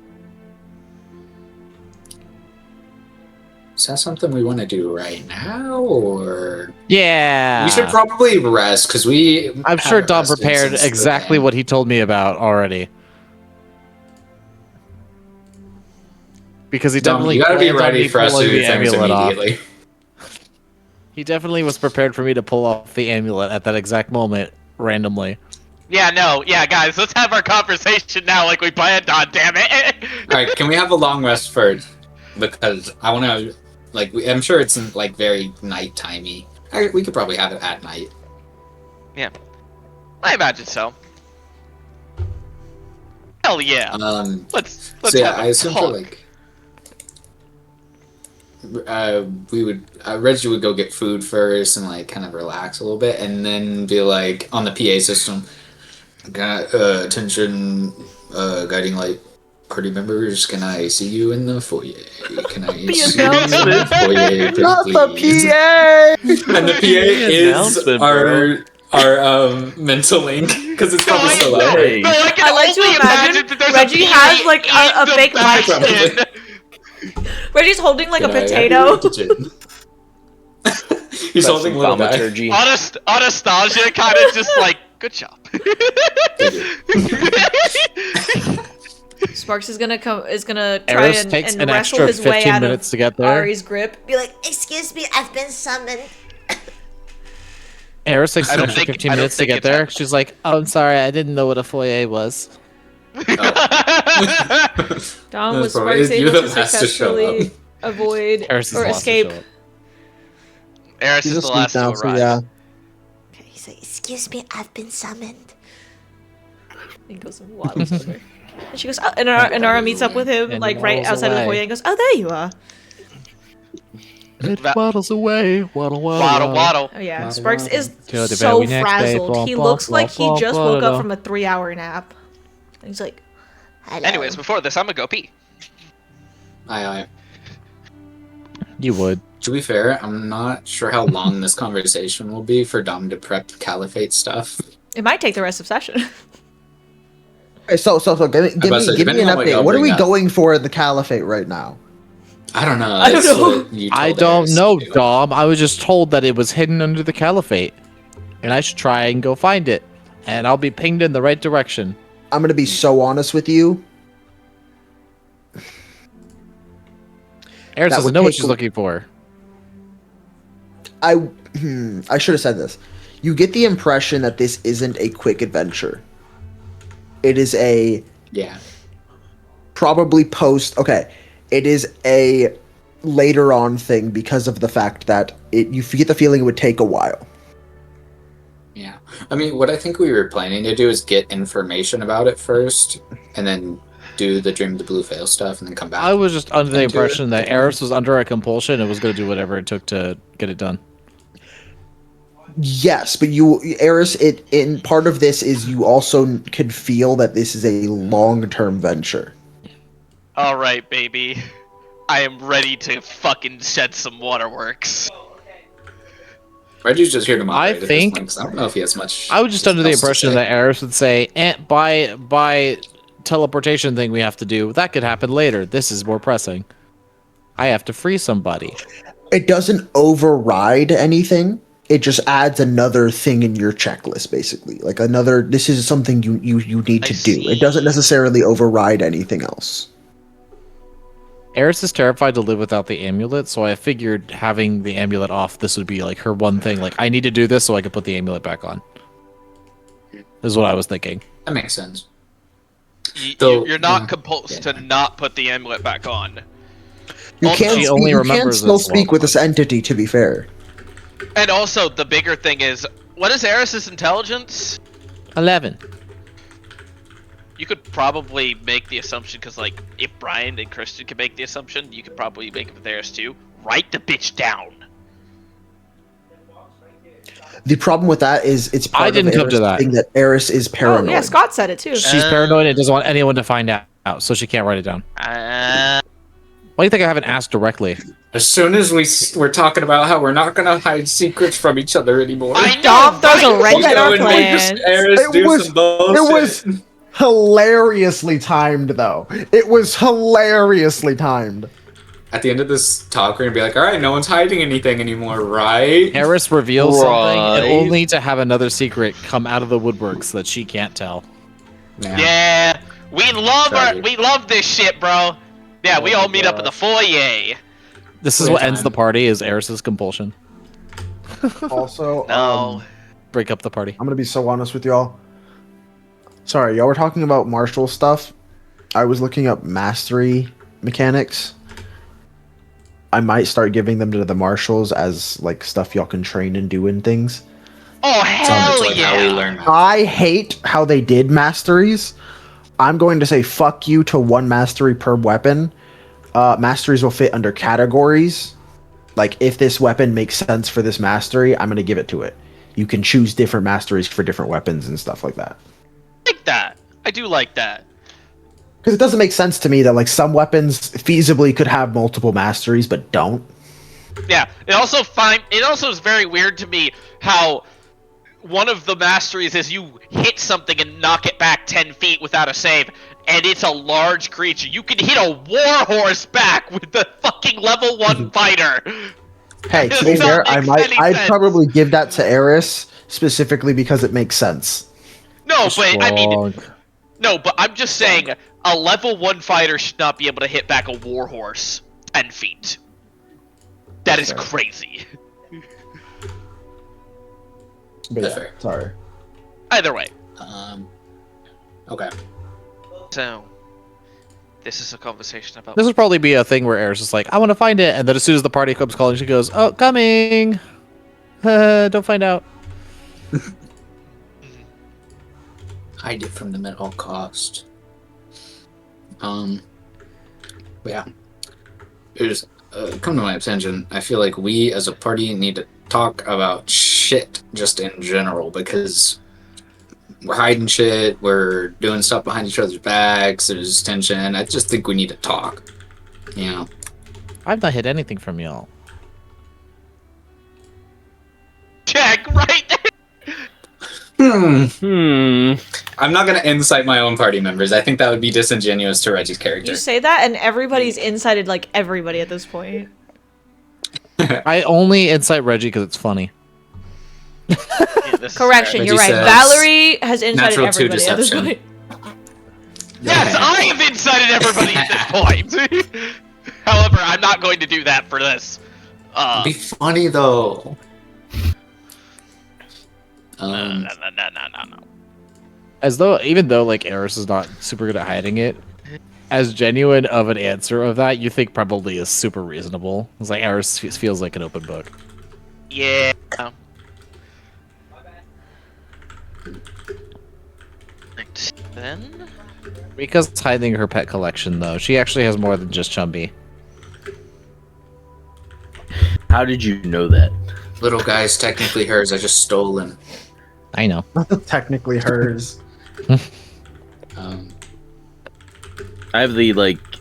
A: Is that something we want to do right now, or
B: Yeah.
A: we should probably rest because we?
B: I'm sure
A: haven't
B: Dom
A: rested
B: prepared
A: since the
B: exactly
A: thing.
B: what he told me about already. Because he
A: Dom,
B: definitely
A: you gotta be
B: planned on
A: ready
B: me
A: for us to
B: pulling
A: do
B: the
A: things
B: amulet off.
A: immediately.
B: He definitely was prepared for me to pull off the amulet at that exact moment, randomly.
E: Yeah, no, yeah, guys, let's have our conversation now like we planned on, damn it!
A: All right, can we have a long rest first? Because I want to, like, I'm sure it's like very nightimey. We could probably have it at night.
E: Yeah. I imagine so. Hell yeah. Let's
A: So yeah,
E: have
A: I
E: a
A: assume for
E: talk.
A: like, we would Reggie would go get food first and like kind of relax a little bit, and then be like on the PA system, attention, guiding light party members, can I see you in the foyer? Can I see you in the foyer,
D: Not the
A: please?
D: PA!
A: And the PA is
F: announcement,
A: our mental link because it's probably so loud.
F: Hey.
E: No, I can
C: I like to
E: only
C: imagine
E: that there's
C: Reggie
E: a
C: has,
E: PA
C: like, a
E: in the
C: big mic.
E: bastion.
C: Reggie's holding like
A: Can
C: a
A: I have
C: potato.
A: your attention? He's holding little guy.
F: Thaumaturgy.
E: Anastasia kind of just like, good job.
C: Sparks is gonna try
B: Eris
C: and,
B: takes
C: and
B: an
C: wrestle
B: extra
C: his way
B: 15
C: out
B: minutes
C: of
B: to get there.
C: Ari's grip. Be like,
I: Excuse me, I've been summoned.
B: Eris takes
E: I
B: an
E: don't
B: extra
E: think-
B: 15
E: I don't
B: minutes to
E: think
B: get
E: it's
B: there.
E: happening.
B: She's like, oh, I'm sorry, I didn't know what a foyer was.
C: Dom,
A: That's
C: was
A: probably-
C: Sparks
A: you're
C: able
A: the
C: to
A: last to show
C: successfully
A: up.
C: avoid
B: Eris is
C: or
B: the last to
C: escape?
B: show up.
E: Eris
D: He's
E: is the
D: asleep
E: last
D: now,
E: to
D: so
E: arrive.
D: yeah.
I: Okay, he's like, excuse me, I've been summoned.
C: He goes and waddles over. And she goes, oh, and Nara meets up with him,
B: And
C: like right
B: waddles
C: outside of the
B: away.
C: foyer and goes, oh, there you are.
B: It
E: Va-
B: waddles away, waddle,
E: Waddle, waddle.
C: Oh yeah,
A: Waddle,
C: Sparks
A: waddle.
C: is
B: Till the
C: so
B: very next day,
C: frazzled.
B: blomp,
C: He
B: blomp,
C: looks like he
B: blomp,
C: just woke up
B: blomp.
C: from a 3-hour nap. And he's like,
I: Hello.
E: Anyways, before this, I'm gonna go pee.
A: Aye.
B: You would.
A: To be fair, I'm not sure how long this conversation will be for Dom to prep Caliphate stuff.
C: it might take the rest of session.
D: Hey, so give me,
A: about to say,
D: give me
A: depending
D: an
A: on what
D: update.
A: y'all
D: What are we
A: bring up.
D: going for at the Caliphate right now?
A: I don't know.
C: I don't
A: That's
C: know.
A: what you
B: I
A: told
B: don't
A: Eris
B: know,
A: to do.
B: Dom. I was just told that it was hidden under the Caliphate. And I should try and go find it. And I'll be pinged in the right direction.
D: I'm gonna be so honest with you.
B: Eris
D: That
B: doesn't
D: would
B: know what
D: take
B: she's
D: a-
B: looking for.
D: I should have said this. You get the impression that this isn't a quick adventure. It is a
A: Yeah.
D: probably post. Okay, it is a later on thing because of the fact that you get the feeling it would take a while.
A: Yeah. I mean, what I think we were planning to do is get information about it first, and then do the Dream of the Blue Veil stuff, and then come back.
B: I was just under the
A: into
B: impression
A: it.
B: that Eris was under a compulsion and was going to do whatever it took to get it done.
D: Yes, but Eris, in part of this is you also can feel that this is a long-term venture.
E: Alright, baby. I am ready to fucking shed some waterworks.
A: Reggie's just here to moderate at this
B: think-
A: point, 'cause I don't know if he has much.
B: I was just under the
A: else to
B: impression
A: say.
B: that Eris would say, by teleportation thing we have to do, that could happen later. This is more pressing. I have to free somebody.
D: It doesn't override anything. It just adds another thing in your checklist, basically. Like another. This is something you need
E: I
D: to do.
E: see.
D: It doesn't necessarily override anything else.
B: Eris is terrified to live without the amulet, so I figured having the amulet off, this would be like her one thing. Like, I need to do this so I can put the amulet back on. This is what I was thinking.
A: That makes sense.
E: You're not
A: yeah.
E: compulsed
A: Yeah.
E: to not put the amulet back on.
D: You
E: Also-
D: can't.
B: She
D: Speak,
B: only
D: you
B: remembers
D: can't still
B: this
D: speak
B: one.
D: with this entity. To be fair,
E: And also, the bigger thing is, what is Eris's intelligence?
B: 11.
E: you could probably make the assumption, because, like, if Brian and Kristen can make the assumption, you could probably make it with theirs too. Write the bitch down.
D: The problem with that is it's part
B: I didn't
D: of
B: come to
D: Eris
B: that.
D: thing that Eris is
C: Oh
D: paranoid.
C: yeah, Scott said it too.
B: She's paranoid and doesn't want anyone to find out, so she can't write it down. Why do you think I haven't asked directly?
A: As soon as we're talking about how we're not gonna hide secrets from each other anymore.
E: I know,
C: Dom throws a
E: right?
C: wrench
A: You
C: in
A: go
C: our
A: and make this
C: plans.
A: Eris
D: It
A: do
D: was-
A: some bullshit.
D: It was hilariously timed, though. It was hilariously timed.
A: At the end of this talk, we're gonna be like, all right, no one's hiding anything anymore, right?
B: Eris reveals something, and
F: Right.
B: only to have another secret come out of the woodwork so that she can't tell.
E: Yeah, we love
A: Sorry.
E: we love this shit, bro. Yeah, we
A: Oh
E: all
A: my
E: meet up in the foyer.
B: This is what ends the party, is Eris's compulsion.
D: Also,
E: No.
B: Break up the party.
D: I'm gonna be so honest with y'all. Sorry, y'all were talking about martial stuff. I was looking up mastery mechanics. I might start giving them to the marshals as like stuff y'all can train and do and things.
E: Oh
A: Sounds
E: hell
A: like
E: yeah!
A: how we learn.
D: I hate how they did masteries. I'm going to say fuck you to one mastery per weapon. Masteries will fit under categories. Like, if this weapon makes sense for this mastery, I'm going to give it to it. You can choose different masteries for different weapons and stuff like that.
E: I like that. I do like that.
D: Because it doesn't make sense to me that, like, some weapons feasibly could have multiple masteries, but don't.
E: Yeah. It also is very weird to me how one of the masteries is you hit something and knock it back 10 feet without a save, and it's a large creature. You can hit a warhorse back with the fucking level 1 fighter.
D: Hey, to be
E: Does
D: fair,
E: not make any
D: I'd
E: sense.
D: probably give that to Eris, specifically because it makes sense.
E: No, but I mean,
B: Strong.
E: no, but I'm just saying a level 1 fighter should not be able to hit back a warhorse 10 feet. That is
D: Fair.
E: crazy.
D: But
A: That's
D: yeah,
A: fair.
D: sorry.
E: Either way.
A: Okay.
E: So, this is a conversation about.
B: This would probably be a thing where Eris is like, I want to find it, and then as soon as the party comes calling, she goes, oh, coming! Don't find out.
A: Hide it from them at all cost. But yeah. It was come to my attention. I feel like we as a party need to talk about shit just in general, because we're hiding shit, we're doing stuff behind each other's backs, there's tension. I just think we need to talk. You know?
B: I've not hid anything from y'all.
E: Check right there.
A: I'm not gonna incite my own party members. I think that would be disingenuous to Reggie's character.
C: You say that, and everybody's incited like everybody at this point.
B: I only incite Reggie because it's funny.
E: Yeah, this is
C: Correction,
E: fair.
C: you're
A: Reggie
C: right.
A: says
C: Valerie has incited
A: natural two
C: everybody at this
A: deception.
C: point.
E: Yes, I have incited everybody at this point. However, I'm not going to do that for this.
A: It'd be funny though.
E: No.
B: Even though like Eris is not super good at hiding it, as genuine of an answer of that, you think probably is super reasonable. It's like Eris feels like an open book.
E: Yeah. Then
B: Rika's hiding her pet collection though. She actually has more than just Chumby.
F: How did you know that?
A: Little guy's technically hers. I just stole him.
B: I know.
D: Technically hers.
A: Um,
F: I have the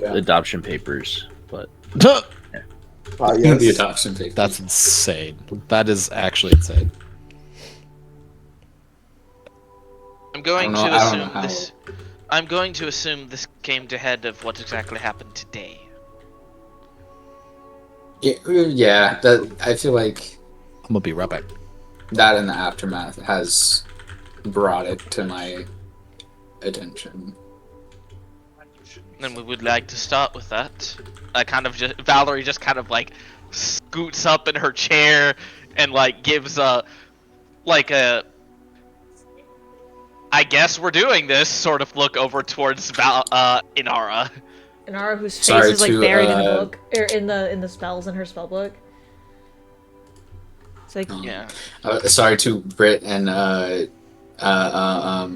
A: Yeah.
F: adoption papers, but
A: The
D: Yes.
A: adoption thing.
B: That's insane. That is actually insane.
E: I'm going
A: I
E: to
A: don't know
E: assume
A: how-
E: this. I'm going to assume this came to head of what exactly happened today.
A: Yeah, that I feel like
B: I'm gonna be right back.
A: that in the aftermath has brought it to my attention.
E: And we would like to start with that. Valerie just kind of like scoots up in her chair and like gives a I guess we're doing this sort of look over towards Inara.
C: Inara, whose face
A: Sorry
C: is like
A: to,
C: buried in the book, or in the spells in her spell book. It's like,
E: Yeah.
A: Sorry to Britt and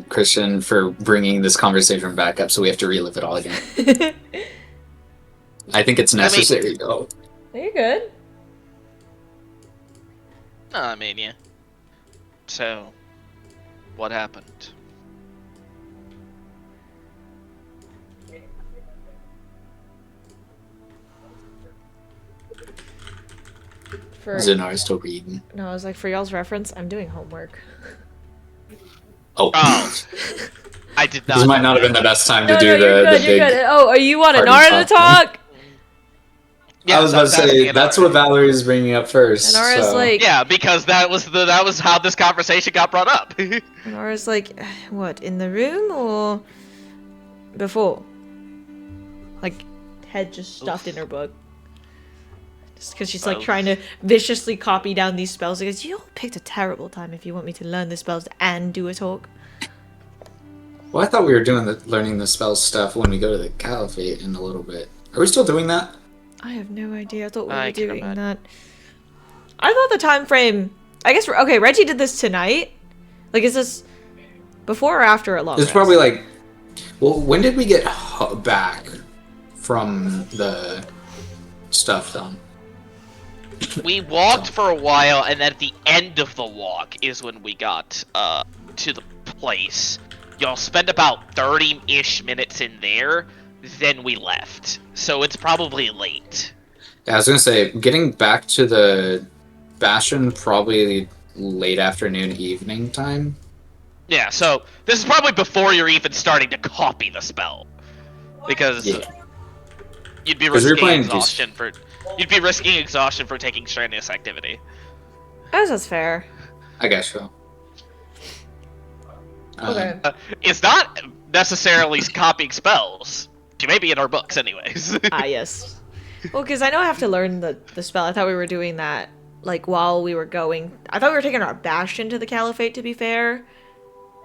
A: Christian, for bringing this conversation back up, so we have to relive it all again. I think it's necessary, though.
H: You're good.
E: I mean, yeah. So, what happened?
H: For
A: Zenar's still reading.
H: no, I was like, for y'all's reference, I'm doing homework.
A: Oh.
E: I did not.
A: This might not have been the best time to
H: No,
A: do
H: you're
A: the
H: good. You're
A: big...
H: good. Oh, are you want
A: party
H: Inara to talk?
E: Yeah,
A: I was about to say, that's what Valerie's bringing up first.
H: Inara's
A: so.
H: like,
E: Yeah, because that was how this conversation got brought up.
H: Inara's like, what, in the room or before? Like, head just stuffed in her book. Just because she's like
E: Both.
H: trying to viciously copy down these spells. Because you all picked a terrible time if you want me to learn the spells and do a talk.
A: Well, I thought we were doing learning the spell stuff when we go to the Caliphate in a little bit. Are we still doing that?
H: I have no idea. I thought we
E: I
H: were
E: can
H: doing
E: imagine.
H: that. I thought the time frame. I guess. Okay, Reggie did this tonight. Like, is this before or after a long
A: It's
H: rest?
A: probably like... Well, when did we get back from the stuff done?
E: We walked for a while, and at the end of the walk is when we got to the place. Y'all spent about 30-ish minutes in there, then we left. So it's probably late.
A: Yeah, I was gonna say, getting back to the Bastion, probably late afternoon, evening time.
E: Yeah, so this is probably before you're even starting to copy the spell. Because
A: Yeah.
E: you'd be
A: 'Cause we were
E: risking
A: playing
E: exhaustion for... You'd be risking exhaustion for taking strenuous activity.
H: I guess that's fair.
A: I guess so.
H: Okay.
E: It's not necessarily copying spells. She may be in our books anyways.
H: Ah, yes. Well, because I know I have to learn the spell. I thought we were doing that, like, while we were going. I thought we were taking our Bastion to the Caliphate, to be fair.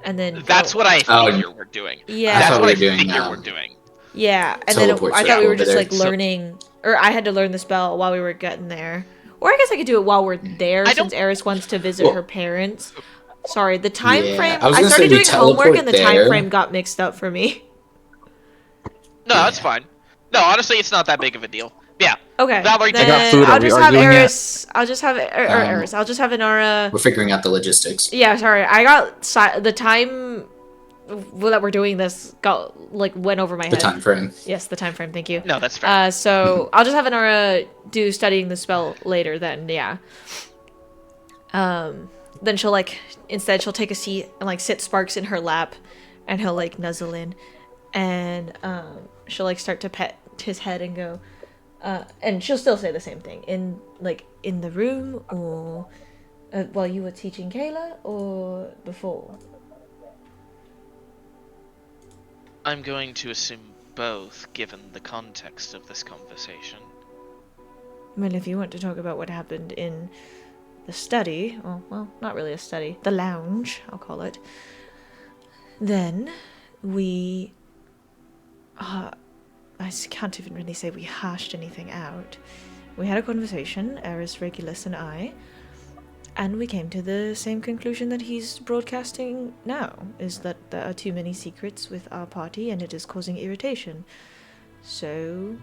H: And then...
E: That's what I
A: Oh,
E: figure we're doing.
H: Yeah.
E: That's
A: thought
E: what
A: we
E: I
A: were doing,
E: figure we're doing.
H: Yeah, and then
A: Teleport
H: I
A: straight
H: thought we were
A: over
H: just,
A: there.
H: like, learning... Or I had to learn the spell while we were getting there. Or I guess I could do it while we're there,
E: I
H: since
E: don't-
H: Eris wants to visit
A: Well-
H: her parents. Sorry, the time
A: Yeah,
H: frame...
A: I was
H: I
A: gonna
H: started
A: say we
H: doing homework
A: teleport
H: and the time
A: there.
H: frame got mixed up for me.
E: No, that's fine. No, honestly, it's not that big of a deal. Yeah.
H: Okay,
E: Valerie,
H: then
E: I got
B: food. Are
H: I'll
B: we
H: just have
B: arguing yet?
H: Eris... I'll just have... Eris. I'll just have Inara...
A: We're figuring out the logistics.
H: Yeah, sorry. I got... The time that we're doing this got, like, went over my
A: The
H: head.
A: time frame.
H: Yes, the time frame. Thank you.
E: No, that's fair.
H: So I'll just have Inara do studying the spell later then, yeah. Then she'll, like, instead she'll take a seat and, like, sit Sparks in her lap and he'll, like, nuzzle in and she'll, like, start to pet his head and go, and she'll still say the same thing, in the room or while you were teaching Kayla or before.
E: I'm going to assume both, given the context of this conversation.
H: Well, if you want to talk about what happened in the study, or, well, not really a study, the lounge, I'll call it, then we... I can't even really say we hashed anything out. We had a conversation, Eris, Regulus, and I, and we came to the same conclusion that he's broadcasting now, is that there are too many secrets with our party and it is causing irritation. So...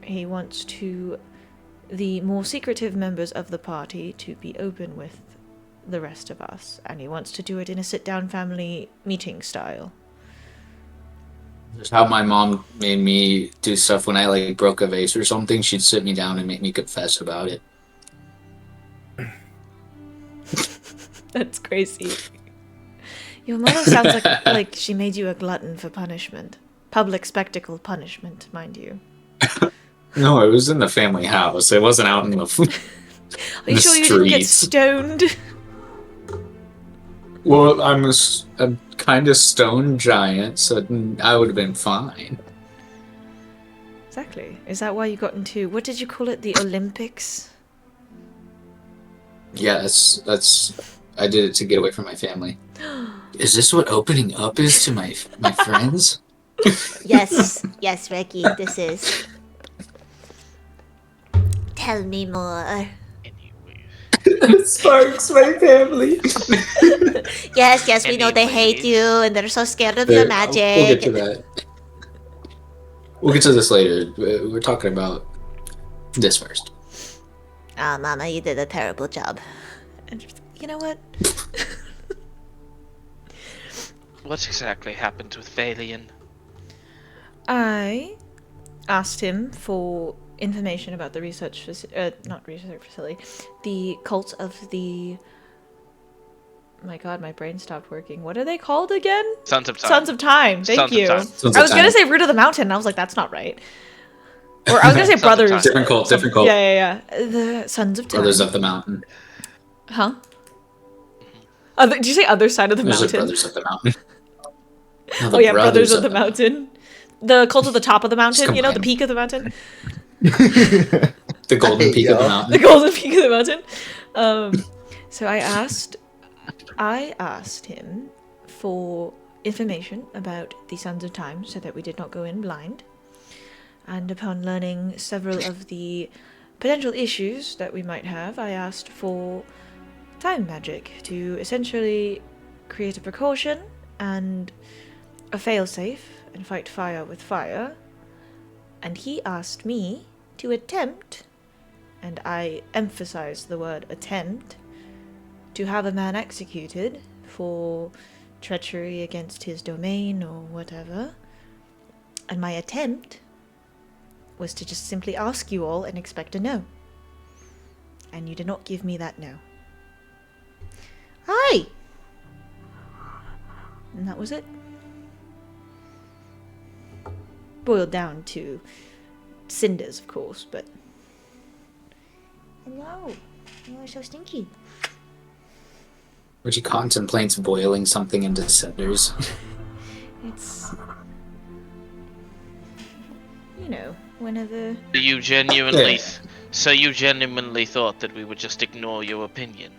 H: he wants the more secretive members of the party to be open with the rest of us, and he wants to do it in a sit-down family meeting style.
A: That's how my mom made me do stuff when I like broke a vase or something. She'd sit me down and make me confess about it.
H: That's crazy. Your mother sounds like she made you a glutton for punishment. Public spectacle punishment, mind you.
A: No, it was in the family house. It wasn't out in the
H: Are you sure you didn't get stoned?
A: Well, I'm a kind of stone giant, so I would have been fine.
H: Exactly. Is that why you got into, what did you call it, the Olympics?
A: Yes, I did it to get away from my family. Is this what opening up is to my friends?
I: Yes, yes, Reggie, this is. Tell me more.
E: Anyway.
A: Sparks, my family.
I: Yes, we know they hate
E: Anyways.
I: you and they're so scared of your magic.
A: We'll get to that. We'll get to this later. We're talking about this first.
I: Oh, Mama, you did a terrible job.
H: You know what?
E: What exactly happened with Valian?
H: I asked him for information about the the cult of the. My God, my brain stopped working. What are they called again?
E: Sons of Time.
H: Sons of Time. Thank
E: Sons of
H: you.
E: Time.
A: Sons
H: I
A: of
H: was gonna
A: Time.
H: say Root of the Mountain, and I was like, that's not right. Or I was gonna say
E: Sons of
H: Brothers.
E: Time.
A: Different cult, different cult.
H: Yeah. The Sons of Time.
A: Brothers of the Mountain.
H: Huh? Did you say other side of the
A: Those are
H: mountain?
A: Brothers of the Mountain. No,
H: Oh yeah, Brothers of the Mountain. The cult of the top of the mountain, you know, the
A: combine
H: peak of the mountain.
A: The Golden Peak of the
H: The
A: Mountain.
H: golden peak of the mountain. So I asked him for information about the Sons of Time so that we did not go in blind. And upon learning several of the potential issues that we might have, I asked for time magic to essentially create a precaution and a failsafe and fight fire with fire. And he asked me to attempt, and I emphasize the word attempt, to have a man executed for treachery against his domain or whatever. And my attempt was to just simply ask you all and expect a no. And you did not give me that no. Hi! And that was it. Boiled down to cinders, of course, but...
I: No, you are so stinky.
A: Reggie contemplates boiling something into cinders.
H: It's... You know, whenever...
E: So you genuinely thought that we would just ignore your opinion?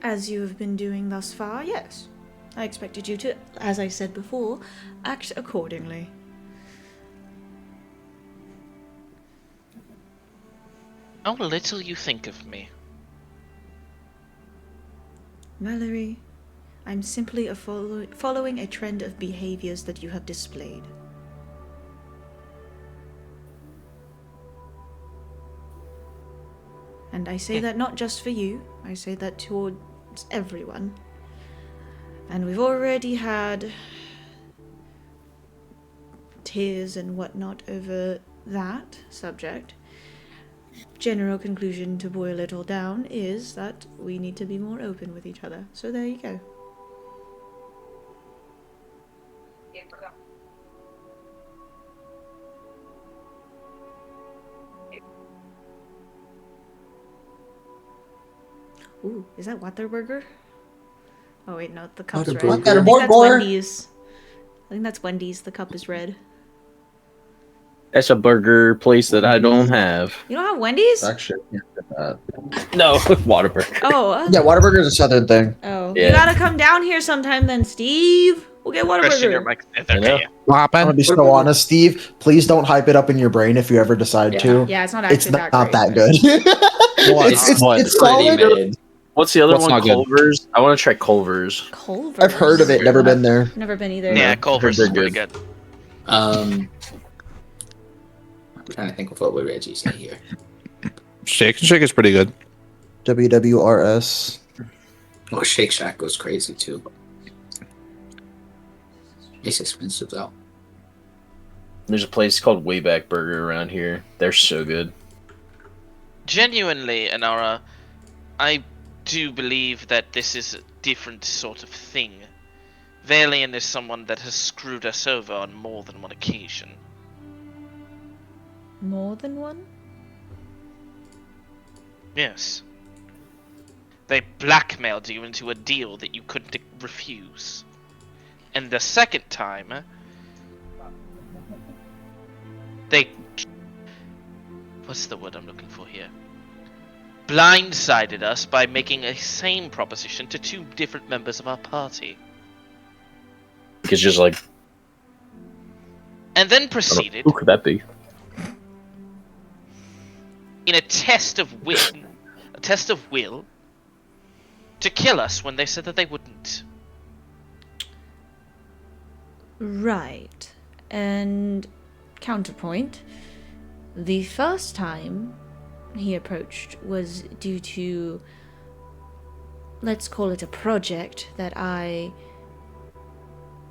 H: As you have been doing thus far, yes. I expected you to, as I said before, act accordingly.
E: How little you think of me.
H: Mallory, I'm simply following a trend of behaviors that you have displayed. And I say that not just for you, I say that towards everyone. And we've already had tears and whatnot over that subject. General conclusion to boil it all down is that we need to be more open with each other. So there you go. Ooh, is that Waterburger? Oh wait, no, the cup's red. I think that's Wendy's. I think that's Wendy's. The cup is red.
F: That's a burger place that I don't have.
H: You don't have Wendy's?
G: Actually,
F: No, Whataburger.
H: Oh.
D: Yeah, Whataburger is a southern thing.
H: Oh.
F: Yeah.
H: You gotta come down here sometime then, Steve. We'll get
E: Christian, your
H: Whataburger.
E: mic.
F: I know.
E: Okay.
D: I'm gonna be so honest, Steve. Please don't hype it up in your brain if you ever decide to.
H: Yeah, it's not actually
D: It's not
H: that
D: that
H: great.
D: good.
F: What?
D: it's
F: What?
D: it's solid.
A: Ready-made.
F: What's the other
B: What's
F: one?
B: not good?
F: Culver's? I want to try Culver's.
H: Culver's.
D: I've heard of it, never been there.
H: Never been either.
E: Yeah, Culver's
F: They're
E: is pretty
F: good.
E: good.
A: I'm trying to think of what would Reggie say here.
B: Shake and Shake is pretty good.
D: WWRS.
A: Oh, Shake Shack goes crazy too. It's expensive though.
F: There's a place called Wayback Burger around here. They're so good.
E: Genuinely, Anara, I do believe that this is a different sort of thing. Valian is someone that has screwed us over on more than one occasion.
H: More than one?
E: Yes. They blackmailed you into a deal that you couldn't refuse. And the second time, they... What's the word I'm looking for here? Blindsided us by making a same proposition to two different members of our party.
F: It's just like,
E: And then proceeded,
F: who could that be?
E: in a test of wit, a test of will, to kill us when they said that they wouldn't.
H: Right. And counterpoint, the first time he approached was due to, let's call it a project that I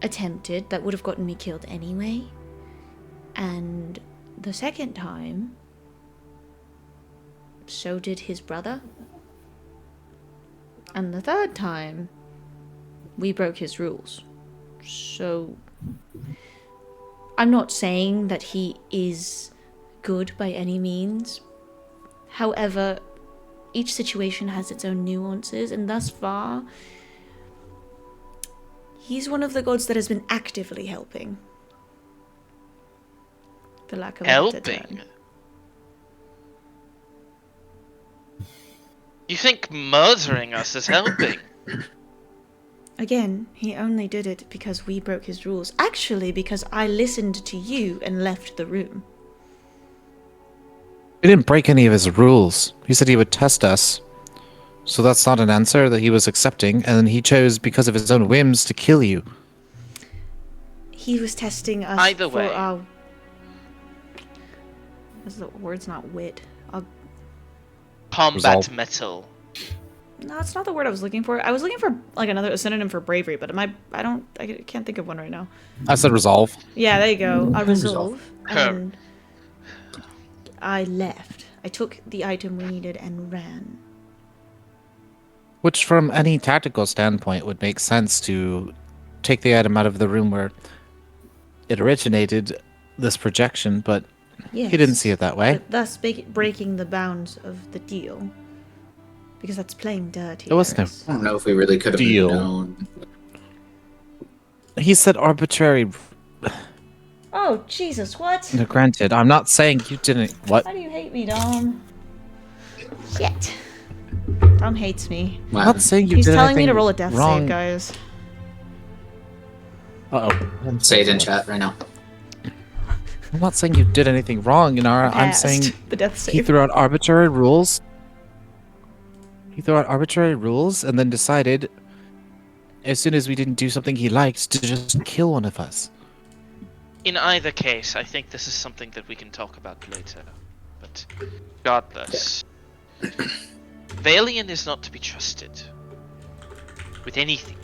H: attempted that would have gotten me killed anyway. And the second time, so did his brother. And the third time, we broke his rules. So, I'm not saying that he is good by any means. However, each situation has its own nuances, and thus far, he's one of the gods that has been actively helping. For lack of a better term.
E: Helping? You think murdering us is helping?
H: Again, he only did it because we broke his rules. Actually, because I listened to you and left the room.
B: He didn't break any of his rules. He said he would test us. So that's not an answer that he was accepting, and then he chose, because of his own whims, to kill you.
H: He was testing us
E: Either
H: for
E: way.
H: our... The word's not wit.
E: Combat
B: Resolve.
E: metal.
H: No, it's not the word I was looking for. I was looking for like a synonym for bravery, but I can't think of one right now.
B: I said resolve.
H: Yeah, there you go. I resolve.
E: Her.
H: And I left. I took the item we needed and ran.
B: Which, from any tactical standpoint, would make sense to take the item out of the room where it originated, this projection, but
H: Yes.
B: he didn't see it that way.
H: But thus breaking the bounds of the deal. Because that's playing dirty.
B: It was no
H: Eris.
A: I don't know if we really could have
B: Deal.
A: known.
B: He said arbitrary.
H: Oh, Jesus, what?
B: No, granted, I'm not saying you didn't. What?
H: Why do you hate me, Dom? Shit. Dom hates me.
B: I'm not saying you
H: He's
B: did
H: telling me
B: anything
H: to roll a death
B: wrong.
H: save, guys.
B: Uh-oh.
A: Say it in chat right now.
B: I'm not saying you did anything wrong, Inara. I'm saying
H: The death
B: he
H: save.
B: threw out arbitrary rules. He threw out arbitrary rules and then decided, as soon as we didn't do something he liked, to just kill one of us.
E: In either case, I think this is something that we can talk about later. But regardless, Valian is not to be trusted with anything.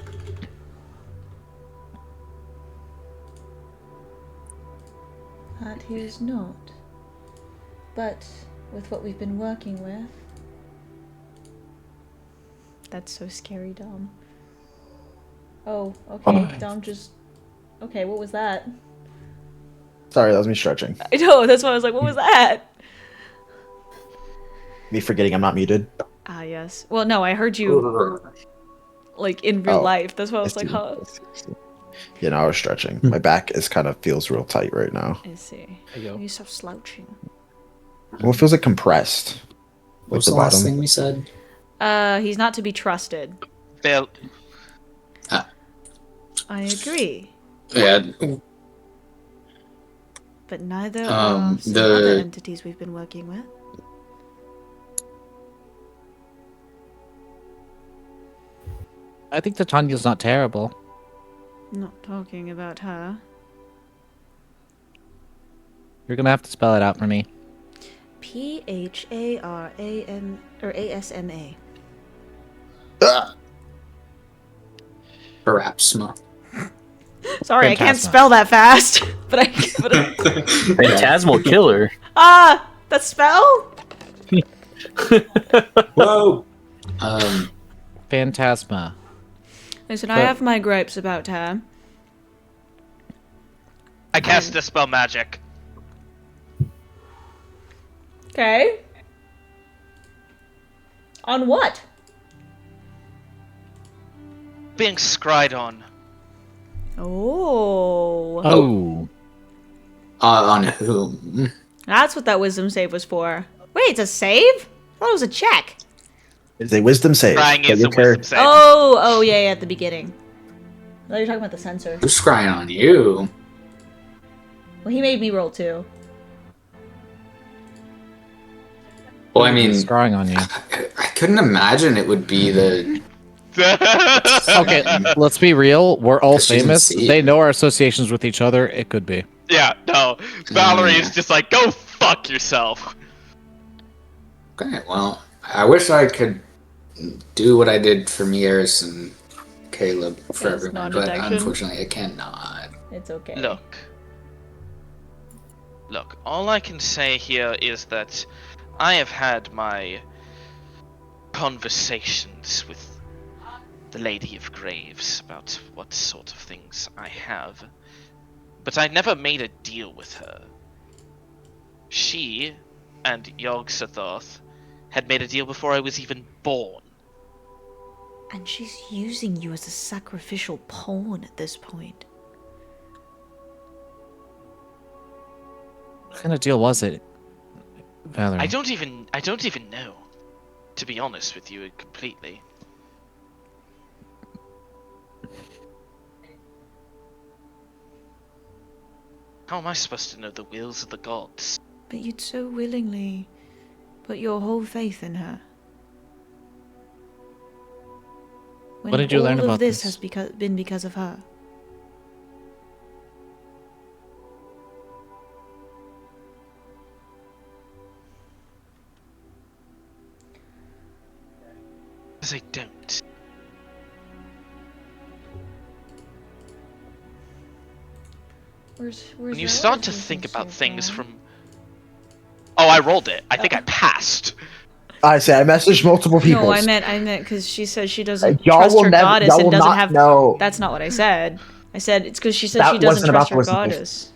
H: That he is not. But with what we've been working with... That's so scary, Dom. Oh, okay. Dom just... Okay, what was that?
D: Sorry, that was me stretching.
H: I know, that's why I was like, what was that?
D: Me forgetting I'm not muted.
H: Ah, yes. Well, no, I heard you, like, in real
D: Oh,
H: life. That's why I was like, huh?
D: You know, I was stretching. My back is kind of feels real tight right now.
H: I see.
B: you go.
H: You stop slouching.
D: Well, it feels like compressed.
A: What was the last thing we said?
H: He's not to be trusted.
E: Val-
H: I agree.
A: Yeah,
H: But neither
A: Um,
H: are some
A: the-
H: other entities we've been working with.
B: I think Titania's not terrible.
H: Not talking about her.
B: You're gonna have to spell it out for me.
H: Pharam or ASMA.
A: perhaps.
H: Sorry, I can't
B: Phantasma.
H: spell that fast. but I.
F: Phantasmal killer.
H: That spell?
A: Whoa.
B: Phantasma.
H: Listen, I have my gripes about her.
E: I cast Dispel Magic.
H: Okay. On what?
E: Being scryed on.
H: Oh.
B: Oh.
A: On whom?
H: That's what that wisdom save was for. Wait, it's a save? I thought it was a check.
D: It's a wisdom save.
E: Scrying
D: but
E: is
D: your
E: a
D: char-
E: wisdom save.
H: Oh, yeah, at the beginning. I thought you were talking about the sensor.
A: Who's scrying on you?
H: Well, he made me roll too.
A: Well, I mean,
B: Scrying on you.
A: I couldn't imagine it would be the.
B: Okay, let's be real. We're all
A: 'Cause she didn't
B: famous.
A: see
B: They
A: it.
B: know our associations with each other. It could be.
E: Yeah, no. Valerie is
A: Yeah.
E: just like, go fuck yourself.
A: Okay, well, I wish I could do what I did for Mears and Caleb for
H: Yes,
A: everyone, but
H: non-detection.
A: unfortunately I cannot.
H: It's okay.
E: Look, all I can say here is that I have had my conversations with the Lady of Graves about what sort of things I have, but I never made a deal with her. She and Yogg-Sothoth had made a deal before I was even born.
H: And she's using you as a sacrificial pawn at this point.
B: What kind of deal was it, Valerie?
E: I don't even know, to be honest with you completely. How am I supposed to know the wills of the gods?
H: But you'd so willingly put your whole faith in her. When
B: What did you learn
H: all
B: about
H: of this
B: this?
H: has been because of her.
E: Because I don't.
H: Where's
E: When you start to think about things from... Oh, I rolled it. I think I passed.
D: I say I messaged multiple people.
H: No, I meant because she said she doesn't
D: Y'all
H: trust
D: will
H: her
D: never-
H: goddess
D: y'all
H: and
D: will
H: doesn't
D: not
H: have.
D: know.
H: That's not what I said. I said it's because she said
D: That
H: she doesn't
D: wasn't about
H: trust her
D: wisdom.
H: goddess.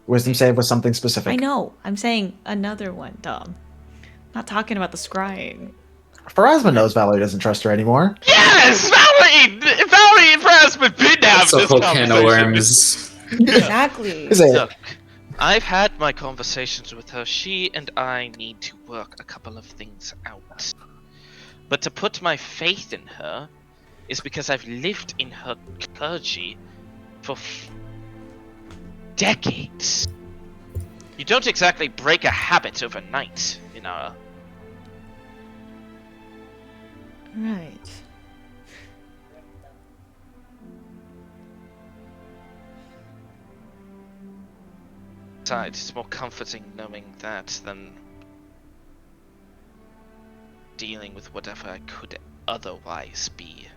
D: Wisdom save was something specific.
H: I know. I'm saying another one, Dom. Not talking about the scrying.
D: Pharasma knows Valerie doesn't trust her anymore.
E: Yes! Valerie and Rasmus did have
A: That's a
E: this
A: whole can of
E: conversation.
A: worms.
H: Exactly.
D: Is it?
E: Look, I've had my conversations with her. She and I need to work a couple of things out. But to put my faith in her is because I've lived in her clergy for decades. You don't exactly break a habit overnight, you know.
H: Right.
E: Besides, it's more comforting knowing that than dealing with whatever I could otherwise be.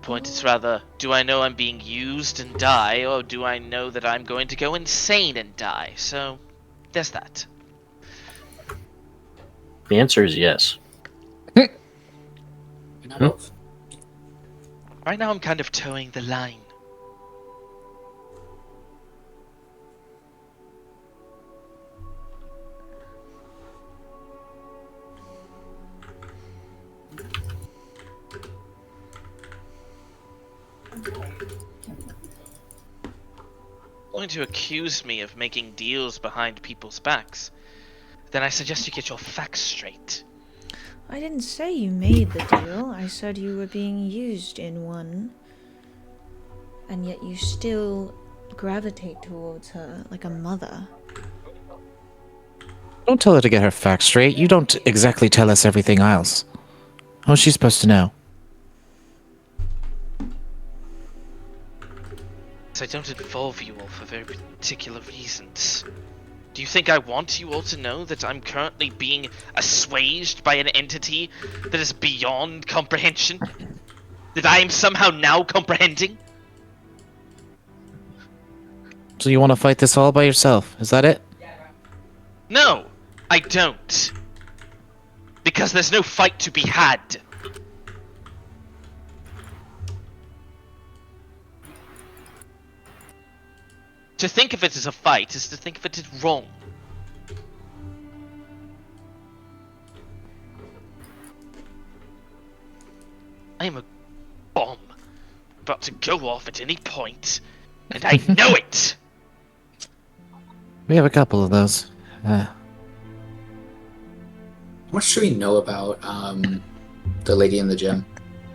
E: Point is rather, do I know I'm being used and die, or do I know that I'm going to go insane and die? So, there's that.
F: The answer is yes.
E: Right now I'm kind of towing the line. Going to accuse me of making deals behind people's backs, then I suggest you get your facts straight.
H: I didn't say you made the deal. I said you were being used in one. And yet you still gravitate towards her like a mother.
B: Don't tell her to get her facts straight. You don't exactly tell us everything else. How's she supposed to know?
E: I don't involve you all for very particular reasons. Do you think I want you all to know that I'm currently being assuaged by an entity that is beyond comprehension? That I am somehow now comprehending?
B: So you want to fight this all by yourself? Is that it?
E: No, I don't. Because there's no fight to be had. To think of it as a fight is to think of it as wrong. I am a bomb about to go off at any point, and I know it!
B: We have a couple of those.
A: much do we know about the lady in the gym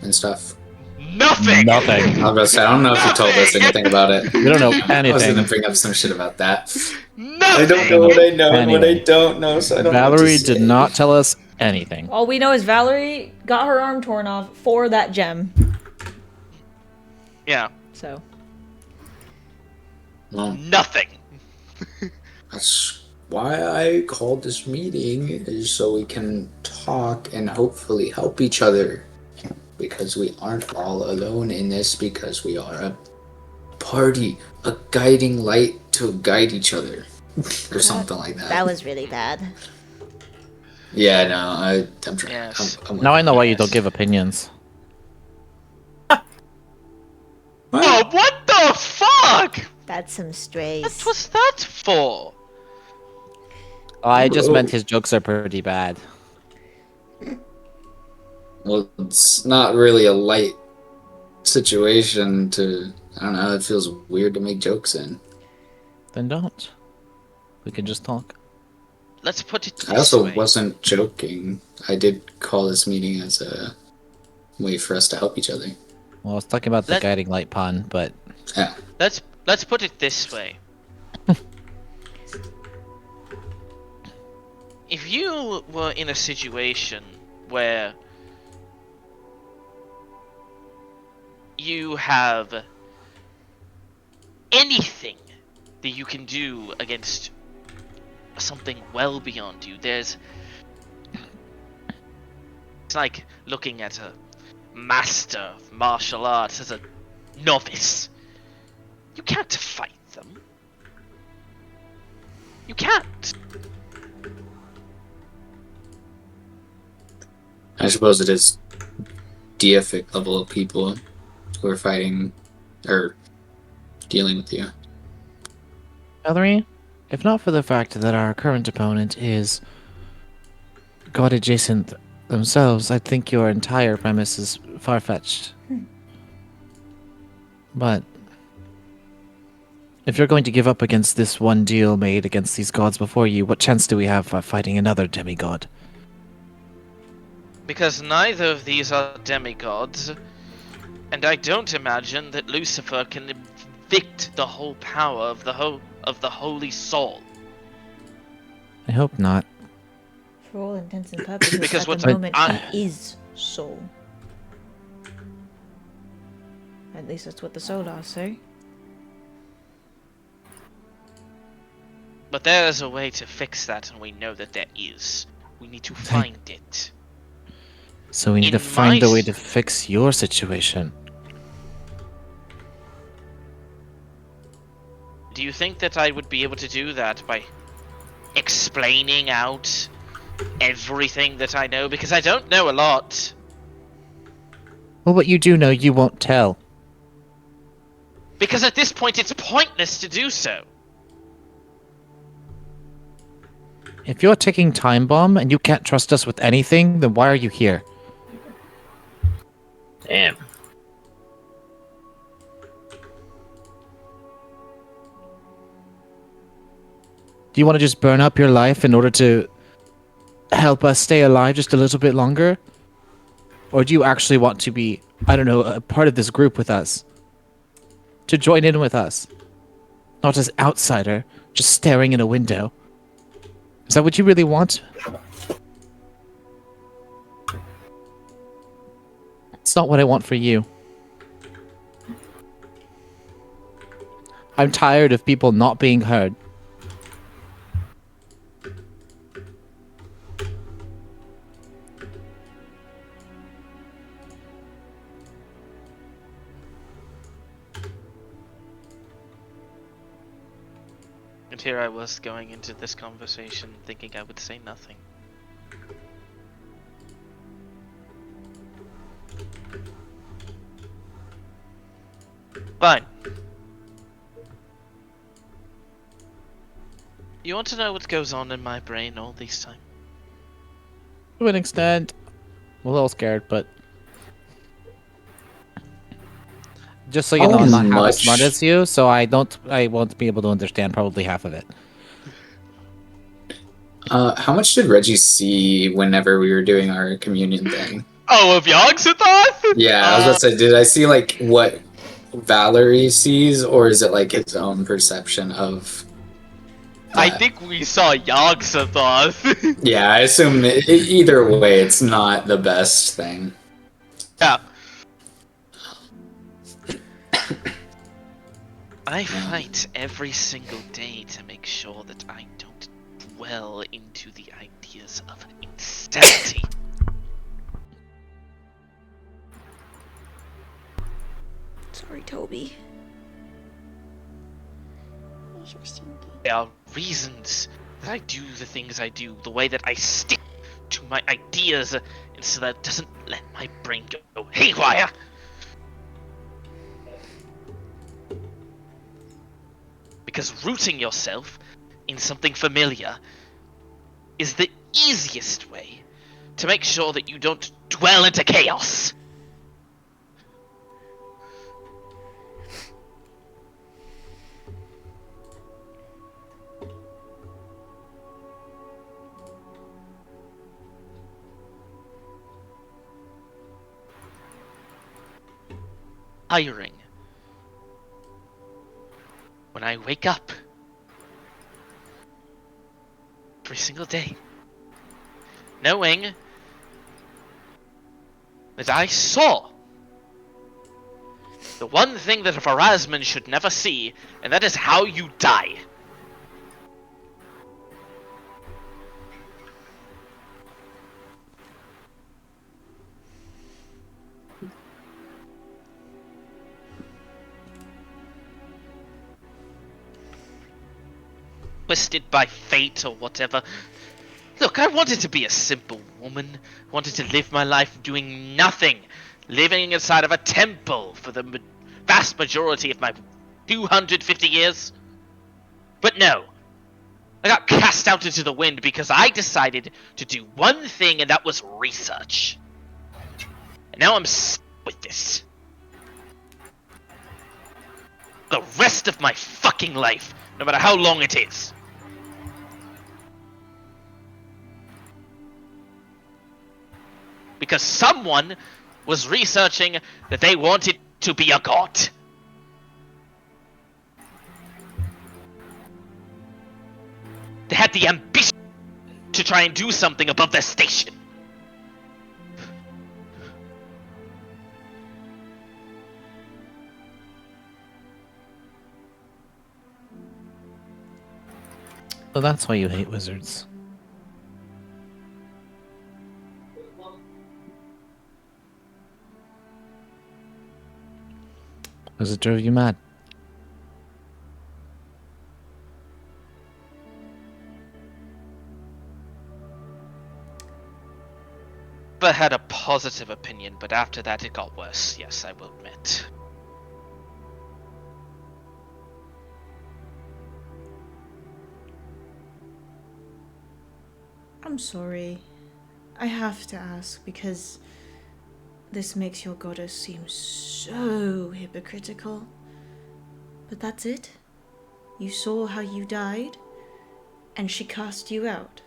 A: and stuff?
E: Nothing.
B: Nothing.
A: I was about to say, I don't know if you told us anything about it.
B: We don't know
A: I was
B: anything.
A: gonna bring up some shit about that.
E: Nothing.
A: I don't know what I know and what I
B: Anything.
A: don't know, so I don't know what to
B: Valerie did
A: say.
B: not tell us anything.
H: All we know is Valerie got her arm torn off for that gem.
E: Yeah.
H: So.
A: Well,
E: Nothing.
A: that's why I called this meeting, is so we can talk and hopefully help each other. Because we aren't all alone in this, because we are a party, a guiding light to guide each other. Or something like that.
I: That was really bad.
A: Yeah, no, I'm trying.
E: Yes.
A: I'm
B: Now I know why you
E: Yes.
B: don't give opinions.
E: Oh, what the fuck?
I: That's some strays.
E: What was that for?
B: I just meant his jokes are pretty bad.
A: Well, it's not really a light situation to. I don't know, it feels weird to make jokes in.
B: Then don't. We can just talk.
E: Let's put it this
A: I also
E: way.
A: wasn't joking. I did call this meeting as a way for us to help each other.
B: Well, I was talking about the
E: Let-
B: guiding light pun, but
A: Yeah.
E: Let's put it this way. If you were in a situation where you have anything that you can do against something well beyond you, it's like looking at a master of martial arts as a novice. You can't fight them. You can't.
A: I suppose it is deific level of people who are fighting or dealing with you.
B: Valerie, if not for the fact that our current opponent is god adjacent themselves, I think your entire premise is far-fetched. But if you're going to give up against this one deal made against these gods before you, what chance do we have of fighting another demigod?
E: Because neither of these are demigods, and I don't imagine that Lucifer can evict the whole power of the Holy Soul.
B: I hope not.
H: For all intents and purposes,
E: Because
H: at
E: what's-
H: the moment,
E: I-
H: he is soul. At least that's what the Solars say.
E: But there is a way to fix that, and we know that there is. We need to find it.
B: So we need to
E: In
B: find
E: my
B: a way
E: s-
B: to fix your situation.
E: Do you think that I would be able to do that by explaining out everything that I know? Because I don't know a lot.
B: Well, what you do know, you won't tell.
E: Because at this point, it's pointless to do so.
B: If you're taking time bomb and you can't trust us with anything, then why are you here?
F: Damn.
B: Do you want to just burn up your life in order to help us stay alive just a little bit longer? Or do you actually want to be, I don't know, a part of this group with us? To join in with us? Not as outsider, just staring in a window. Is that what you really want? It's not what I want for you. I'm tired of people not being heard.
E: And here I was going into this conversation thinking I would say nothing. Fine. You want to know what goes on in my brain all this time?
B: To an extent. I'm a little scared, but... Just so you know, I'm not half as smart as you, so I won't be able to understand probably half of it.
A: How much did Reggie see whenever we were doing our communion thing?
E: Oh, of Yogg-Sothoth?
A: Yeah, I was about to say, did I see like what Valerie sees, or is it like his own perception of
E: I
A: that?
E: think we saw Yogg-Sothoth.
A: Yeah, I assume either way, it's not the best thing.
E: Yeah. I fight every single day to make sure that I don't dwell into the ideas of insanity.
H: Sorry, Toby.
E: There are reasons that I do the things I do, the way that I stick to my ideas, and so that doesn't let my brain go haywire. Because rooting yourself in something familiar is the easiest way to make sure that you don't dwell into chaos. Tiring. When I wake up every single day, knowing that I saw the one thing that a Pharasman should never see, and that is how you die. Twisted by fate or whatever. Look, I wanted to be a simple woman. Wanted to live my life doing nothing. Living inside of a temple for the vast majority of my 250 years. But no. I got cast out into the wind because I decided to do one thing, and that was research. And now I'm stuck with this. The rest of my fucking life, no matter how long it is. Because someone was researching that they wanted to be a god. They had the ambition to try and do something above their station.
B: So that's why you hate wizards. Because it drove you mad.
E: I had a positive opinion, but after that it got worse, yes, I will admit.
H: I'm sorry. I have to ask because this makes your goddess seem so hypocritical. But that's it? You saw how you died, and she cast you out.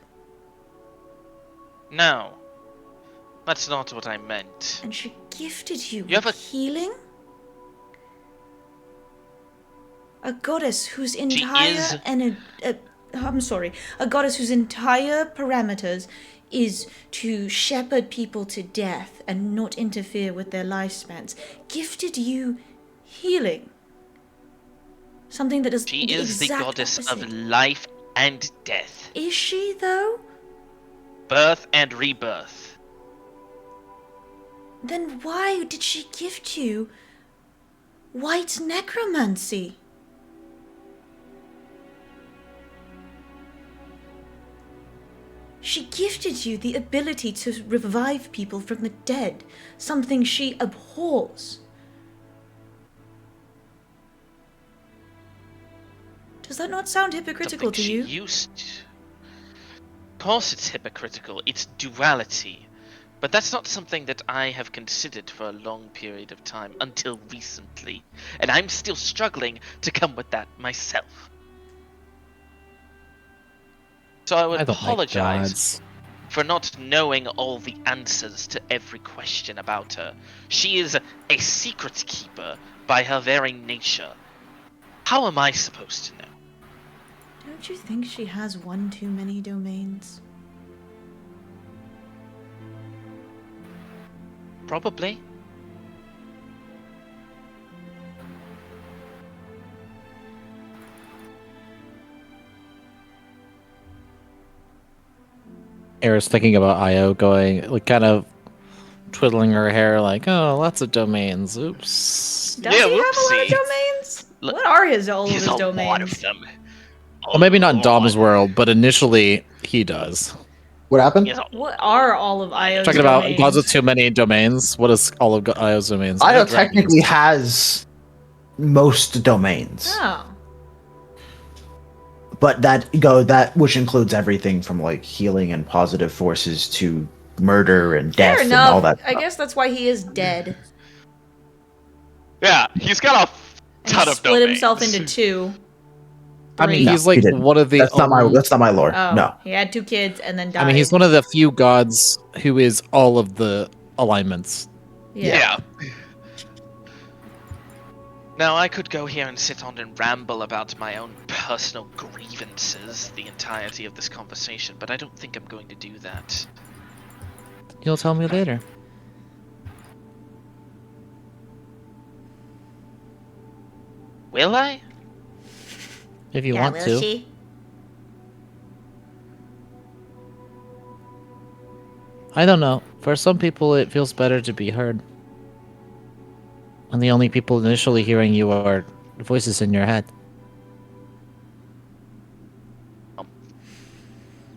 E: No. That's not what I meant.
H: And she gifted you
E: You have
H: with healing? A goddess whose entire a goddess whose entire parameters is to shepherd people to death and not interfere with their lifespans, gifted you healing. Something that is
E: She
H: the
E: is the
H: exact
E: goddess
H: opposite.
E: of life and death.
H: Is she, though?
E: Birth and rebirth.
H: Then why did she gift you white necromancy? She gifted you the ability to revive people from the dead, something she abhors. Does that not sound hypocritical to you?
E: Used to. Of course it's hypocritical. It's duality. But that's not something that I have considered for a long period of time, until recently. And I'm still struggling to come with that myself. So I would
B: I don't like
E: apologize
B: gods.
E: for not knowing all the answers to every question about her. She is a secret keeper by her very nature. How am I supposed to know?
C: Don't you think she has one too many domains?
E: Probably.
B: Era's thinking about Io going, like, kind of twiddling her hair, like, oh, lots of domains. Oops.
C: Does
E: Yeah,
C: he have a lot of
E: whoopsie.
C: domains?
E: Look,
C: What are all of
E: He's
C: his
E: a lot
C: domains?
E: of them.
B: Well, maybe not Dom's
E: Lord.
B: world, but initially he does.
D: What happened?
E: He has a
C: What are all of Io's
B: Talking about
C: domains?
B: gods with too many domains. What is all of Io's domains?
D: Io
B: Dragons.
D: technically has most domains,
C: Oh.
D: but that which includes everything from like healing and positive forces to murder and death
C: Fair
D: and
C: enough.
D: all that.
C: I guess that's why he is dead.
E: Yeah, he's got a
C: And
E: ton
C: he
E: of
C: split
E: domains.
C: himself into two.
B: I mean,
C: Three.
B: he's
D: No,
B: like
D: he didn't.
B: one of the.
D: That's not my lore.
C: Oh,
D: No.
C: he had 2 kids and then died.
B: I mean, he's one of the few gods who is all of the alignments.
C: Yeah.
E: Now, I could go here and sit on and ramble about my own personal grievances the entirety of this conversation, but I don't think I'm going to do that.
B: You'll tell me later.
E: Will I?
B: If you
I: Yeah,
B: want
I: will
B: to.
I: she?
B: I don't know. For some people, it feels better to be heard. And the only people initially hearing you are voices in your head.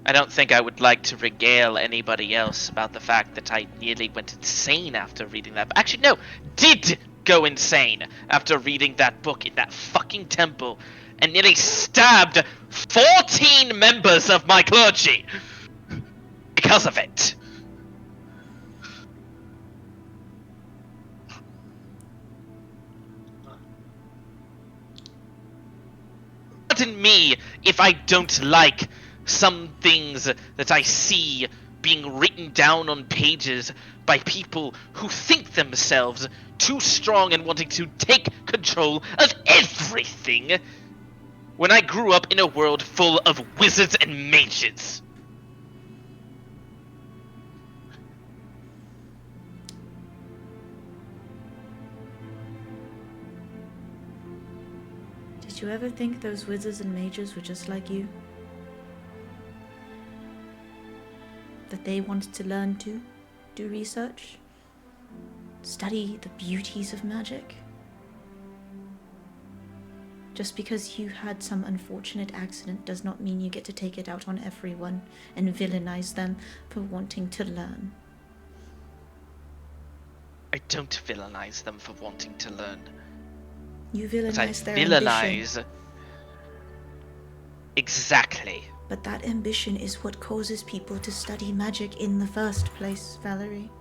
E: I don't think I would like to regale anybody else about the fact that I nearly went insane after reading that. Actually, no, did go insane after reading that book in that fucking temple and nearly stabbed 14 members of my clergy because of it. Pardon me if I don't like some things that I see being written down on pages by people who think themselves too strong and wanting to take control of everything, when I grew up in a world full of wizards and mages.
C: Did you ever think those wizards and mages were just like you? That they wanted to learn to do research? Study the beauties of magic? Just because you had some unfortunate accident does not mean you get to take it out on everyone and villainize them for wanting to learn.
E: I don't villainize them for wanting to learn.
C: You
E: But I
C: villainize their ambition.
E: villainize... Exactly.
C: But that ambition is what causes people to study magic in the first place, Valerie.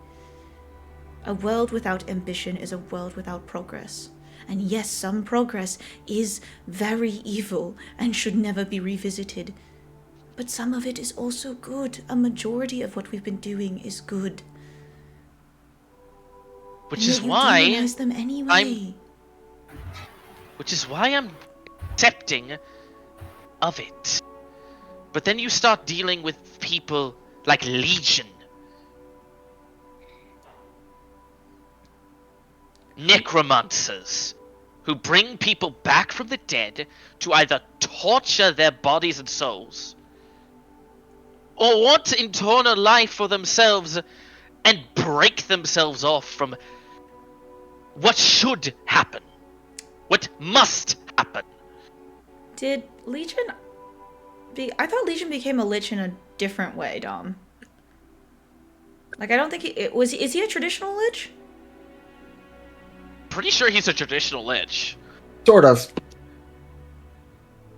C: A world without ambition is a world without progress. And yes, some progress is very evil and should never be revisited. But some of it is also good. A majority of what we've been doing is good.
E: Which
C: And
E: is
C: yet you
E: why
C: demonize them anyway.
E: I'm accepting of it. But then you start dealing with people like Legion, necromancers, who bring people back from the dead to either torture their bodies and souls, or want eternal life for themselves and break themselves off from what should happen, what must happen.
C: Did Legion I thought Legion became a lich in a different way, Dom. Like, I don't think is he a traditional lich?
E: Pretty sure he's a traditional lich.
D: Sort of.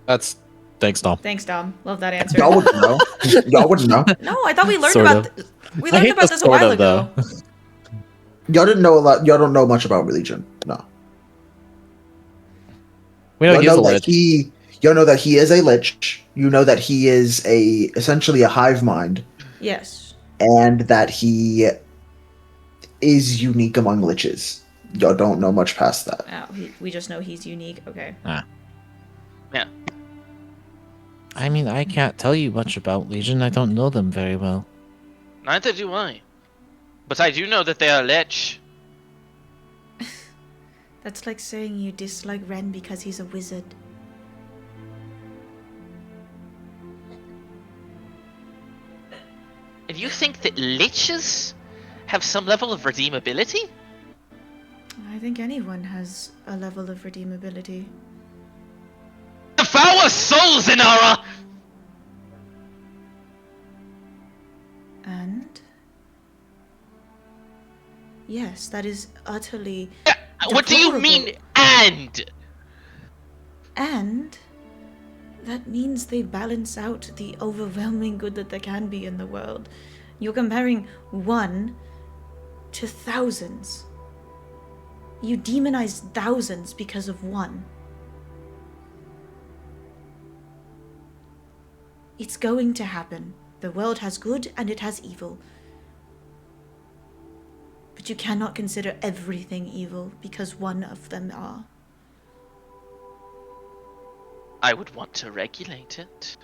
B: Thanks, Dom.
C: Thanks, Dom. Love that answer.
D: Y'all wouldn't know. Y'all wouldn't know.
C: No, I thought we learned
B: Sort
C: about
B: of.
C: we
B: I
C: learned
B: hate
C: about
B: the
C: this a
B: sort
C: while
B: of,
C: ago.
B: though.
D: Y'all didn't know a lot. Y'all don't know much about religion. No.
B: We know
D: Y'all
B: he's a
D: know that
B: lich.
D: You know that he is a lich. You know that he is essentially a hive mind,
H: Yes.
D: and that he is unique among liches. You don't know much past that.
H: We just know he's unique. Okay.
E: Yeah.
B: I mean, I can't tell you much about Legion. I don't know them very well.
E: Neither do I. But I do know that they are lich.
H: That's like saying you dislike Ren because he's a wizard.
E: And you think that liches have some level of redeemability?
H: I think anyone has a level of redeemability.
E: Devour souls, Inara!
H: And? Yes, that is utterly
E: What do you mean, and?
H: And that means they balance out the overwhelming good that there can be in the world. You're comparing one to thousands. You demonize thousands because of one. It's going to happen. The world has good and it has evil. But you cannot consider everything evil because one of them are.
E: I would want to regulate it.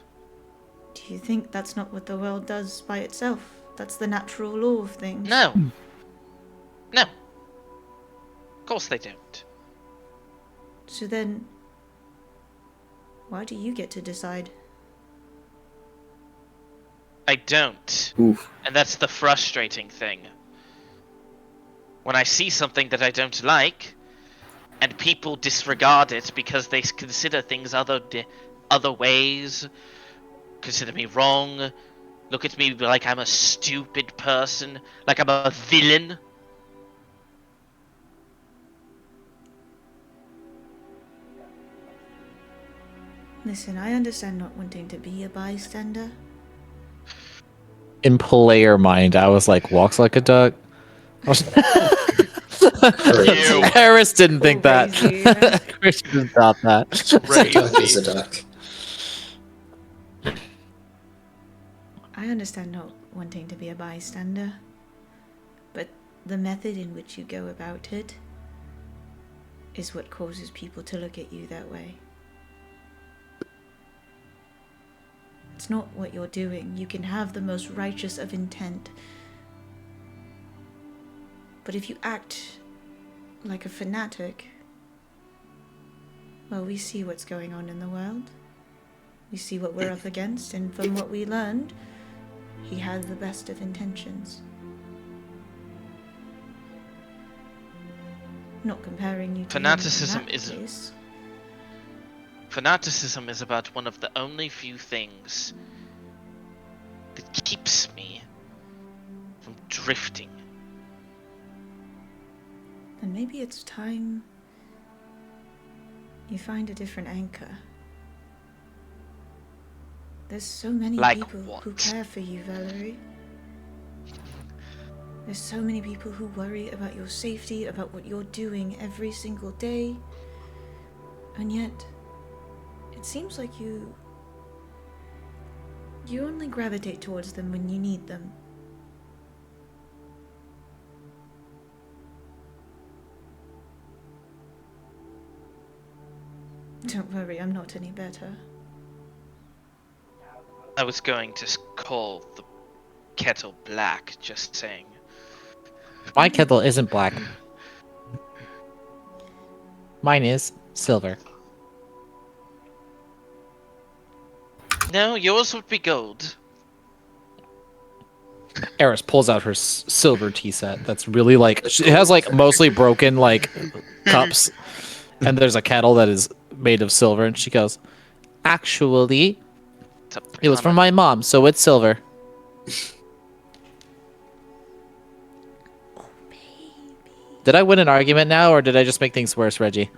H: Do you think that's not what the world does by itself? That's the natural law of things.
E: No. No. Of course they don't.
H: So then, why do you get to decide?
E: I don't.
F: Oof.
E: And that's the frustrating thing. When I see something that I don't like, and people disregard it because they consider things other ways, consider me wrong, look at me like I'm a stupid person, like I'm a villain.
H: Listen, I understand not wanting to be a bystander.
B: In player mind, I was like, walks like a duck. Harris didn't think that. Christian thought that.
A: A duck is a duck.
H: I understand not wanting to be a bystander, but the method in which you go about it is what causes people to look at you that way. It's not what you're doing. You can have the most righteous of intent, but if you act like a fanatic, well, we see what's going on in the world. We see what we're up against, and from what we learned, he had the best of intentions. Not comparing you to
E: Fanaticism
H: him in that
E: isn't.
H: case.
E: Fanaticism is about one of the only few things that keeps me from drifting.
H: Then maybe it's time you find a different anchor. There's so many
E: Like
H: people
E: what?
H: who care for you, Valerie. There's so many people who worry about your safety, about what you're doing every single day. And yet, it seems like you only gravitate towards them when you need them. Don't worry, I'm not any better.
E: I was going to call the kettle black, just saying.
B: My kettle isn't black. Mine is silver.
E: No, yours would be gold.
B: Eris pulls out her silver tea set. That's really like it has like mostly broken like cups, and there's a kettle that is made of silver. And she goes, "Actually, it was from my mom, so it's silver." Did I win an argument now, or did I just make things worse, Reggie?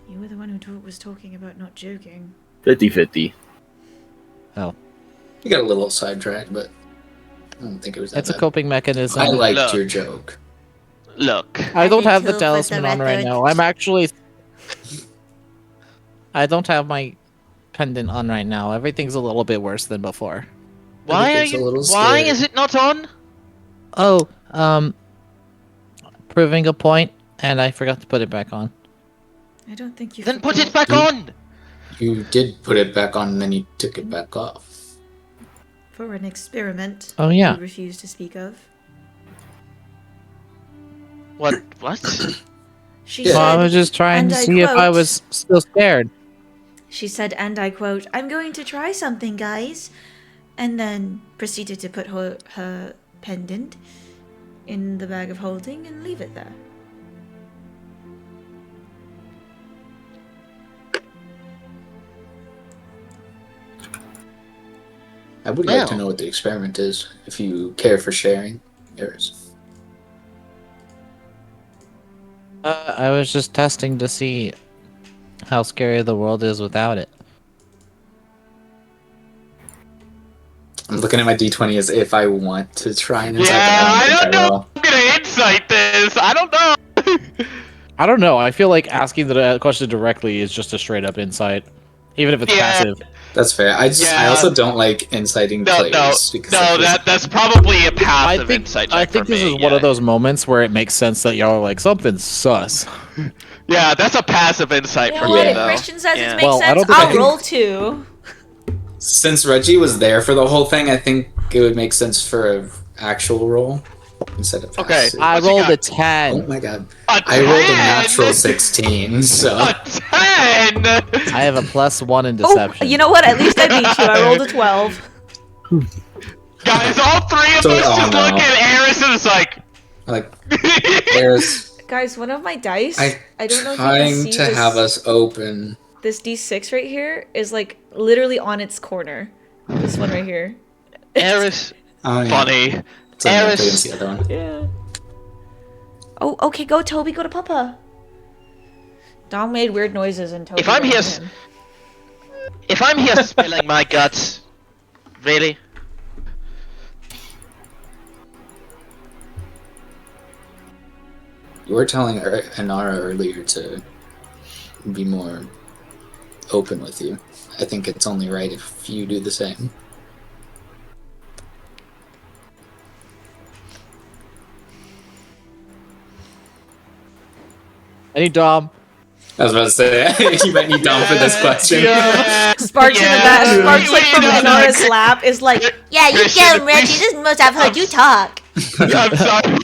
H: You were the one who was talking about not joking.
F: 50-50.
B: Oh,
A: You got a little sidetracked, but I don't think it was that
B: it's a
A: bad.
B: coping mechanism.
A: I liked
E: Look.
A: your joke.
E: Look,
B: I don't have the
I: For the
B: talisman on right
I: record.
B: now. I'm actually. I don't have my pendant on right now. Everything's a little bit worse than before.
E: Why are
A: Everything's a
E: you?
A: little
E: Why
A: scared.
E: is it not on?
B: Oh, proving a point, and I forgot to put it back on.
C: I don't think you
E: Then put
C: forgot.
E: it back on.
A: You did put it back on, and then you took it back off.
C: For an experiment
B: Oh, yeah.
C: you refuse to speak of.
E: What? What?
C: She
A: Yeah.
B: Well, I
C: said,
B: was just trying
C: and
B: to
C: I
B: see if I
C: quote-
B: was still scared.
C: She said, and I quote, "I'm going to try something, guys," and then proceeded to put her pendant in the bag of holding and leave it there.
A: I would like to
E: Well.
A: know what the experiment is, if you care for sharing. Yours.
B: I was just testing to see how scary the world is without it.
A: I'm looking at my D20 as if I want to try and
E: Yeah,
A: insight, but I
E: I
A: don't
E: don't
A: think I
E: know.
A: will.
E: I'm gonna insight this. I don't know.
B: I don't know. I feel like asking the question directly is just a straight up insight, even if it's
E: Yeah.
B: passive.
A: That's fair. I
E: Yeah.
A: also don't like inciting
E: No,
A: players because I feel-
E: that's probably a passive insight check
B: I think
E: for
B: this
E: me.
B: is one of those moments where it makes sense that y'all are like something's sus.
E: Yeah, that's a passive insight
C: You
E: for
C: know
E: me,
C: what? If
E: though.
C: Christian says
E: Yeah.
C: it makes
B: Well, I
C: sense,
B: don't think I
C: I'll
B: think-
C: roll 2.
A: Since Reggie was there for the whole thing, I think it would make sense for an actual roll instead of
E: Okay.
A: passive.
B: I
E: What's he
B: rolled
E: got?
B: a 10.
A: Oh my god.
E: A
A: I rolled a
E: 10?
A: natural 16, so...
E: A 10!
B: I have a +1 in
C: Oh,
B: deception.
C: you know what? At least I beat you. I rolled a 12.
E: Guys, all three of
A: So-
E: us
A: oh,
E: just
A: no.
E: look at Eris and it's like...
A: Like, there's...
C: Guys, one of my dice, I don't know if you
A: trying
C: can see
A: to
C: this,
A: have us open.
C: this D6 right here is like literally on its corner. This one right here.
E: Eris.
A: Oh, yeah.
E: Funny.
A: It's like up
E: Eris.
A: against the other one.
C: Yeah. Oh, okay, go Toby, go to Papa. Dom made weird noises and Toby
E: If I'm
C: ran
E: here,
C: to him.
E: if I'm here spilling my guts, really?
A: You were telling Anara earlier to be more open with you. I think it's only right if you do the same.
B: I need Dom.
A: I was about to say, you might need Dom for this question.
C: Sparks in the back, Sparks like from Anora's lap is like,
I: Yeah, you
E: Christian,
I: get him, Reggie. This must have heard you talk.
E: I'm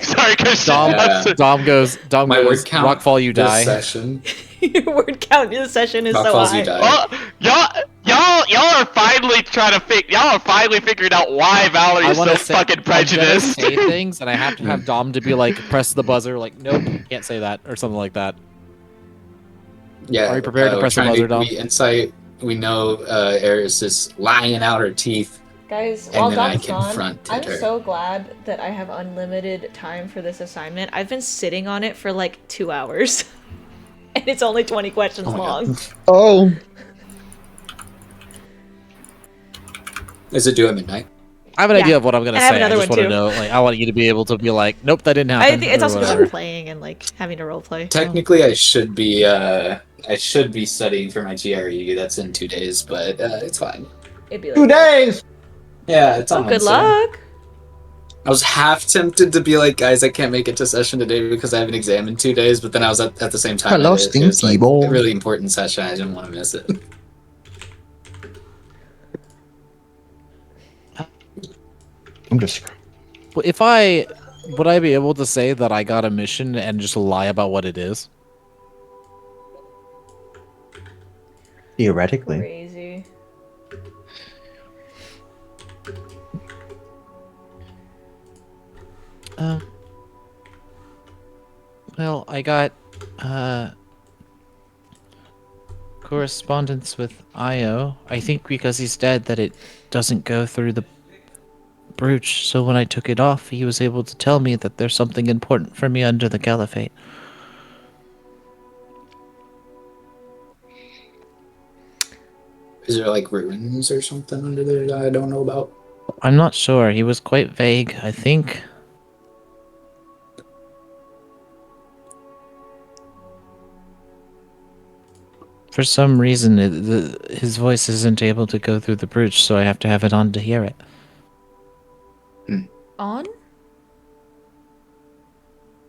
E: sorry, Christian.
B: Dom,
A: Yeah.
B: Dom goes,
A: My word
B: goes,
A: count
B: Rockfall, you
A: this
B: die.
A: session.
C: your word count in the session is so
A: Rockfalls, you
C: high.
A: die.
E: Oh, y'all are finally trying to y'all are finally figuring out why Valerie is so
B: wanna
E: fucking
B: I'm gonna
E: prejudiced.
B: say things, and I have to have Dom to be like, press the buzzer, like, nope, can't say that, or something like that.
A: Yeah.
B: Are you prepared to
A: we're
B: press the
A: trying
B: buzzer, Dom?
A: We insight. We know Eris is lying out her teeth.
C: Guys,
A: And
C: while
A: then I
C: Dom's gone,
A: confronted
C: I'm
A: her.
C: so glad that I have unlimited time for this assignment. I've been sitting on it for like 2 hours. And it's only 20 questions
A: Oh my
C: long.
A: God.
D: Oh,
A: Is it due at midnight?
B: I have an
C: Yeah.
B: idea of what I'm gonna
C: I have
B: say. I
C: another
B: just
C: one,
B: want to
C: too.
B: know, like, I want you to be able to be like, nope, that didn't happen.
C: I think it's
B: or
C: also because
B: whatever.
C: I'm playing and like having to roleplay.
A: Technically, I should be studying for my GRE. That's in 2 days, but it's fine.
C: It'd be like,
D: 2 days.
A: Yeah, it's
C: oh,
A: on
C: good
A: Wednesday.
C: luck.
A: I was half tempted to be like, guys, I can't make it to session today because I have an exam in 2 days, but then I was at the same time.
G: Hello,
A: it was like
G: Stinky
A: a really important session. I didn't want to miss it.
D: I'm just.
B: Would I be able to say that I got a mission and just lie about what it is?
D: Theoretically.
C: Crazy.
B: Well, I got correspondence with Io. I think because he's dead that it doesn't go through the brooch, so when I took it off, he was able to tell me that there's something important for me under the caliphate.
A: Is there like ruins or something under there that I don't know about?
B: I'm not sure. He was quite vague, I think. For some reason, his voice isn't able to go through the brooch, so I have to have it on to hear it.
H: On?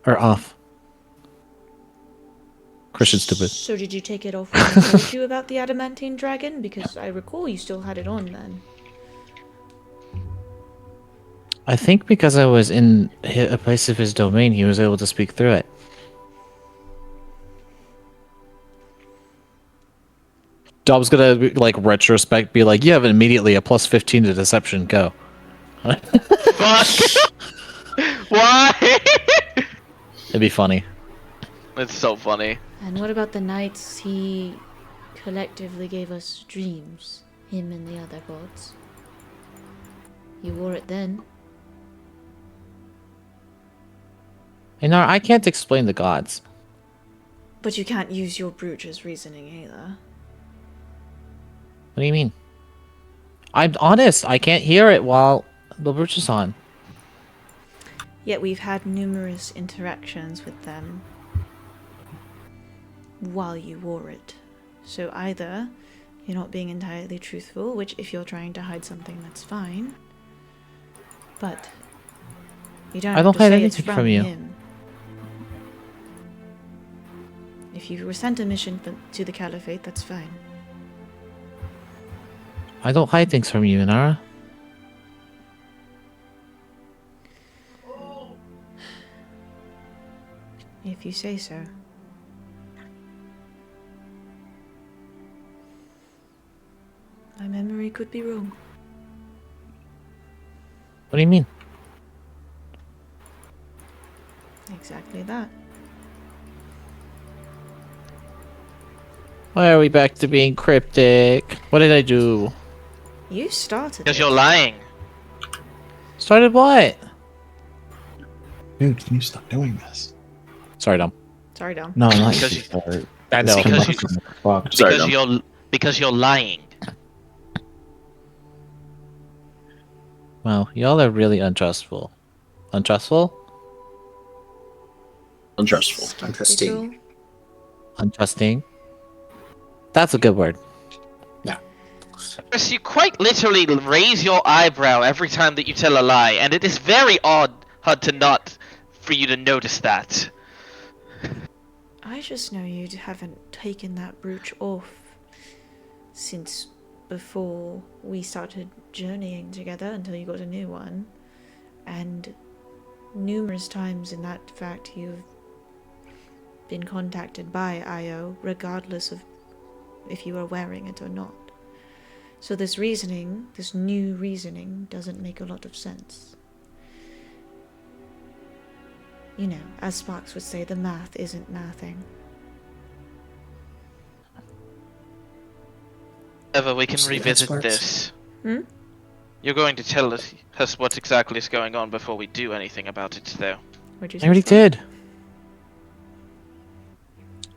B: Or off. Christian's stupid.
H: So did you take it off when I told you about the adamantine dragon? Because I recall you still had it on then.
B: I think because I was in a place of his domain, he was able to speak through it. Dom's gonna, like, retrospect, be like, you have immediately a plus 15 to deception, go.
E: Fuck! Why?
B: It'd be funny.
E: It's so funny.
H: And what about the nights he collectively gave us dreams? Him and the other gods. You wore it then.
B: Inara, I can't explain the gods.
H: But you can't use your brooch as reasoning either.
B: What do you mean? I'm honest, I can't hear it while the brooch is on.
H: Yet we've had numerous interactions with them while you wore it. So either you're not being entirely truthful, which if you're trying to hide something, that's fine. But you don't
B: I
H: have
B: don't
H: to
B: hide
H: say it's
B: anything from you.
H: him. If you were sent a mission to the Caliphate, that's fine.
B: I don't hide things from you, Inara.
H: If you say so. My memory could be wrong.
B: What do you mean?
H: Exactly that.
B: Why are we back to being cryptic? What did I do?
H: You started
E: Because
H: it.
E: you're lying.
B: Started what?
G: Dude, can you stop doing this?
B: Sorry, Dom.
H: Sorry, Dom.
G: No, not
E: Because
G: you.
E: you-
G: Sorry.
B: I know.
E: Because you-
G: Fuck.
F: Sorry,
E: Because you're lying.
B: Well, y'all are really untrustful. Untrustful?
F: Untrustful.
A: Interesting.
B: Untrusting? That's a good word.
E: Chris, you quite literally raise your eyebrow every time that you tell a lie, and it is very hard to not for you to notice that.
H: I just know you haven't taken that brooch off since before we started journeying together until you got a new one. And numerous times in that fact you've been contacted by Io, regardless of if you are wearing it or not. So this reasoning, this new reasoning, doesn't make a lot of sense. You know, as Sparks would say, the math isn't mathing.
E: However, we can
A: See that,
E: revisit
A: Sparks?
E: this.
H: Hmm?
E: You're going to tell us what exactly is going on before we do anything about it, though.
H: What'd you
B: I
H: say,
B: already
H: Sparks?
B: did.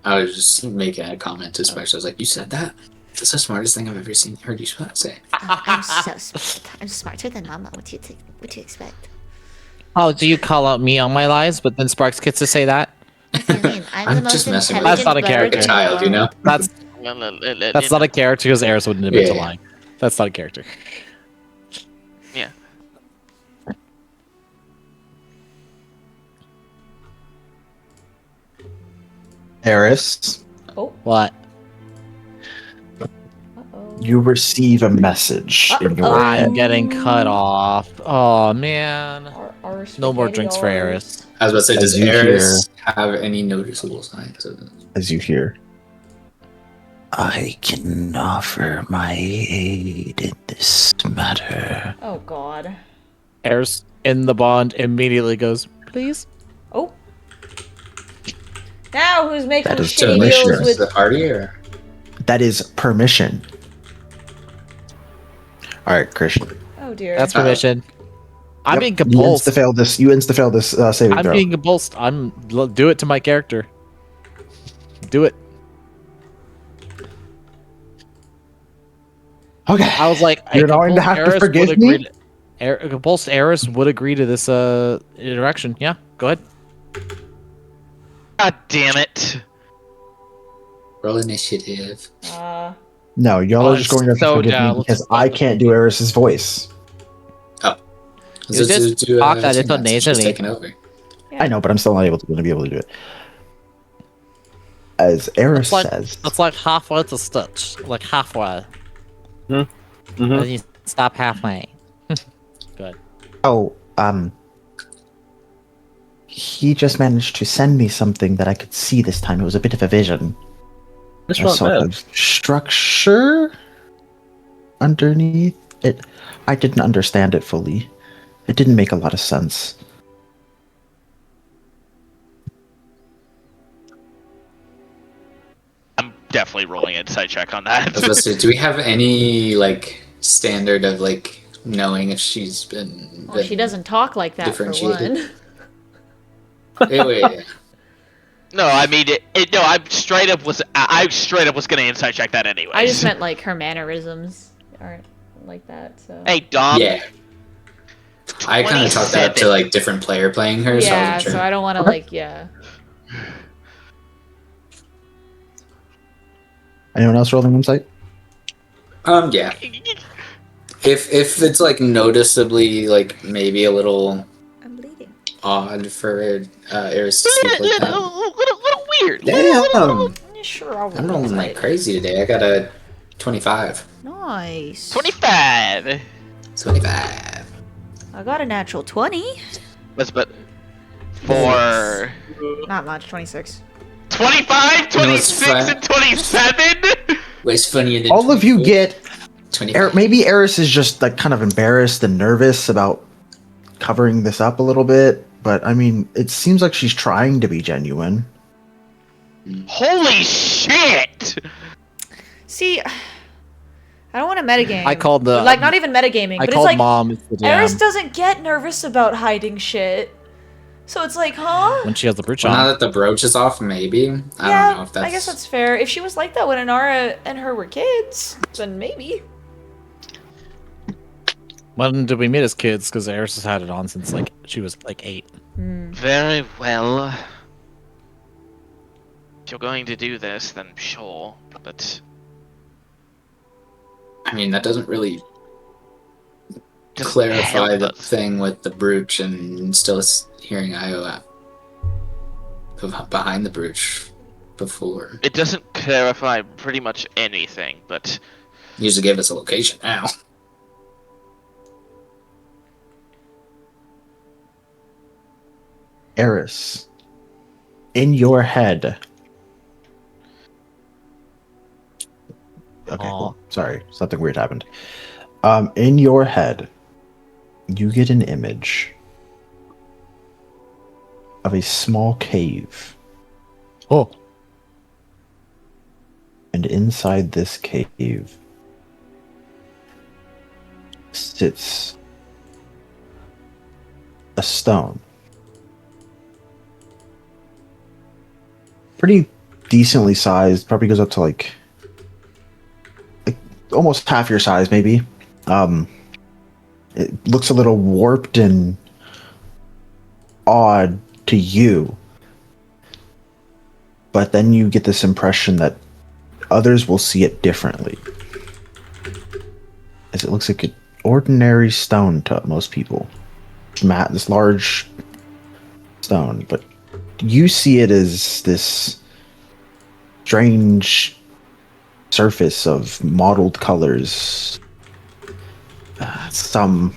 A: I was just making a comment to Sparks. I was like, "You said that? That's the smartest thing I've ever heard you say."
I: I'm so smart. I'm smarter than Mama. What do you expect?
B: Oh, do you call out me on my lies, but then Sparks gets to say that?
I: What do you mean? I'm the
A: I'm
I: most
A: just messing with
B: That's
I: intelligent
B: not a
I: bird
B: character.
I: in the
A: Child, you know.
I: world.
B: That's
E: That's
B: not a character because Eris wouldn't admit to
A: Yeah.
B: lying. That's not a character.
E: Yeah.
D: Eris,
B: What?
H: Uh-oh.
D: you receive a message in your
B: I'm
D: head.
B: getting cut off. Oh man.
H: Our
B: No more
H: spaghetti
B: drinks for
H: all-
B: Eris.
A: I was about to say,
D: As
A: does
D: you
A: Eris have any noticeable signs of it?
D: As you hear,
G: I can offer my aid in this matter.
H: Oh god.
B: Eris in the bond immediately goes, please?
H: Oh. Now who's making
D: That is
H: shitty
D: delicious.
H: deals
A: Is
H: with...
A: the party or?
D: that is permission. All right, Christian.
H: Oh dear.
B: That's permission. I'm
D: Yep,
B: being
D: You
B: compulsed.
D: insta-fail this. You insta-fail this saving
B: I'm
D: throw.
B: being compulsed. Do it to my character. Do it.
D: Okay.
B: I was like,
D: You're
B: a
D: going to
B: compulsed
D: have to
B: Eris would
D: forgive
B: agree
D: me?
B: to- a compulsed Eris would agree to this interaction. Yeah, go ahead.
E: God damn it.
A: Roll initiative.
D: No, y'all
B: Oh,
D: are just going to have to
B: so
D: forgive me
B: jealous
D: because
B: of
D: I
B: the-
D: can't do Eris's voice.
A: Oh.
B: You just talk a little
A: She's
B: nasally.
A: taking over.
D: I know, but I'm still not able to be able to do it. As Eris says,
B: It's like halfway to Stitch. Like halfway.
F: Mm-hmm.
B: And you stop halfway. Good.
D: oh, he just managed to send me something that I could see this time. It was a bit of a vision.
F: That's
D: A
F: not
D: sort
F: bad.
D: of structure underneath it. I didn't understand it fully. It didn't make a lot of sense.
E: I'm definitely rolling an insight check on
A: I was
E: that.
A: about to say, do we have any like standard of like knowing if she's been?
H: Well, she doesn't talk like that for
A: differentiated.
H: one.
A: Wait.
E: No, I mean no, I straight up was gonna insight check that anyway.
H: I just meant like her mannerisms aren't like that. So
E: Hey Dom.
A: Yeah. I kind of talked that up to
E: 27.
A: like different player playing her, so I
H: yeah,
A: wasn't sure.
H: so I don't want to like
D: Anyone else rolling insight?
A: Yeah. If it's like noticeably like maybe a little
I: I'm bleeding.
A: odd for Eris to speak like that.
E: little weird.
A: Damn!
H: Sure, I'll
A: I'm
H: roll
A: rolling like crazy today. I got a 25.
H: Nice.
E: 25.
A: 25.
H: I got a natural 20.
E: That's but for
H: Not much. 26.
E: 25,
A: You know what's
E: 26,
A: fun?
E: and 27.
A: Way's funnier than
D: All of you
A: 24.
D: get
A: 25.
D: maybe Eris is just like kind of embarrassed and nervous about covering this up a little bit, but I mean, it seems like she's trying to be genuine.
E: Holy shit!
H: See, I don't want to metagame.
B: I called the-
H: like not even metagaming,
B: I
H: but it's
B: called
H: like
B: mom. It's the
H: Eris
B: DM
H: doesn't get nervous about hiding shit. So it's like, huh?
B: when she has the brooch
A: Well, now
B: on.
A: that the brooch is off, maybe. I
H: Yeah,
A: don't know if that's.
H: I guess that's fair. If she was like that when Inara and her were kids, then maybe.
B: When did we meet as kids? Because Eris has had it on since like she was like 8.
E: Very well. If you're going to do this, then sure. But
A: I mean, that doesn't really
E: doesn't
A: clarify
E: help
A: the
E: us.
A: thing with the brooch and still hearing Io behind the brooch before.
E: It doesn't clarify pretty much anything, but
A: You usually gave us a location now.
D: Eris, in your head. Okay, cool. Sorry, something weird happened. In your head, you get an image of a small cave.
B: Oh.
D: And inside this cave sits a stone. Pretty decently sized, probably goes up to like almost half your size, maybe. It looks a little warped and odd to you. But then you get this impression that others will see it differently. As it looks like an ordinary stone to most people. This large stone, but you see it as this strange surface of mottled colors. Some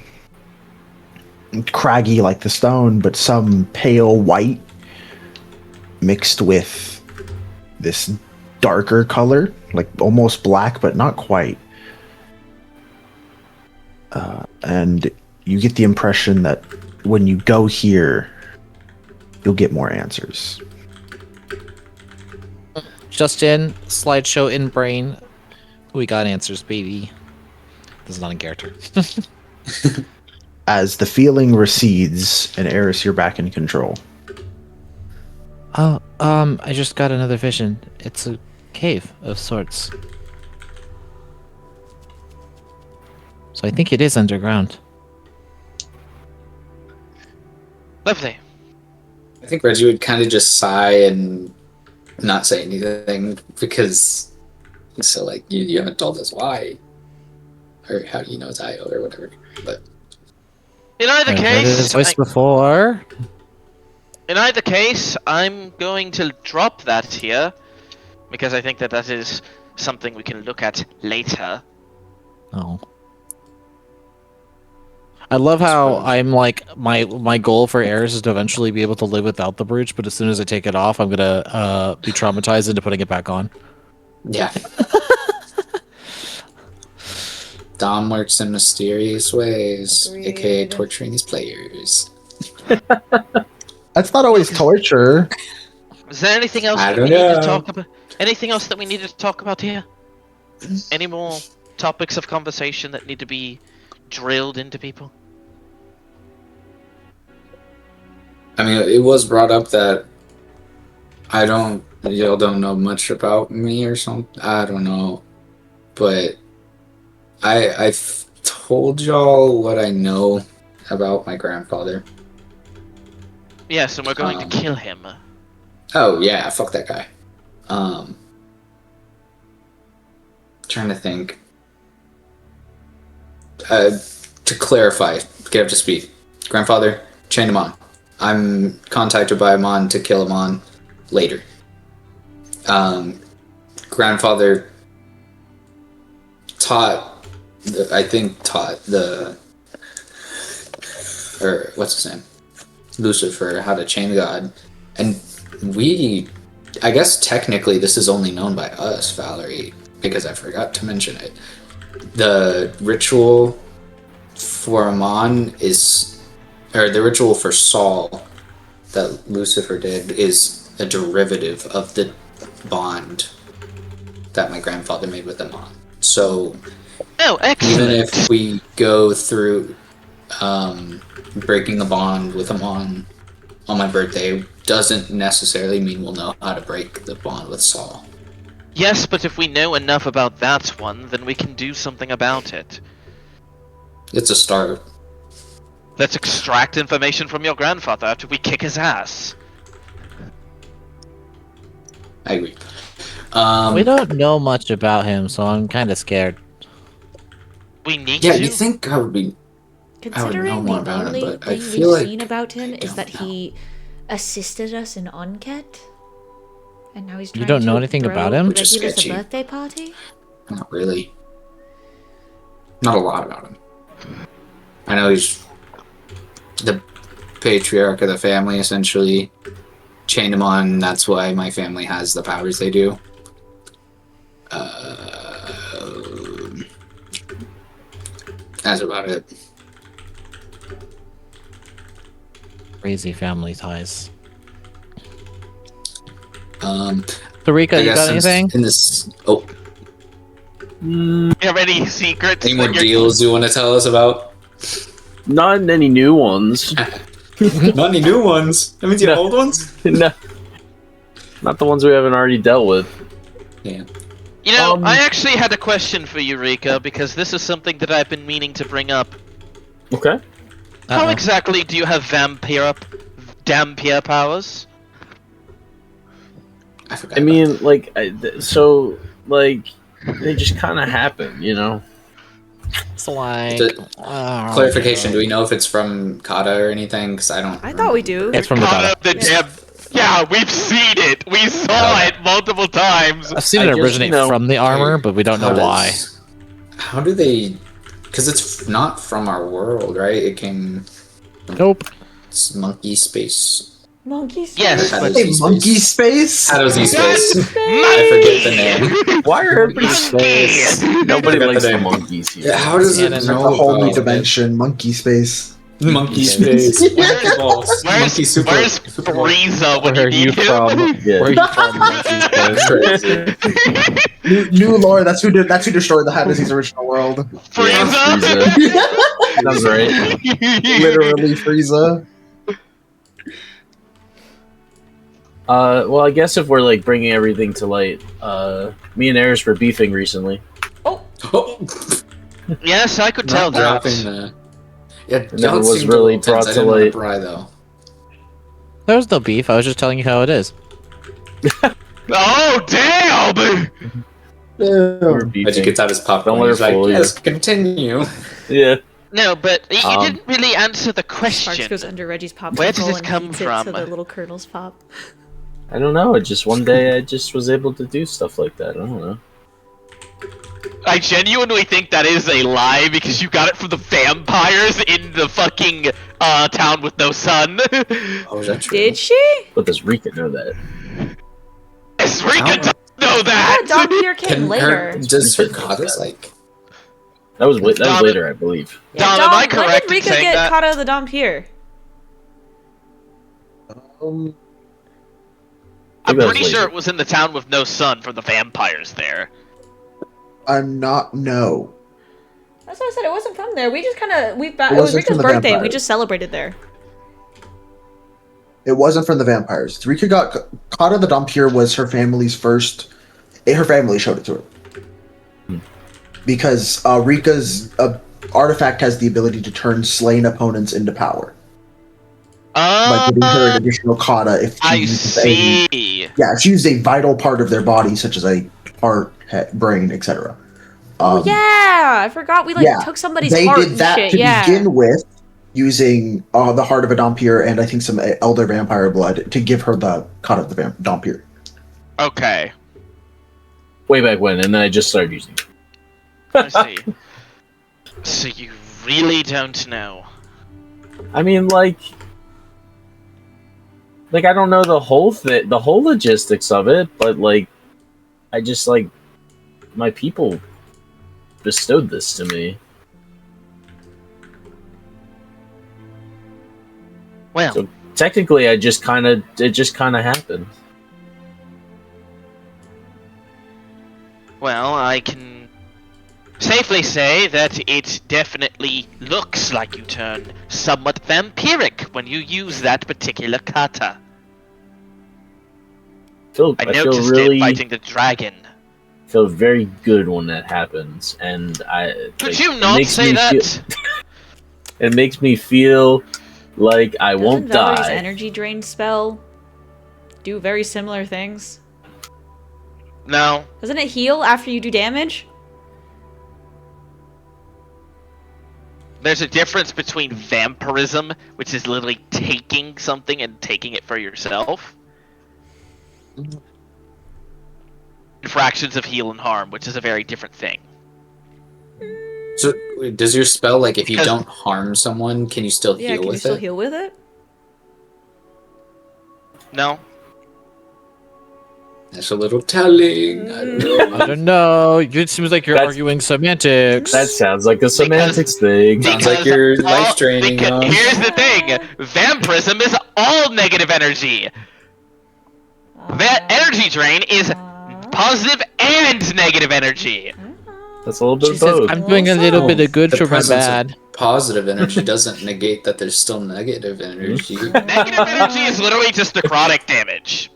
D: craggy like the stone, but some pale white mixed with this darker color, like almost black, but not quite. And you get the impression that when you go here, you'll get more answers.
B: Just in, slideshow in brain. We got answers, baby. This is not in character.
D: As the feeling recedes, and Eris, you're back in control.
B: Oh, I just got another vision. It's a cave of sorts. So I think it is underground.
E: lovely.
A: I think Reggie would kind of just sigh and not say anything because so like you haven't told us why or how do you know it's Io or whatever. But
E: In either
B: I've heard his
E: case,
B: voice before.
E: in either case, I'm going to drop that here because I think that is something we can look at later.
B: Oh. I love how I'm like my goal for Eris is to eventually be able to live without the brooch, but as soon as I take it off, I'm gonna be traumatized into putting it back on.
A: yeah. Dom works in mysterious ways, aka
H: Agreed.
A: torturing his players.
D: That's not always torture.
E: Is there anything else
A: I
E: that we
A: don't
E: need to
A: know.
E: talk about? Anything else that we need to talk about here? Any more topics of conversation that need to be drilled into people?
A: I mean, it was brought up that y'all don't know much about me or something. I don't know, but I've told y'all what I know about my grandfather.
E: Yes, and we're going to kill him.
A: Oh yeah, fuck that guy. Trying to think. To clarify, get up to speed. Grandfather, chain him on. I'm contacted by Amon to kill Amon later. Grandfather taught the or what's his name? Lucifer how to chain God. And I guess technically this is only known by us, Valerie, because I forgot to mention it. The ritual for Amon the ritual for Saul that Lucifer did is a derivative of the bond that my grandfather made with Amon. So, even if we go through breaking the bond with Amon on my birthday, doesn't necessarily mean we'll know how to break the bond with Saul.
E: Yes, but if we know enough about that one, then we can do something about it.
A: It's a start.
E: Let's extract information from your grandfather after we kick his ass.
A: I agree.
B: We don't know much about him, so I'm kind of scared.
E: We need
A: Yeah,
E: to?
A: you think I would know
H: Considering
A: more
H: the
A: about him,
H: only
A: but I
H: thing
A: feel
H: we've
A: like
H: seen about him
A: I
H: is that
A: don't know.
H: he assisted us in Onket, and now he's trying
B: don't
H: to
B: know anything
H: throw
B: about him?
H: like,
A: Just
H: give us a
A: sketchy.
H: birthday party.
A: Not really. Not a lot about him. I know he's the patriarch of the family, essentially. Chained him on, that's why my family has the powers they do. That's about it.
B: Crazy family ties.
A: I
B: Tarika, you
A: guess
B: got
A: since
B: anything?
A: in this. Oh,
E: You have any secrets?
A: any more
E: that you're-
A: deals you want to tell us about?
F: Not any new ones.
A: Not any new ones. That means you have old ones.
F: No, not the ones we haven't already dealt with.
A: Yeah.
E: You know, I actually had a question for you, Rika, because this is something that I've been meaning to bring up.
F: Okay.
E: How exactly do you have dampier powers?
A: I forgot.
F: I mean, like, so, like, they just kind of happen, you know?
B: It's like
A: Clarification: do we know if it's from Kata or anything? Because I don't.
H: I thought we do.
B: It's from the Kata.
E: Yeah, we've seen it. We saw it multiple times.
B: I've seen
F: I
B: it
F: guess,
B: originate
F: you know,
B: from the armor, but we don't know why.
A: How do they? Because it's not from our world, right? It came.
B: Nope.
A: It's monkey space.
H: Monkeys.
E: Yes,
A: How
E: but
A: does he
D: Monkey space?
A: How does he space? I forget the name.
F: Why are everybody space? Nobody
A: Forgot
F: likes
A: the
F: the
A: name.
F: monkeys here.
A: Yeah, how does it
B: That's
A: know
D: That's a whole new
A: about
D: dimension. Monkey space.
A: Monkey space. Monkey balls. Monkey super.
E: Where's Frieza when
B: Where are
E: you
B: you
E: need him?
B: from?
F: Yeah.
B: Where are you from?
A: That's crazy.
D: New lore. That's who destroyed the Hadesi's original world.
E: Frieza?
F: Sounds right.
D: Literally Frieza.
F: Well, I guess if we're like bringing everything to light, me and Eris were beefing recently.
A: Oh,
E: Yes, I could tell
A: not dropping
E: that.
A: the. Yeah,
F: It never
A: y'all
F: was
A: seemed a
F: really
A: little tense.
F: brought
A: I
F: to
A: didn't want
F: light.
A: pry though.
B: There was no beef. I was just telling you how it is.
E: Oh damn!
A: Reggie gets out his popcorn.
F: Don't let
A: He's
F: her
A: like,
F: fool you.
A: yes, continue.
F: Yeah.
E: No, but you
F: Um,
E: didn't really answer the
C: Sparks
E: question.
C: goes under Reggie's popcorn
E: Where does
C: bowl
E: this
C: and
E: come
C: heats it
E: from?
C: so the little kernels pop.
F: I don't know. Just one day I just was able to do stuff like that. I don't know.
E: I genuinely think that is a lie because you got it from the vampires in the fucking town with no sun.
A: Oh, is that true?
C: Did she?
F: But does Rika know that?
E: Yes, Rika
A: How?
E: does know
C: Yeah,
E: that.
C: Dampier came
A: Can
C: later.
A: does her
F: Rika knows
A: goddess,
F: that.
A: like...
F: That was
E: Dom-
F: later, I believe.
C: Yeah,
E: Dom, am I
C: when
E: correct
C: did
E: in
C: Rika
E: saying
C: get
E: that?
C: caught out of the Dampier?
A: Um,
E: I'm
F: Maybe that was
E: pretty sure
F: later.
E: it was in the town with no sun from the vampires there.
D: I'm not. No.
C: That's what I said. It wasn't from there. We just kind of it was
D: wasn't
C: Rika's
D: from the
C: birthday. We
D: vampires.
C: just celebrated there.
D: It wasn't from the vampires. Rika got caught in the dump here was her family's first. Her family showed it to her. Because Rika's artifact has the ability to turn slain opponents into power. By giving her an additional kata if she
E: I
D: uses
E: see.
D: if she uses a vital part of their body, such as a heart, head, brain, etc.
C: Oh yeah, I forgot we took somebody's
D: they
C: heart
D: did
C: and
D: that
C: shit.
D: to
C: Yeah.
D: begin with, using the heart of a Dompier and I think some elder vampire blood to give her the cut of the Dompier.
E: Okay.
F: Way back when, and then I just started using it.
E: I see. So you really don't know.
F: I mean, like I don't know the whole logistics of it, but like, I just like my people bestowed this to me.
E: Well,
F: So technically, it just kind of happened.
E: well, I can safely say that it definitely looks like you turn somewhat vampiric when you use that particular kata. I
F: I feel
E: noticed
F: really
E: it fighting the dragon.
F: feel very good when that happens, and
E: Could
F: like,
E: you
F: it
E: not
F: makes
E: say
F: me
E: that?
F: it makes me feel like I won't
C: Doesn't Valerie's
F: die.
C: energy drain spell do very similar things?
E: No.
C: Doesn't it heal after you do damage?
E: There's a difference between vampirism, which is literally taking something and taking it for yourself, and fractions of heal and harm, which is a very different thing.
A: so, does your spell, like, if you
E: Because-
A: don't harm someone, can you still
C: Yeah,
A: heal
C: can you
A: with
C: still
A: it?
C: heal with it?
E: No?
A: That's a little telling. I don't know.
B: I don't know. It seems like you're
F: That's-
B: arguing semantics.
F: That sounds like a semantics thing.
A: Sounds like you're life draining, huh?
E: Here's the thing: vampirism is all negative energy. That energy drain is positive and negative energy.
F: That's a little bit
B: She
F: of
B: says,
F: both.
B: I'm doing a little bit of good
A: The
B: for my
A: presence
B: bad.
A: of positive energy doesn't negate that there's still negative energy.
E: Negative energy is literally just necrotic damage.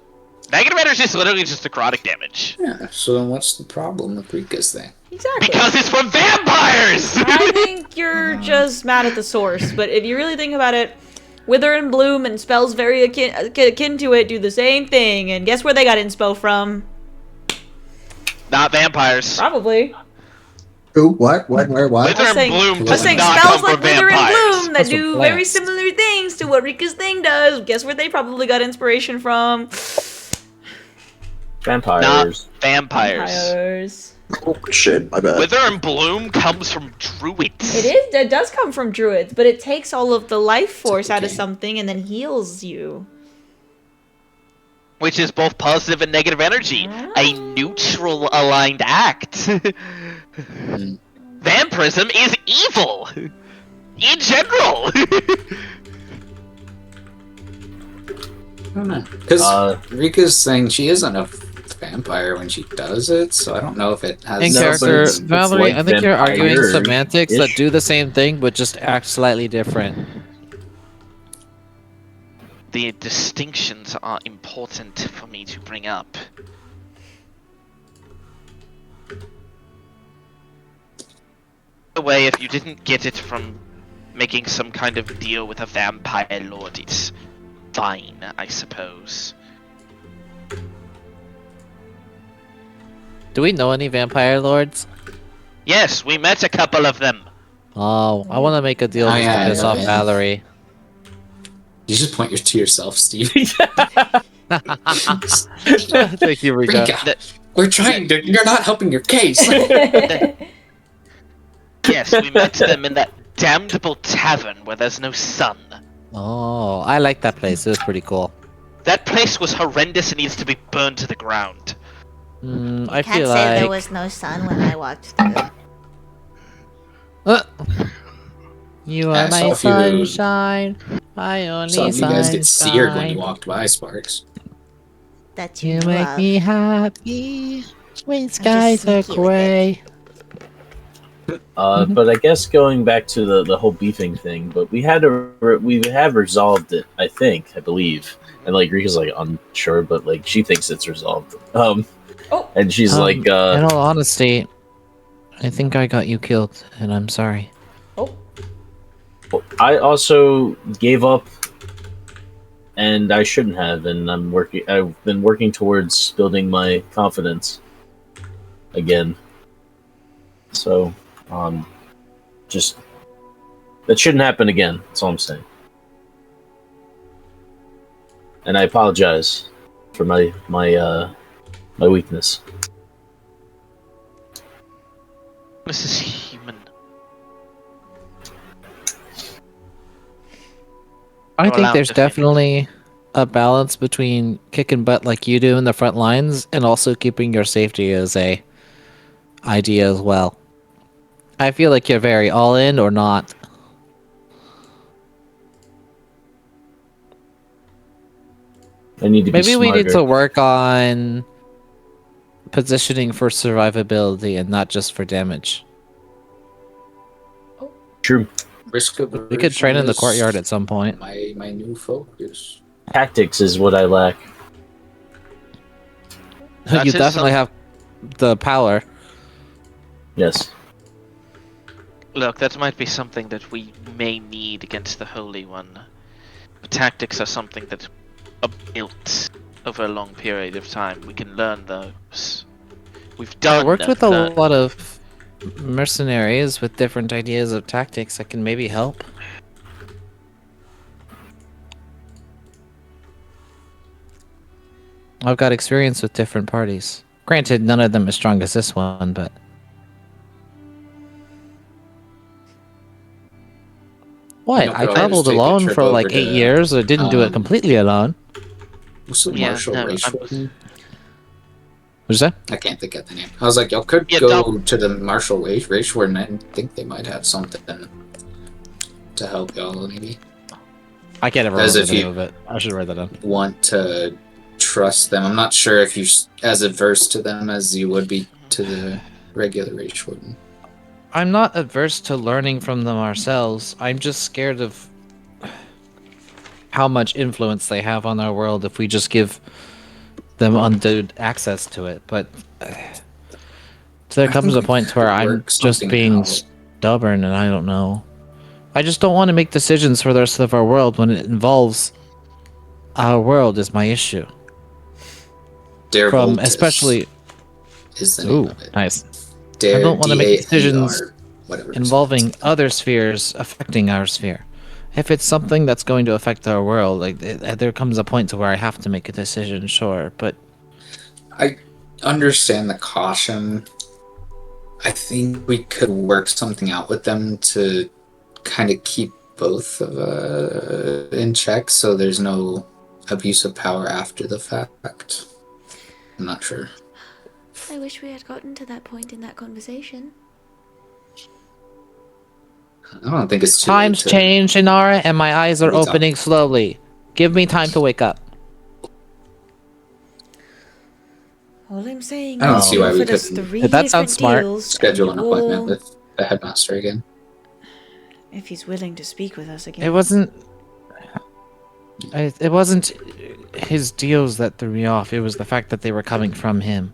E: Negative energy is literally just necrotic damage.
A: Yeah, so then what's the problem with Rika's thing?
C: Exactly.
E: Because it's from vampires!
C: I think you're just mad at the source, but if you really think about it, Wither and Bloom and spells very akin to it do the same thing, and guess where they got inspo from?
E: Not vampires.
C: Probably.
D: Who? What? When? Where? What?
E: Wither and Bloom
C: I was
E: does
C: saying
E: not
C: spells
E: come
C: like
E: from
C: Wither and
E: vampires.
C: Bloom that
B: That's from
C: do very
B: plants.
C: similar things to what Rika's thing does. Guess where they probably got inspiration from?
F: Vampires.
E: Not vampires.
C: Vampires.
D: Oh shit! My bad.
E: Wither and Bloom comes from druids.
C: It does come from druids, but it takes all of the life force out of
A: okay.
C: something and then heals you.
E: Which is both positive and negative energy. A neutral aligned act. Vampirism is evil. In general.
A: I don't know. Because Rika's thing, she isn't a vampire when she does it, so I don't know if it has...
B: In
F: No, but
B: character,
F: it's
B: Valerie,
F: like
B: I think you're arguing
F: vampire-ish.
B: semantics that do the same thing but just act slightly different.
E: The distinctions are important for me to bring up. By the way, if you didn't get it from making some kind of deal with a vampire lord, it's fine, I suppose.
B: Do we know any vampire lords?
E: Yes, we met a couple of them.
B: Oh, I want to make a deal
A: Oh,
B: just
A: yeah,
B: to piss off
A: yeah.
B: Valerie.
A: You just point to yourself, Steve.
B: Thank you, Rika.
A: Rika, we're trying to. You're not helping your case.
E: Yes, we met them in that damnable tavern where there's no sun.
B: Oh, I like that place. It was pretty cool.
E: That place was horrendous and needs to be burned to the ground.
B: I
I: Can't
B: feel
I: say
B: like
I: there was no sun when I walked through.
B: You
A: Yeah,
B: are
A: I
B: my
A: saw a few-
B: sunshine, my only
A: Some of you guys get seared when you
B: sunshine.
A: walked by, Sparks.
I: That
B: You
I: know
B: make
I: of.
B: me happy when
I: just
B: skies are
I: sneaky with it.
B: gray.
F: But I guess going back to the whole beefing thing, but we have resolved it. I believe, and like Rika's like unsure, but like she thinks it's resolved. And she's like,
B: In all honesty, I think I got you killed, and I'm sorry.
F: I also gave up, and I shouldn't have. And I've been working towards building my confidence again. So, just that shouldn't happen again. That's all I'm saying. And I apologize for my weakness.
E: This is human.
B: I
E: You're
B: think
E: allowed
B: there's
E: to feel it.
B: definitely a balance between kicking butt like you do in the front lines and also keeping your safety as a idea as well. I feel like you're very all in or not.
F: I need to be
B: Maybe we need to
F: smarter.
B: work on positioning for survivability and not just for damage.
F: True.
A: Risk aversion
B: We could train in the
A: is
B: courtyard at some point.
A: My new focus.
F: Tactics is what I lack.
E: That
B: You
E: is
B: definitely have the power.
F: Yes.
E: Look, that might be something that we may need against the Holy One. But tactics are something that are built over a long period of time. We can learn those. We've done.
B: I worked with a
E: learn.
B: lot of mercenaries with different ideas of tactics that can maybe help. I've got experience with different parties. Granted, none of them as strong as this one, but... What?
A: You know,
B: I
A: could always
B: traveled
A: take a
B: alone
A: trip
B: for like
A: over
B: 8
A: to,
B: years. I didn't do it completely alone.
A: What's the
E: Yeah,
A: Marshall
E: no,
A: Race
E: I'm-
A: Warden?
B: What'd you say?
A: I can't think of the name. I was like, y'all could
E: Yeah,
A: go to the Marshall Race Warden. I think they might have something to help y'all, maybe.
B: I can't ever
A: As
B: remember
A: if
B: the
A: you-
B: name of it. I should write that down.
A: Want to trust them. I'm not sure if you're as averse to them as you would be to the regular Race Warden.
B: I'm not averse to learning from them ourselves. I'm just scared of how much influence they have on our world if we just give them undue access to it. But there
A: I
B: comes
A: think
B: a
A: we
B: point
A: could
B: where I'm
A: work
B: just
A: something
B: being
A: out.
B: stubborn and I don't know. I just don't want to make decisions for the rest of our world when it involves our world is my issue. From
A: Dervoltus
B: especially
A: is the name
B: ooh,
A: of it.
B: nice. I don't want to make decisions
A: whatever it's
B: involving
A: called.
B: other spheres affecting our sphere. If it's something that's going to affect our world, like there comes a point to where I have to make a decision, sure, but
A: I understand the caution. I think we could work something out with them to kind of keep both in check, so there's no abuse of power after the fact. I'm not sure.
I: I wish we had gotten to that point in that conversation.
A: I don't think it's too
B: times
A: late to-
B: change, Inara, and my eyes are
A: What are you
B: opening slowly. Give me time to wake up.
C: All I'm saying
A: I don't
C: is
A: see
C: you
A: why we
C: offered us
A: couldn't-
C: 3
B: That
C: different
B: sounds smart.
C: deals,
A: Schedule
C: and
A: an
C: you
A: appointment
C: all-
A: with the headmaster again.
C: if he's willing to speak with us again.
B: It wasn't his deals that threw me off. It was the fact that they were coming from him.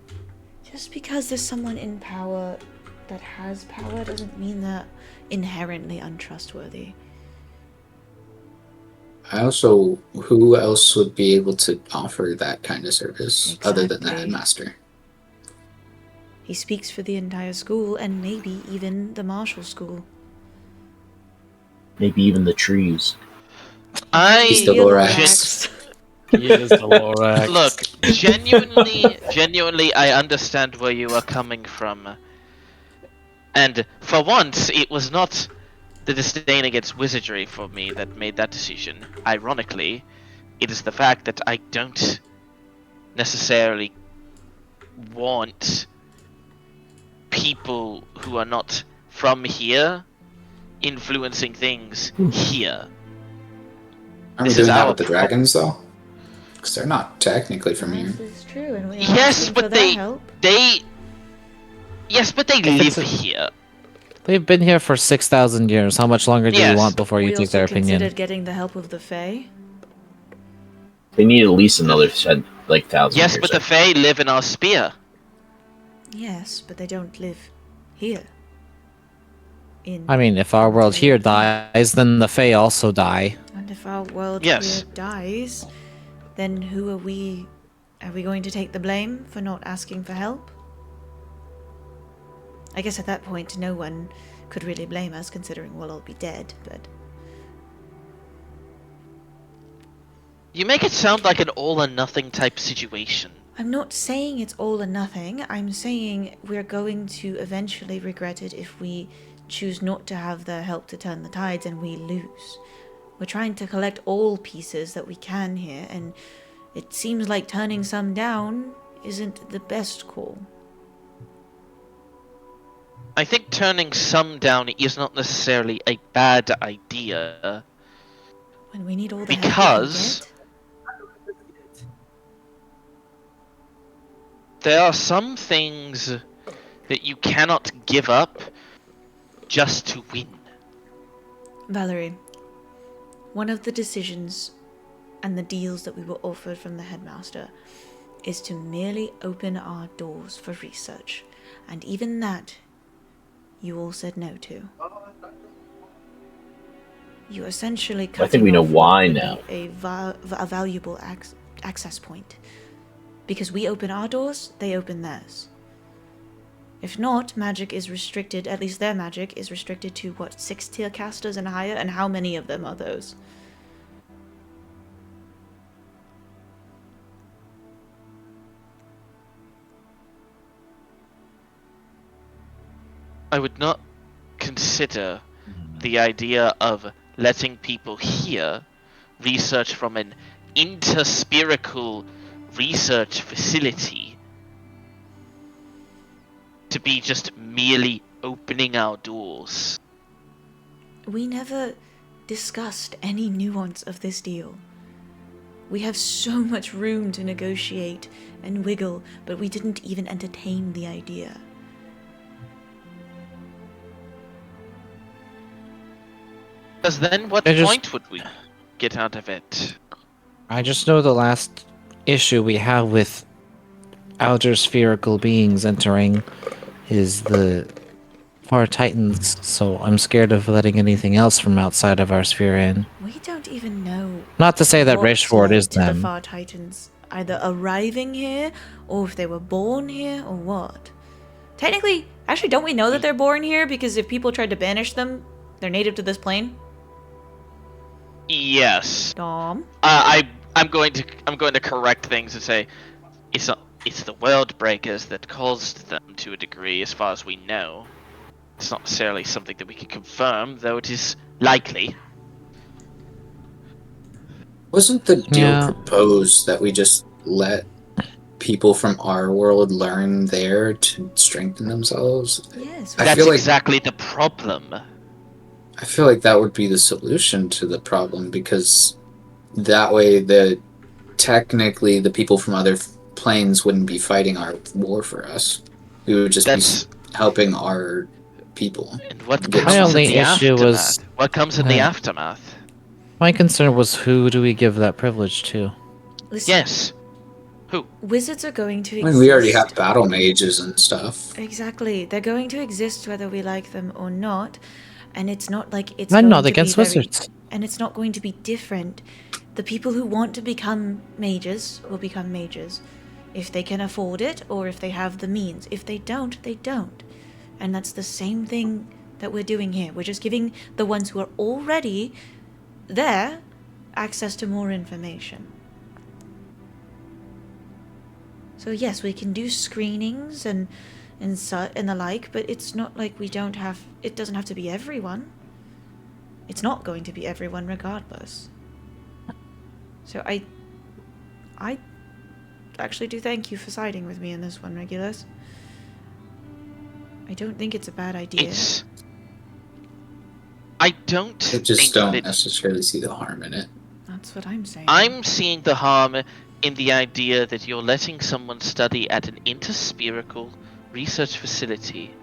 C: Just because there's someone in power that has power doesn't mean they're inherently untrustworthy.
A: Who else would be able to offer that kind of service other than the
C: Exactly.
A: headmaster?
C: He speaks for the entire school and maybe even the martial school.
F: Maybe even the trees.
A: He's the
E: I
A: Lorax.
B: He is the Lorax.
E: Look, genuinely, I understand where you are coming from. And for once, it was not the disdain against wizardry for me that made that decision. Ironically, it is the fact that I don't necessarily want people who are not from here influencing things here.
A: Aren't we
E: This is
A: doing that
E: our
A: with the dragons, though? Because they're not technically from here.
C: This is true, and we are
E: Yes,
C: asking
E: but
C: for their help.
E: Yes, but they
B: If
E: live
B: it's a-
E: here.
B: They've been here for 6,000 years. How much longer do you
E: Yes.
B: want before you
C: We
B: take
C: also
B: their opinion?
C: considered getting the help of the Fae.
F: They need at least another 1,000
E: Yes,
F: years.
E: but the Fae live in our sphere.
C: Yes, but they don't live here.
B: I mean, if our world here dies, then the Fae also die.
C: And if our world
E: Yes.
C: here dies, then who are we? Are we going to take the blame for not asking for help? I guess at that point, no one could really blame us, considering we'll all be dead, but...
E: You make it sound like an all or nothing type situation.
C: I'm not saying it's all or nothing. I'm saying we're going to eventually regret it if we choose not to have their help to turn the tides and we lose. We're trying to collect all pieces that we can here, and it seems like turning some down isn't the best call.
E: I think turning some down is not necessarily a bad idea.
C: When we need all the
E: Because-
C: help
E: There are some things that you cannot give up just to win.
C: we get. Valerie, one of the decisions and the deals that we were offered from the headmaster is to merely open our doors for research, and even that you all said no to. You essentially cut
F: I think we know
C: off what
F: why
C: could
F: now.
C: be a valuable access point. Because we open our doors, they open theirs. If not, magic is restricted, at least their magic is restricted to, what, 6-tier casters and higher? And how many of them are those?
E: I would not consider the idea of letting people here research from an interspherical research facility to be just merely opening our doors.
C: We never discussed any nuance of this deal. We have so much room to negotiate and wiggle, but we didn't even entertain the idea.
E: Because then what point would we get out of it?
B: I just know the last issue we have with outer spherical beings entering is the Far Titans, so I'm scared of letting anything else from outside of our sphere in.
C: We don't even know.
B: Not to say that
C: what's
B: Rishford
C: led
B: is
C: to the
B: them.
C: Far Titans either arriving here, or if they were born here, or what. Technically, actually, don't we know that they're born here? Because if people tried to banish them, they're native to this plane.
E: Yes.
C: Dom.
E: I'm going to correct things and say it's the world breakers that caused them to a degree, as far as we know. It's not necessarily something that we can confirm, though it is likely.
A: Wasn't the deal
B: Yeah.
A: proposed that we just let people from our world learn there to strengthen themselves?
C: Yes.
A: I
E: That's
A: feel like
E: exactly the problem.
A: I feel like that would be the solution to the problem, because that way technically the people from other planes wouldn't be fighting our war for us. We would just
E: That's
A: be helping our people.
E: and what
A: My
E: comes in
B: only
E: the
B: issue
E: aftermath.
B: was-
E: What comes in the aftermath?
B: My concern was, who do we give that privilege to?
C: Listen,
E: Yes.
C: wizards are going to
A: I
C: exist.
A: mean, we already have battle mages and stuff.
C: Exactly. They're going to exist whether we like them or not. And it's not like it's
B: I'm
C: going
B: not
C: to
B: against
C: be very,
B: wizards.
C: and it's not going to be different. The people who want to become mages will become mages. If they can afford it, or if they have the means. If they don't, they don't. And that's the same thing that we're doing here. We're just giving the ones who are already there access to more information. So yes, we can do screenings and the like, but it's not like we don't have... It doesn't have to be everyone. It's not going to be everyone regardless. So I actually do thank you for siding with me in this one, Regulus. I don't think it's a bad idea.
E: I don't
A: just
E: think
A: don't
E: that
A: necessarily see the harm in it.
C: That's what I'm saying.
E: I'm seeing the harm in the idea that you're letting someone study at an interspherical research facility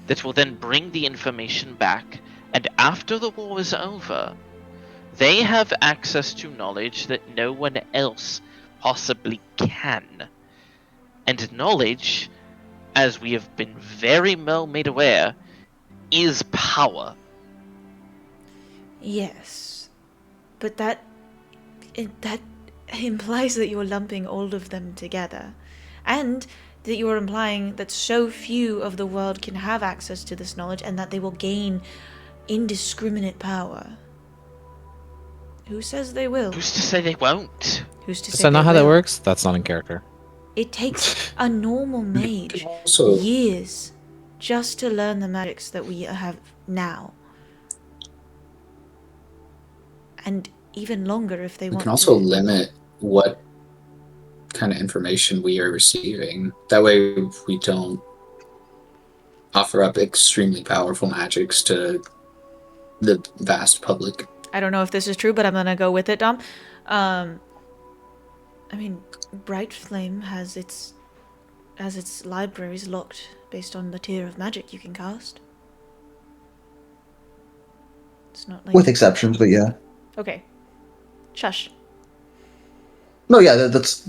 E: that will then bring the information back, and after the war is over, they have access to knowledge that no one else possibly can. And knowledge, as we have been very well made aware, is power.
C: Yes, but that implies that you're lumping all of them together, and that you're implying that so few of the world can have access to this knowledge and that they will gain indiscriminate power. Who says they will?
E: Who's to say they won't?
C: Who's to
B: Is
C: say
B: that not
C: they
B: how that
C: will?
B: works? That's not in character.
C: It takes a normal mage
A: Also,
C: years just to learn the magics that we have now. And even longer if they
A: we
C: want
A: can also
C: to.
A: limit what kind of information we are receiving. That way we don't offer up extremely powerful magics to the vast public.
C: I don't know if this is true, but I'm gonna go with it, Dom. I mean, Bright Flame has its libraries locked based on the tier of magic you can cast. It's not like...
D: With exceptions, but yeah.
C: Okay. Shush.
D: No, yeah, that's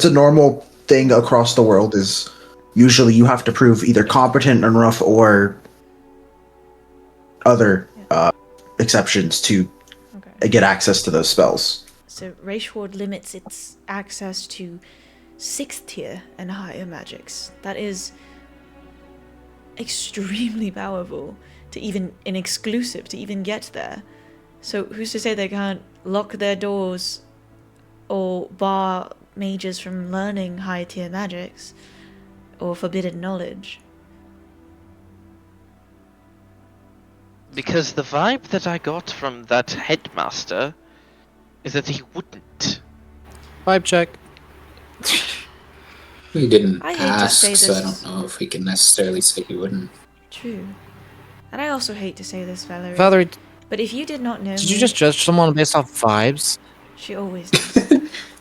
D: a normal thing across the world. Is usually you have to prove either competent enough or other exceptions to get access to those spells.
C: So Rayshward limits its access to 6th tier and higher magics. That is extremely powerful to even an exclusive to even get there. So who's to say they can't lock their doors or bar mages from learning higher tier magics or forbidden knowledge?
E: Because the vibe that I got from that headmaster is that he wouldn't.
B: Vibe check.
A: We didn't
C: I hate to
A: ask,
C: say
A: so I
C: this.
A: don't know if we can necessarily say he wouldn't.
C: True. And I also hate to say this, Valerie.
B: Valerie,
C: But if you did not know
B: did
C: me,
B: you just judge someone based off vibes?
C: she always does.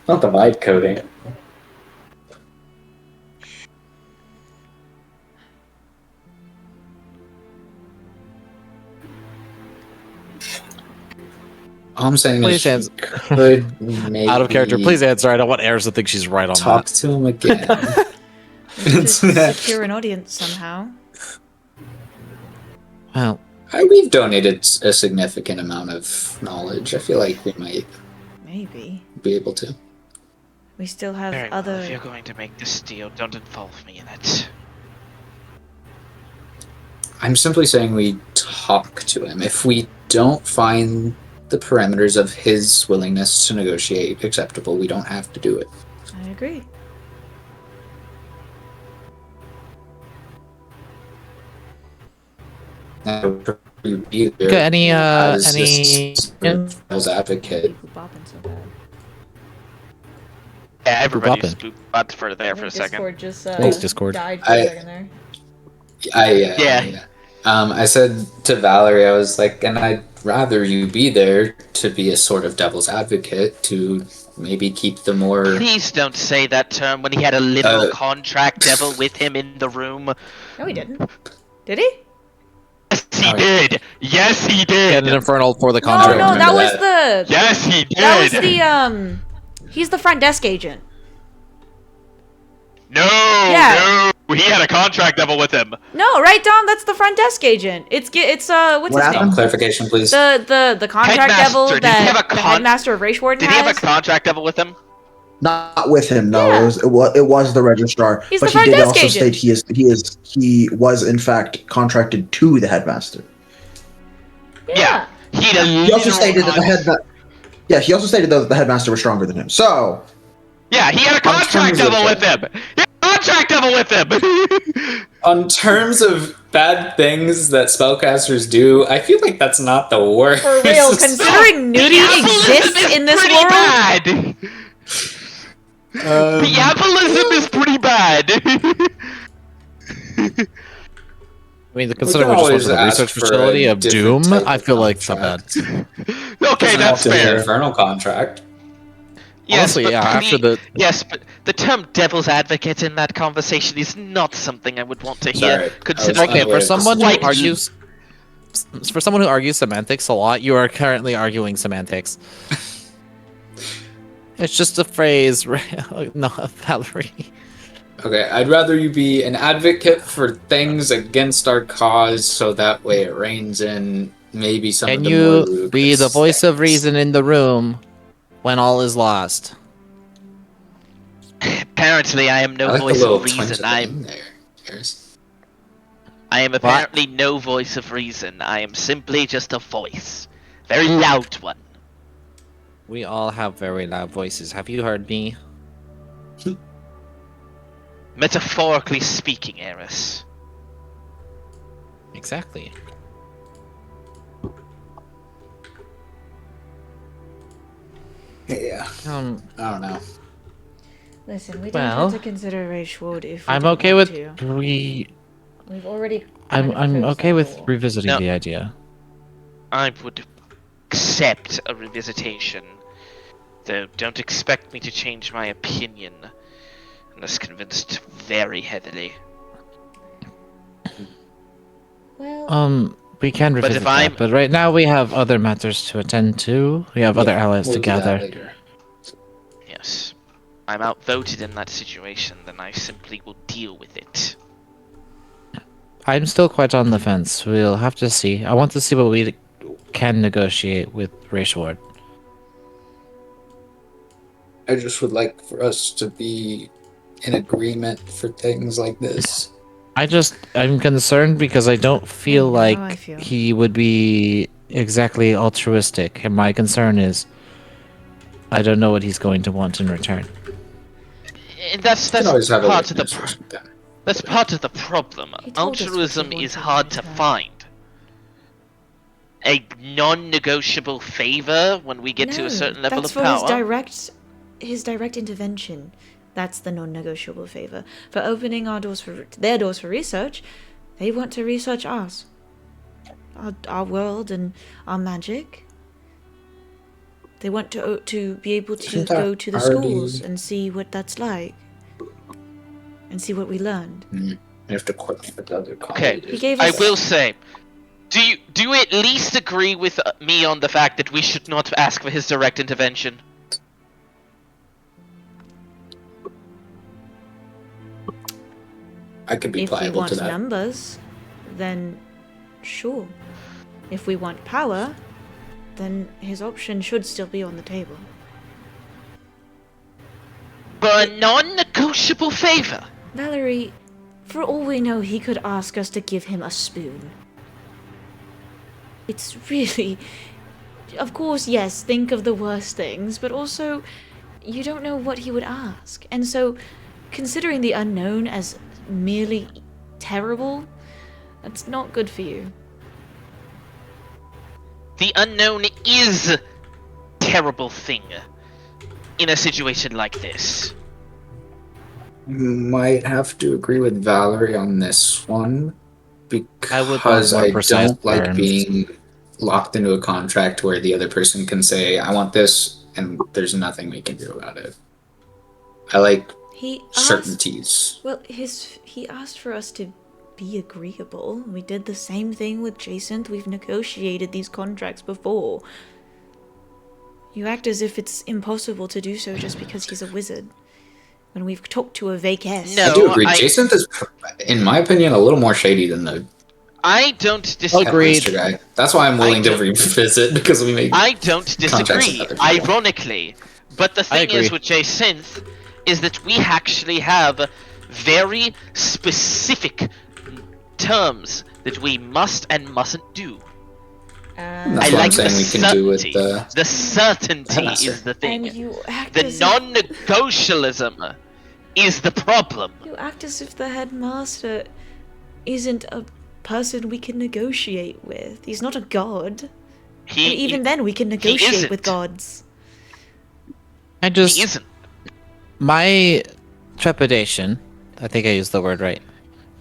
A: Not the vibe coding. All I'm saying
B: Please
A: is she could maybe
B: Out of character. Please answer. I don't want Eris to think she's right on
A: talk
B: that.
A: to him again.
C: Just secure an audience somehow.
B: Well,
A: We've donated a significant amount of knowledge. I feel like we might
C: Maybe.
A: be able to.
C: We still have
E: Very well,
C: other...
E: if you're going to make this deal, don't involve me in it.
A: I'm simply saying we talk to him. If we don't find the parameters of his willingness to negotiate acceptable, we don't have to do it.
C: I agree.
B: got any
A: devil's advocate.
C: Bopping so bad.
E: Yeah, everybody's
B: Booping.
E: booped for there for a second.
C: Discord just
B: Thanks, Discord.
C: died for a second there.
E: Yeah.
A: I said to Valerie, I was like, and I'd rather you be there to be a sort of devil's advocate to maybe keep the more.
E: Please don't say that term when he had a literal contract devil with him in the room.
C: No, he didn't. Did he?
E: Yes, he did. Yes, he did.
B: get an infernal for the
C: No,
B: contract.
C: no, that
A: remember
C: was the...
E: Yes, he did.
C: That was the, He's the front desk agent.
E: No,
C: Yeah.
E: no. He had a contract devil with him.
C: No, right, Dom? That's the front desk agent. It's what's
D: What
C: his
D: happened?
C: name?
A: Clarification, please.
C: The contract
E: Headmaster.
C: devil
E: Did he have
C: that
E: a
C: the headmaster of Rayshward
E: Did he have a
C: has.
E: contract devil with him?
D: Not with him. No,
C: Yeah.
D: it was the registrar.
C: He's
D: but
C: the
D: he
C: front
D: did
C: desk
D: also
C: agent.
D: state he was in fact contracted to the headmaster.
E: Yeah. He had a
D: He also
E: literal
D: stated that he also stated though that the headmaster was stronger than him. So
E: Yeah, he had a
A: On
E: contract
A: terms of
E: double with him. He had a contract double with him.
A: On terms of bad things that spellcasters do, I feel like that's not the worst.
C: For real, considering nudity exists
E: Apholism is
C: in this
E: pretty
C: world.
E: bad.
A: Um,
E: The apholism is pretty bad.
B: I mean,
A: we
B: considering
A: can
B: we're just
A: always
B: went to the
A: ask
B: research
A: for
B: facility
A: a
B: of
A: different
B: Doom,
A: type
B: I
A: of
B: feel like it's not bad.
A: contract.
E: Okay,
A: Doesn't
E: that's
A: have to be an
E: fair.
A: infernal contract.
E: Yes,
B: Honestly,
E: but
B: yeah, after
E: yes, but the term "devil's advocate" in that conversation is not something I would want to hear.
A: Sorry,
E: Considering
B: Okay,
A: unaware
B: for
A: of the
B: someone who
A: situation.
B: argues semantics a lot, you are currently arguing semantics. It's just a phrase, no, Valerie.
A: Okay, I'd rather you be an advocate for things against our cause, so that way it reins in maybe some
B: Can
A: of the more
B: you
A: ludicrous
B: be the voice of
A: things.
B: reason in the room when all is lost?
E: apparently I am no
A: I like the
E: voice
A: little
E: of
A: twinge
E: reason.
A: at the end there. Cheers.
E: I am apparently no voice of reason. I am simply just a voice, very loud one.
B: We all have very loud voices. Have you heard me?
E: Metaphorically speaking, Eris.
B: Exactly.
A: Yeah, I don't know.
H: Listen, we don't
B: Well,
H: have to consider Rage Ward if we
B: I'm
H: don't
B: okay
H: want
B: with
H: to. We've already.
B: I'm
H: kind of closed
B: okay
H: that
B: with
H: door.
B: revisiting
E: No.
B: the idea.
E: I would accept a revisitation, though don't expect me to change my opinion unless convinced very heavily.
H: Well,
B: We can
E: But
B: revisit
E: if
B: that,
E: I'm-
B: but right now we have other matters to attend to. We have other allies
A: We'll
B: to
A: do that
B: gather.
A: later.
E: Yes. I'm outvoted in that situation, then I simply will deal with it.
B: I'm still quite on the fence. We'll have to see. I want to see what we can negotiate with Race Ward.
A: I just would like for us to be in agreement for things like this.
B: I'm concerned because I don't feel
H: I know
B: like
H: how I feel.
B: he would be exactly altruistic, and my concern is I don't know what he's going to want in return.
E: And that's
A: You can always have a
E: part of the
A: witness or something.
E: that's part of the problem.
H: He told us what he
E: Altruism is
H: wanted
E: hard
H: in
E: to
H: return.
E: find. A non-negotiable favor when we get to
H: no,
E: a certain level
H: that's
E: of
H: for
E: power.
H: his direct intervention. That's the non-negotiable favor. For opening their doors for research, they want to research us, our world and our magic. They want to be able to
A: Isn't that
H: go to the
A: already-
H: schools and see what that's like, and see what we learned.
A: You have to coordinate with the other
E: Okay,
A: colleges.
H: He gave
E: I
H: us.
E: will say, do you at least agree with me on the fact that we should not ask for his direct intervention?
A: I could be
H: If we
A: pliable
H: want
A: to that.
H: numbers, then sure. If we want power, then his option should still be on the table.
E: For a non-negotiable favor?
H: Valerie, for all we know, he could ask us to give him a spoon. It's really. Of course, yes, think of the worst things, but also, you don't know what he would ask. And so, considering the unknown as merely terrible, that's not good for you.
E: The unknown is a terrible thing in a situation like this.
A: Might have to agree with Valerie on this one
B: I would want
A: because
B: more
A: I
B: precise
A: don't like
B: terms.
A: being locked into a contract where the other person can say, I want this, and there's nothing we can do about it. I like
H: He asked.
A: certainties.
H: Well, he asked for us to be agreeable. We did the same thing with Jacinth. We've negotiated these contracts before. You act as if it's impossible to do so just because he's a wizard. When we've talked to a Vaquest.
E: No.
A: I do agree.
E: I-
A: Jacinth is, in my opinion, a little more shady than the
E: I don't disagree.
B: Agreed.
A: headmaster guy. That's why I'm willing to
E: don't-
A: revisit because we made.
E: I don't
A: Contracts
E: disagree.
A: with other people.
E: Ironically, But the thing
B: agree.
E: is with J-Synth is that we actually have very specific terms that we must and mustn't do.
A: That's
E: I
A: what I'm
E: like the
A: saying we can do with
E: certainty. The certainty
A: Headmaster.
E: is the thing.
H: And you act
E: The
H: as
E: non-negotialism is the problem.
H: you act as if the headmaster isn't a person we can negotiate with. He's not a god. And even then, we can negotiate with
E: isn't.
H: gods.
B: I
E: He
B: just
E: isn't.
B: my trepidation, I think I used the word right,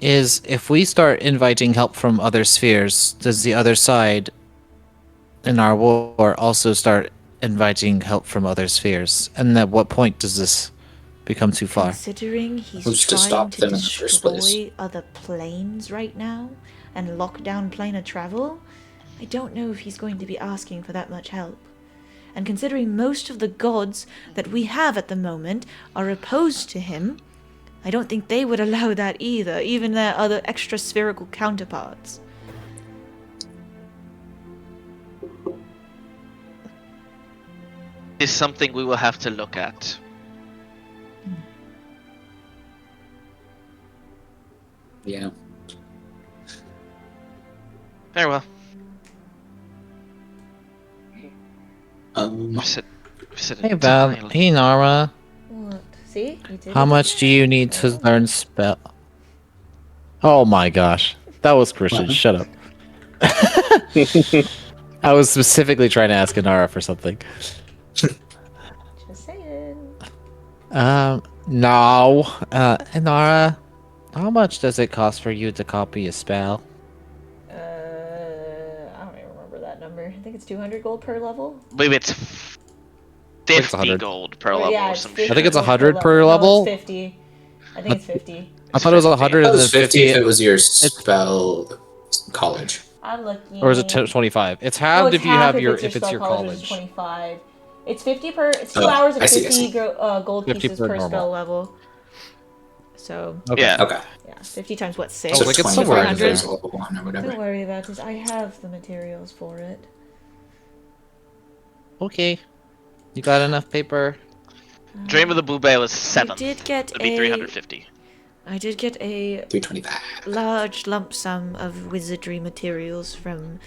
B: is if we start inviting help from other spheres, does the other side in our war also start inviting help from other spheres? And at what point does this become too far?
H: Considering he's
A: Who's to
H: trying
A: stop
H: to
A: them in the first place?
H: destroy other planes right now and lock down planar travel, I don't know if he's going to be asking for that much help. And considering most of the gods that we have at the moment are opposed to him, I don't think they would allow that either, even their other extra spherical counterparts.
E: Is something we will have to look at.
A: Yeah.
E: Very well.
A: Um,
B: Hey Val, hey Nara,
H: What? See? You did
B: how
H: it.
B: much do you need to learn spell? Oh my gosh, that was Christian.
A: What?
B: Shut up. I was specifically trying to ask Inara for something.
H: Just saying.
B: No. Inara, how much does it cost for you to copy a spell?
H: I don't even remember that number. I think it's 200 gold per level.
E: I believe it's
B: it's
E: 50
B: 100.
E: gold per
H: Or,
E: level
H: yeah,
E: or
H: it's
E: some
H: 50
E: shit.
B: I think it's
H: gold
B: 100 per
H: No,
B: level.
H: it's 50. I think it's 50.
B: I thought it was 100
A: it
B: and then
A: was 50
B: 50,
A: if it was your spell college.
H: I'm looking.
B: or is it 25? It's
H: No,
B: halved
H: it's
B: if you
H: half
B: have your
H: if it's your
B: college.
H: It's 25. It's 50 per. It's 2
A: Oh,
H: hours of
A: I see, I
H: 50
A: see.
H: gold
B: 50
H: pieces
B: per
H: per
B: normal.
H: spell level. So
B: Okay.
E: Yeah.
A: Okay.
H: yeah, 50 times what?
B: I
H: 6.
B: was like, it's
A: 25
B: somewhere in
A: if
B: there.
A: it was level 1 or whatever.
H: Don't worry about it. I have the materials for it.
B: Okay. You got enough paper?
E: Dream of the Blue Bale is 7.
H: I did get
E: It'd be 350.
H: I did get a
A: 325.
H: large lump sum of wizardry materials from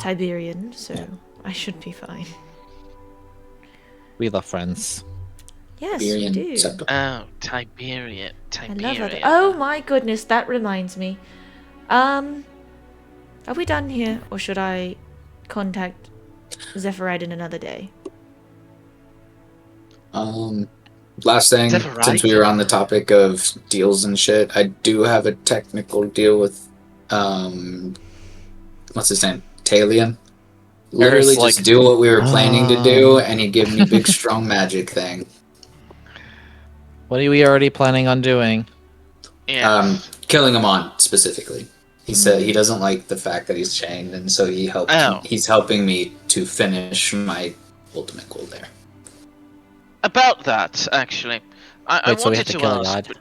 H: Tiberian, so I should be fine.
B: We love friends.
H: Yes, we
A: Tiberian
H: do.
A: scepter.
E: Oh, Tiberian.
H: I love
E: Tiberian.
H: other. Oh my goodness, that reminds me. Are we done here, or should I contact Zephyride another day?
A: Last thing,
E: Is that right?
A: since we were on the topic of deals and shit, I do have a technical deal with, what's his name? Talion. Literally
B: like-
A: just do what we were planning to do, and he give me big strong magic thing.
B: What are we already planning on doing?
E: Yeah.
A: Killing him on specifically. He said he doesn't like the fact that he's chained, and so he helped.
E: Oh.
A: He's helping me to finish my ultimate goal there.
E: About that, actually, I
B: Wait, so we have
E: wanted
B: to
E: to
B: kill a
E: ask,
B: god?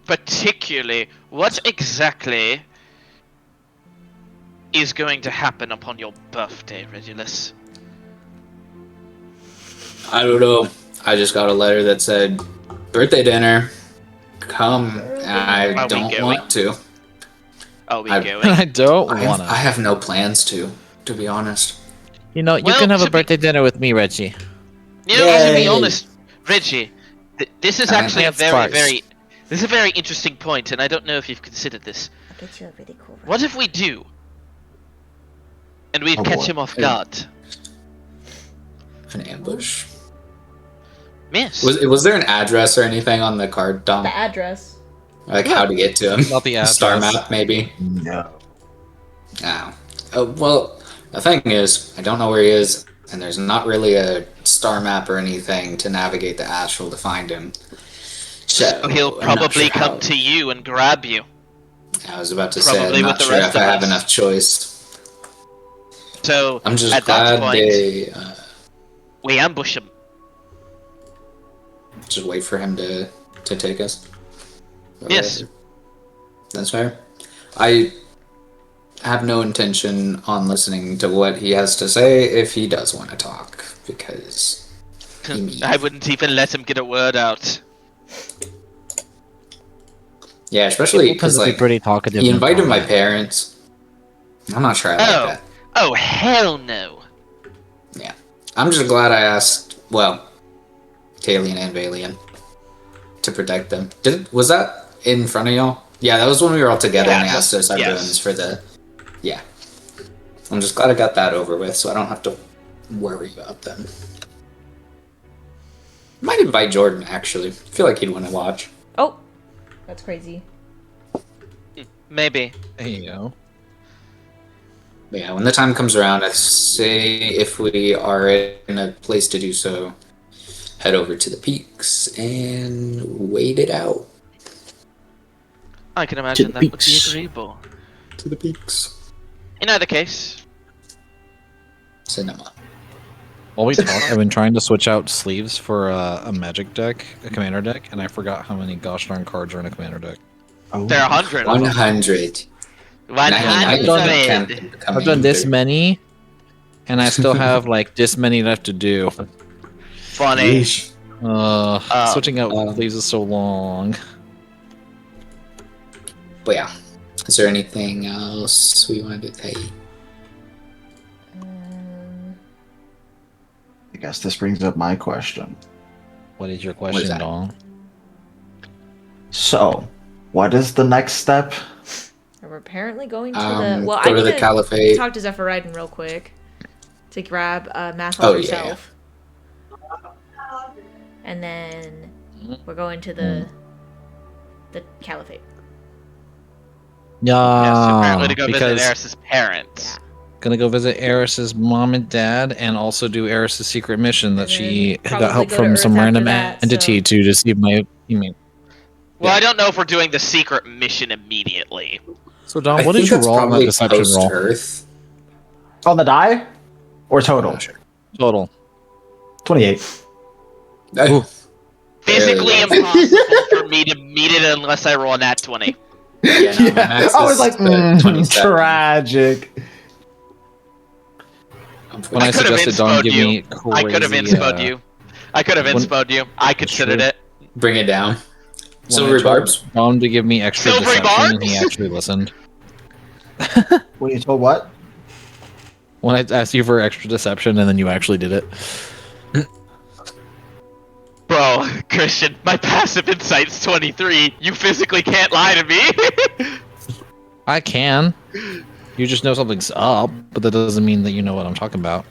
E: particularly, what exactly is going to happen upon your birthday, Regulus?
A: I don't know. I just got a letter that said, "Birthday dinner, come." And I
E: Are we
A: don't
E: going?
A: want to.
E: Are we
A: I-
E: going?
B: I don't
A: I
B: wanna.
A: have no plans to be honest.
B: You know, you
E: Well,
B: can have
E: to
B: a
E: be-
B: birthday dinner with me, Reggie.
E: You know, to be
A: Yay.
E: honest, Reggie, this is actually a
B: That's
E: very,
B: twice.
E: this is a very interesting point, and I don't know if you've considered this.
I: I'll get you a really cool
E: What if we do, and we
A: Oh,
E: catch
A: boy.
E: him off guard?
A: An ambush.
E: Miss.
A: Was there an address or anything on the card, Dom?
H: The address.
A: Like how to get to him?
B: Not the
A: Star
B: address.
A: map, maybe.
G: No.
A: Oh. Well, the thing is, I don't know where he is, and there's not really a star map or anything to navigate the astral to find him. So
E: He'll
A: I'm not
E: probably
A: sure
E: come
A: how-
E: to you and grab you.
A: I was about to say,
E: probably
A: I'm
E: with
A: not
E: the
A: sure
E: rest
A: if
E: of
A: I have
E: us.
A: enough choice.
E: So
A: I'm just
E: at that
A: glad
E: point,
A: they
E: we ambush him.
A: just wait for him to take us. Or
E: Yes.
A: whatever. That's fair. I have no intention on listening to what he has to say if he does want to talk, because
E: I wouldn't even let him get a word out.
A: yeah, especially
B: People tend
A: because
B: to be
A: like
B: pretty talkative.
A: he
B: and
A: invited my
B: talkative.
A: parents. I'm not sure I like that.
E: Oh, hell no.
A: Yeah, I'm just glad I asked. Well, Talion and Valian to protect them. Was that in front of y'all? Yeah, that was when we were all together
E: Yeah,
A: and they asked us our
E: yes.
A: boons for the. Yeah, I'm just glad I got that over with, so I don't have to worry about them. Might invite Jordan actually. I feel like he'd want to watch.
H: Oh, that's crazy.
E: Maybe.
B: There you go.
A: But yeah, when the time comes around, I say if we are in a place to do so, head over to the peaks and wait it out.
E: I can imagine
F: the
E: that would be
F: peaks.
E: agreeable.
A: To the peaks.
E: In either case,
A: Cinema.
B: While we talk, I've been trying to switch out sleeves for a magic deck, a commander deck, and I forgot how many gosh darn cards are in a commander deck.
D: Oh.
E: there are 100 of them.
A: 100.
E: 100.
B: I've done this many, and I still have like this many left to do.
E: Funny.
B: Switching out sleeves is so long.
A: But yeah, is there anything else we wanted to say?
D: I guess this brings up my question.
B: What is your
A: is
B: question,
A: that?
B: Dong?
D: So, what is the next step?
H: We're apparently going to the. Well,
A: go
H: I
A: to
H: need
A: the Caliphate.
H: talk to Zephyridon real quick to grab Math
A: Oh,
H: on
A: yeah.
H: herself. And then we're going to the Caliphate.
E: Yes, apparently
B: Yeah,
E: to go visit
B: because
E: Eris's parents.
B: gonna go visit Eris's mom and dad, and also do Eris's secret mission that
H: And
B: she
H: then
B: got help
H: probably go to
B: from
H: Earth
B: some
H: after
B: random
H: that,
B: entity
H: so-
B: to deceive my teammate.
E: Well, I don't know if we're doing the secret mission immediately.
B: So Dom,
A: I
B: what
A: think
B: did you
A: that's
B: roll on that
A: probably
B: deception roll?
A: post-Earth.
D: On the die? Or
A: I'm
D: total?
A: not sure.
B: Total.
D: 28.
E: Physically
A: Barely.
E: impossible for me to meet it unless I roll a nat 20.
A: Yeah, no, my max
D: I was
A: is,
D: like,
A: 27.
D: tragic.
B: When I
E: could have
B: suggested Dom
E: inspoed
B: give
E: you.
B: me crazy,
E: I could have inspoded you. I could have
B: when-
E: inspoed you. I considered
B: true.
E: it.
A: Bring it down.
B: when
A: Silvery
B: I told
A: barbs.
B: Dom to give me extra
E: Silvery
B: deception, and he
E: barbs?
B: actually listened.
D: When you told what?
B: When I asked you for extra deception, and then you actually did it.
E: Bro, Christian, my passive insight's 23. You physically can't lie to me.
B: I can. You just know something's up, but that doesn't mean that you know what I'm talking about.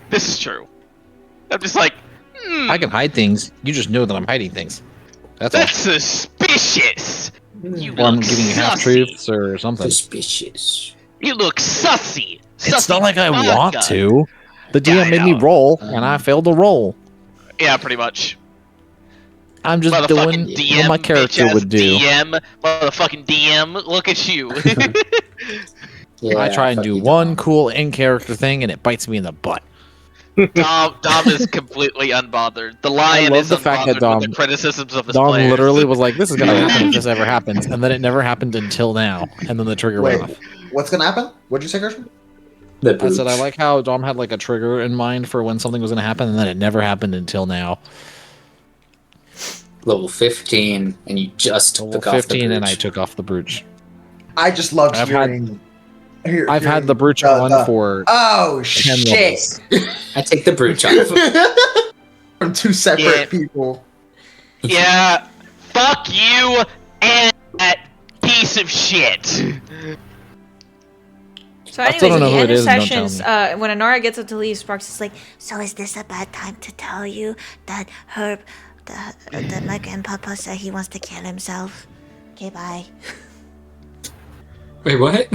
E: This is true. I'm just like,
B: I can hide things. You just know that I'm hiding things. That's all.
E: that's suspicious. You
B: Or I'm
E: look
B: giving you half
E: sussy.
B: truths or something.
A: Suspicious.
E: You look sussy.
B: It's
E: Sussy
B: not like I
E: vodka.
B: want to. The
E: Yeah,
B: DM
E: I
B: made me
E: know.
B: roll, and I failed to roll.
E: Yeah, pretty much.
B: I'm just doing
E: Motherfucking DM,
B: what my character
E: bitch-ass
B: would do.
E: DM, motherfucking DM, look at you.
A: Yeah,
B: I try and
A: fuck
B: do
A: you,
B: one
A: Dom.
B: cool in-character thing, and it bites me in the butt.
E: Dom is completely unbothered. The lion
B: love
E: is
B: the fact that
E: unbothered
B: Dom-
E: with the criticisms of his
B: Dom
E: players.
B: literally was like, "This is gonna happen if this ever happens," and then it never happened until now, and then the trigger went off.
D: What's gonna happen? What'd you say, Gershon?
A: The
B: I said I
A: booch.
B: like how Dom had like a trigger in mind for when something was gonna happen, and then it never happened until now.
A: Level 15, and you just
B: Level
A: took off the
B: 15, and I
A: brooch.
B: took off the brooch.
D: I just loved
B: I've had-
D: hearing.
B: I've had the brooch on for
D: Oh
B: 10
D: shit!
B: levels.
A: I take the brooch off.
D: From two separate
E: Yeah.
D: people.
E: Yeah, fuck you and that piece of shit.
H: So,
B: I still
H: anyways,
B: don't
H: at
B: know
H: the
B: who
H: end
B: it
H: of
B: is, and don't tell
H: sessions, when Honora gets up to leave, Sparks is like,
I: So is this a bad time to tell you that Herb, that my grandpapa said he wants to kill himself? Okay, bye.
A: Wait, what?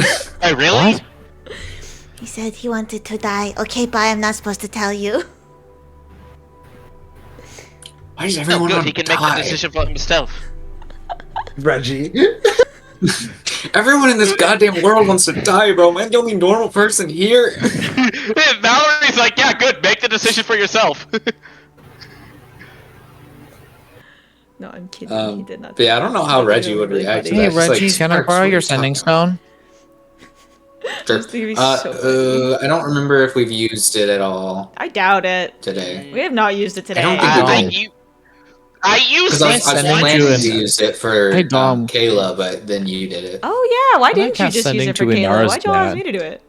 E: Oh, really?
B: What?
I: He said he wanted to die. Okay, bye. I'm not supposed to tell you.
A: Why does
E: No,
A: everyone
E: good.
A: want
E: He
A: to
E: can make
A: die?
E: the decision for himself.
D: Reggie.
A: Everyone in this goddamn world wants to die, bro. Am I the only normal person here?
E: Valerie's like, yeah, good. Make the decision for yourself.
H: no, I'm kidding. He did not.
A: But yeah, I don't know how
H: Like,
A: Reggie
H: it
A: would
H: really
A: react to
H: funny.
B: Hey
A: that. Just like,
B: Reggie, can I
A: Sparks,
B: borrow
A: what are
B: your
A: you talking
B: sending
A: about?
B: stone?
A: Sure.
C: This thing would be so funny.
A: I don't remember if we've used it at all
C: I doubt it.
A: today.
C: We have not used it today.
A: I don't think we did.
E: I used
A: Because I
E: it
A: was
B: sending
E: once.
A: planning
B: you
A: to
B: an-
A: use it for
B: Hey, Dom.
A: Kayla, but then you did it.
C: Oh yeah, why
B: Can I
C: didn't you
B: cast
C: just use
B: sending
C: it for
B: to
C: Kayla?
B: Inara's
C: Why'd you ask
B: dad?
C: me to do it?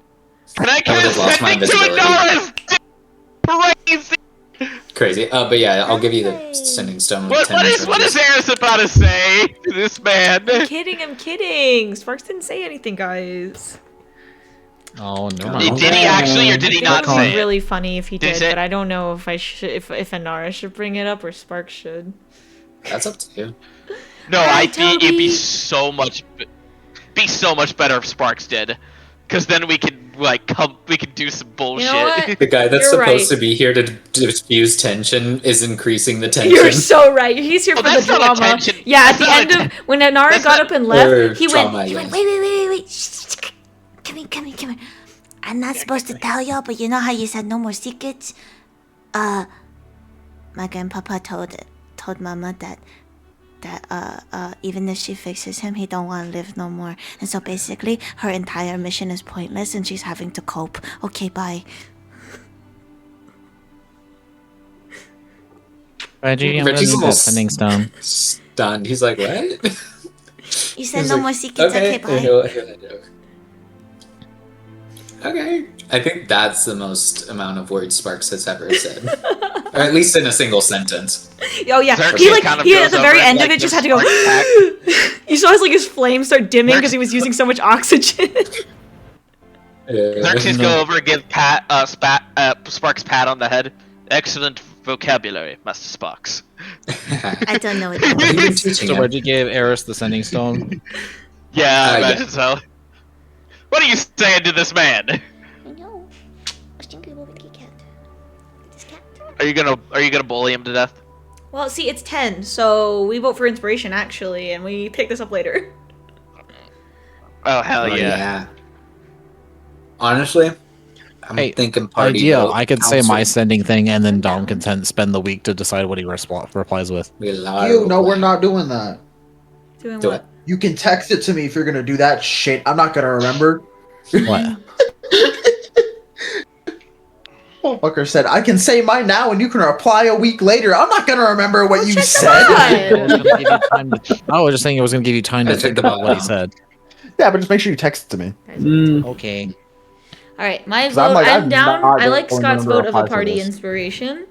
E: Can I
A: I would've
E: cast
A: lost my
E: sending to
A: invisibility.
E: Inara's crazy?
A: Crazy. But yeah, I'll give you the sending stone with 10
E: What is Eris about to say to this man?
C: I'm kidding. Sparks didn't say anything, guys.
B: Oh, never
A: Oh.
B: mind.
E: Did he actually, or did he
C: I think
E: not
C: it would
E: say
C: be
E: it?
C: really funny if he
E: Did he
C: did,
E: say-
C: but I don't know if I should, if Inara should bring it up or Sparks should.
A: That's up to you.
E: No,
C: Hi,
E: I think it'd be
C: Toby.
E: so much better if Sparks did, because then we could we could do some bullshit.
C: You know what?
A: The guy that's
C: You're
A: supposed
C: right.
A: to be here to diffuse tension is increasing the tension.
C: You're so right. He's here
E: Oh,
C: for the
E: that's not
C: drama.
E: attention.
C: Yeah, at
E: That's
C: the
E: not
C: end of
E: atten-
C: when Inara
E: that's
C: got
E: not-
C: up and left,
A: Or
C: he
A: trauma,
C: went.
A: I
I: He went,
A: guess.
I: wait. Shh. Come here. I'm not supposed to tell y'all, but you know how you said no more secrets? My grandpapa told Mama that even if she fixes him, he don't want to live no more. And so basically, her entire mission is pointless and she's having to cope. Okay, bye.
B: Reggie, I'm gonna
A: Reggie's
B: need that
A: almost-
B: sending stone.
A: Stunned. He's like, what?
I: You said
A: He's
I: no
A: like,
I: more secrets. Okay,
A: and
I: bye.
A: he'll hand it over. Okay. I think that's the most amount of words Sparks has ever said. Or at least in a single sentence.
C: Oh yeah,
E: Xerxes
C: he like
E: kind of
C: he at
E: goes
C: the
E: over
C: very
E: and,
C: end of
E: like,
C: it just
E: gives
C: had to go.
E: Sparks
C: You saw his flame start dimming because he was using so much oxygen.
E: Xerxes go over and give Sparks pat on the head. Excellent vocabulary, Master Sparks.
I: I don't know what
A: What have you been
I: that
A: teaching
B: So
A: him?
B: Reggie gave Eris the sending stone.
E: Yeah, I
A: yeah.
E: imagine so. What are you saying to this man?
I: No. I think we will be cat. This cat.
E: Are you gonna bully him to death?
C: Well, see, it's 10, so we vote for inspiration actually, and we pick this up later.
E: Oh hell
A: Oh,
E: yeah.
A: Honestly, I'm
B: Hey,
A: thinking party
B: Idea,
A: vote,
B: I could say
A: council.
B: my sending thing, and then Dom can spend the week to decide what he replies with.
D: No, we're not doing that.
C: Doing
A: Do
C: what?
D: You can text it to me if you're gonna do that shit. I'm not gonna remember.
B: What?
D: Fucker said, I can say mine now and you can reply a week later. I'm not gonna remember what you said.
B: I was gonna give you time to- I was just saying it was going to give you time to
A: I
B: think
A: think
B: about
A: about
B: what he
A: that.
B: said.
D: Yeah, but just make sure you text it to me.
B: Okay.
C: All right, my
D: 'Cause I'm
C: vote.
D: like,
C: I'm
D: I'm
C: down.
D: not
C: I like
D: going
C: Scott's
D: to
C: vote of
D: reply
C: a
D: to
C: party
D: this.
C: inspiration,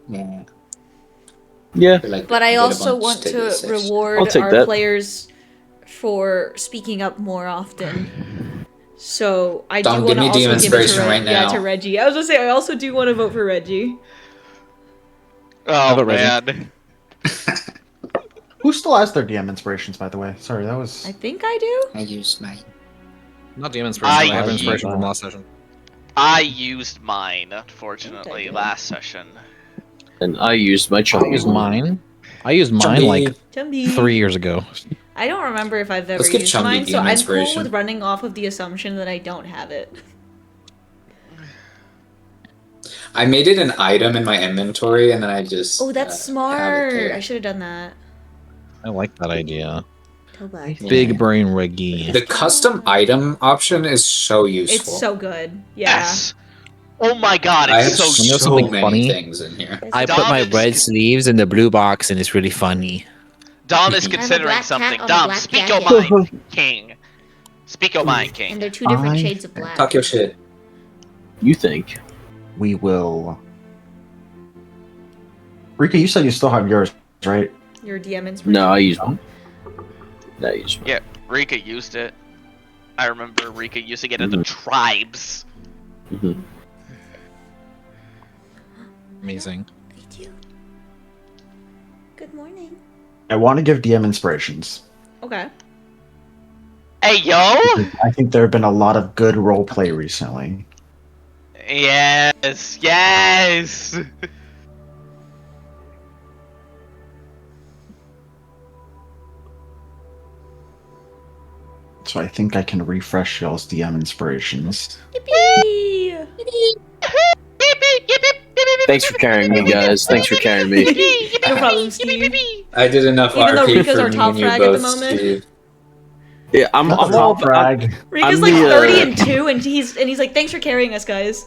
A: Yeah.
F: Yeah.
A: Feel like
C: but I
A: we did a
C: also
A: bunch
C: want to
A: this session.
F: I'll
C: reward
F: take
C: our
F: that.
C: players for speaking up more often. So I
A: Dom,
C: do
A: give
C: want to
A: me
C: also
A: DM
C: give it to
A: inspiration right
C: Yeah,
A: now.
C: to Reggie. I was gonna say I also do want to vote for Reggie.
E: Oh
B: vote Reggie.
E: man.
D: Who still has their DM inspirations, by the way? Sorry, that was.
C: I think I do.
A: I used my.
B: Not DM inspiration. I have
E: I-
B: inspiration from last session.
E: I used mine, unfortunately,
C: Okay.
E: last session.
F: And I used my
B: I
F: chunk.
B: used mine. I used mine like
C: Chumby.
B: 3 years ago.
C: I don't remember if I've ever
A: Let's give
C: used
A: Chumby
C: mine, so
A: DM
C: I'm cool
A: inspiration.
C: with running off of the assumption that I don't have it.
A: I made it an item in my inventory, and then I just.
C: Oh, that's
A: have it
C: smart.
A: there.
C: I should have done that.
B: I like that idea.
C: Toba.
B: Big brain Reggie.
A: The custom item option is so useful.
C: It's so good. Yeah.
E: Yes. Oh my god,
A: I have
E: it's so
B: You know
A: so
B: something
A: many
B: funny?
A: things in here.
B: I
E: Dom
B: put my
E: is-
B: red sleeves in the blue box, and it's really funny.
E: Dom is
A: I'm a
E: considering
I: black cat
E: something.
I: on a
E: Dom,
I: black
E: speak your
I: jacket.
E: mind, King. Speak your mind, King.
I: And they're two different
D: I-
I: shades of black.
A: Talk your shit.
F: You think?
D: We will. Rika, you said you still have yours, right?
C: Your DM inspiration.
F: No, I used mine. I used mine.
E: Yeah, Rika used it. I remember Rika using it at the tribes.
F: Mhm.
B: Amazing.
I: Thank you. Good morning.
D: I want to give DM inspirations.
C: Okay.
E: Hey, yo!
D: I think there have been a lot of good role play recently.
E: Yes, yes!
D: So I think I can refresh y'all's DM inspirations.
C: Yippee!
F: Thanks for carrying me, guys. Thanks for carrying me.
C: No problem, Steve.
A: I did enough
C: Even though
A: RP
C: Rika's
A: for
C: our
A: me
C: top
A: and you
C: frag at the
A: both,
C: moment.
A: Steve.
F: Yeah, I'm all
D: frag.
C: Rika's
F: I'm
C: like
F: the,
C: 30 and 2, and he's like, thanks for carrying us, guys.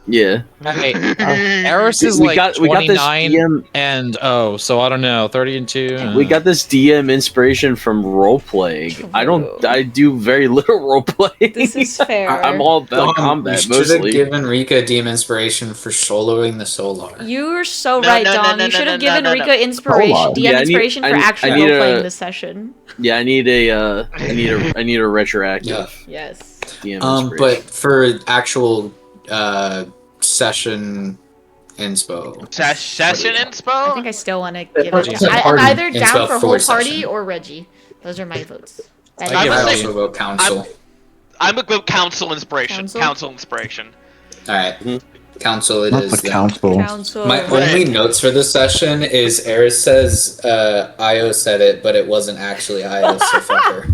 F: Yeah.
B: Hey, Eris is
F: We
B: like
F: got this
B: 29
F: DM
B: and so I don't know, 30 and 2.
F: We got this DM inspiration from role playing. I do very little role playing.
C: This is fair.
F: I'm all about combat
A: you should have
F: mostly.
A: given Rika DM inspiration for soloing the Solar.
C: You're so
E: No,
C: right,
E: no, no,
C: Dom.
E: no,
C: You
E: no,
C: should
E: no,
C: have
E: no,
C: given
E: no, no.
C: Rika inspiration,
D: Hold on.
C: DM
F: Yeah,
C: inspiration for actually
F: I need
C: role playing
F: a-
C: this session.
F: Yeah, I need a retroactive
A: Yeah.
C: Yes.
F: DM inspiration.
A: But for actual session inspo.
E: Session
C: I
E: inspo?
C: think I still want to give
A: Party
C: it. I'm
A: party
C: either
A: inspo
C: down for
A: for
C: whole party
A: session.
C: or Reggie. Those are my votes.
B: I
A: I
B: give
E: gonna
B: it
E: say-
A: also vote council.
E: I'm a good council inspiration.
C: Council?
E: Council inspiration.
A: Alright. Council it
G: Not
A: is
G: the
A: then.
G: council.
C: Council.
A: My only notes for this session is Eris says Io said it, but it wasn't actually Io, so fuck her.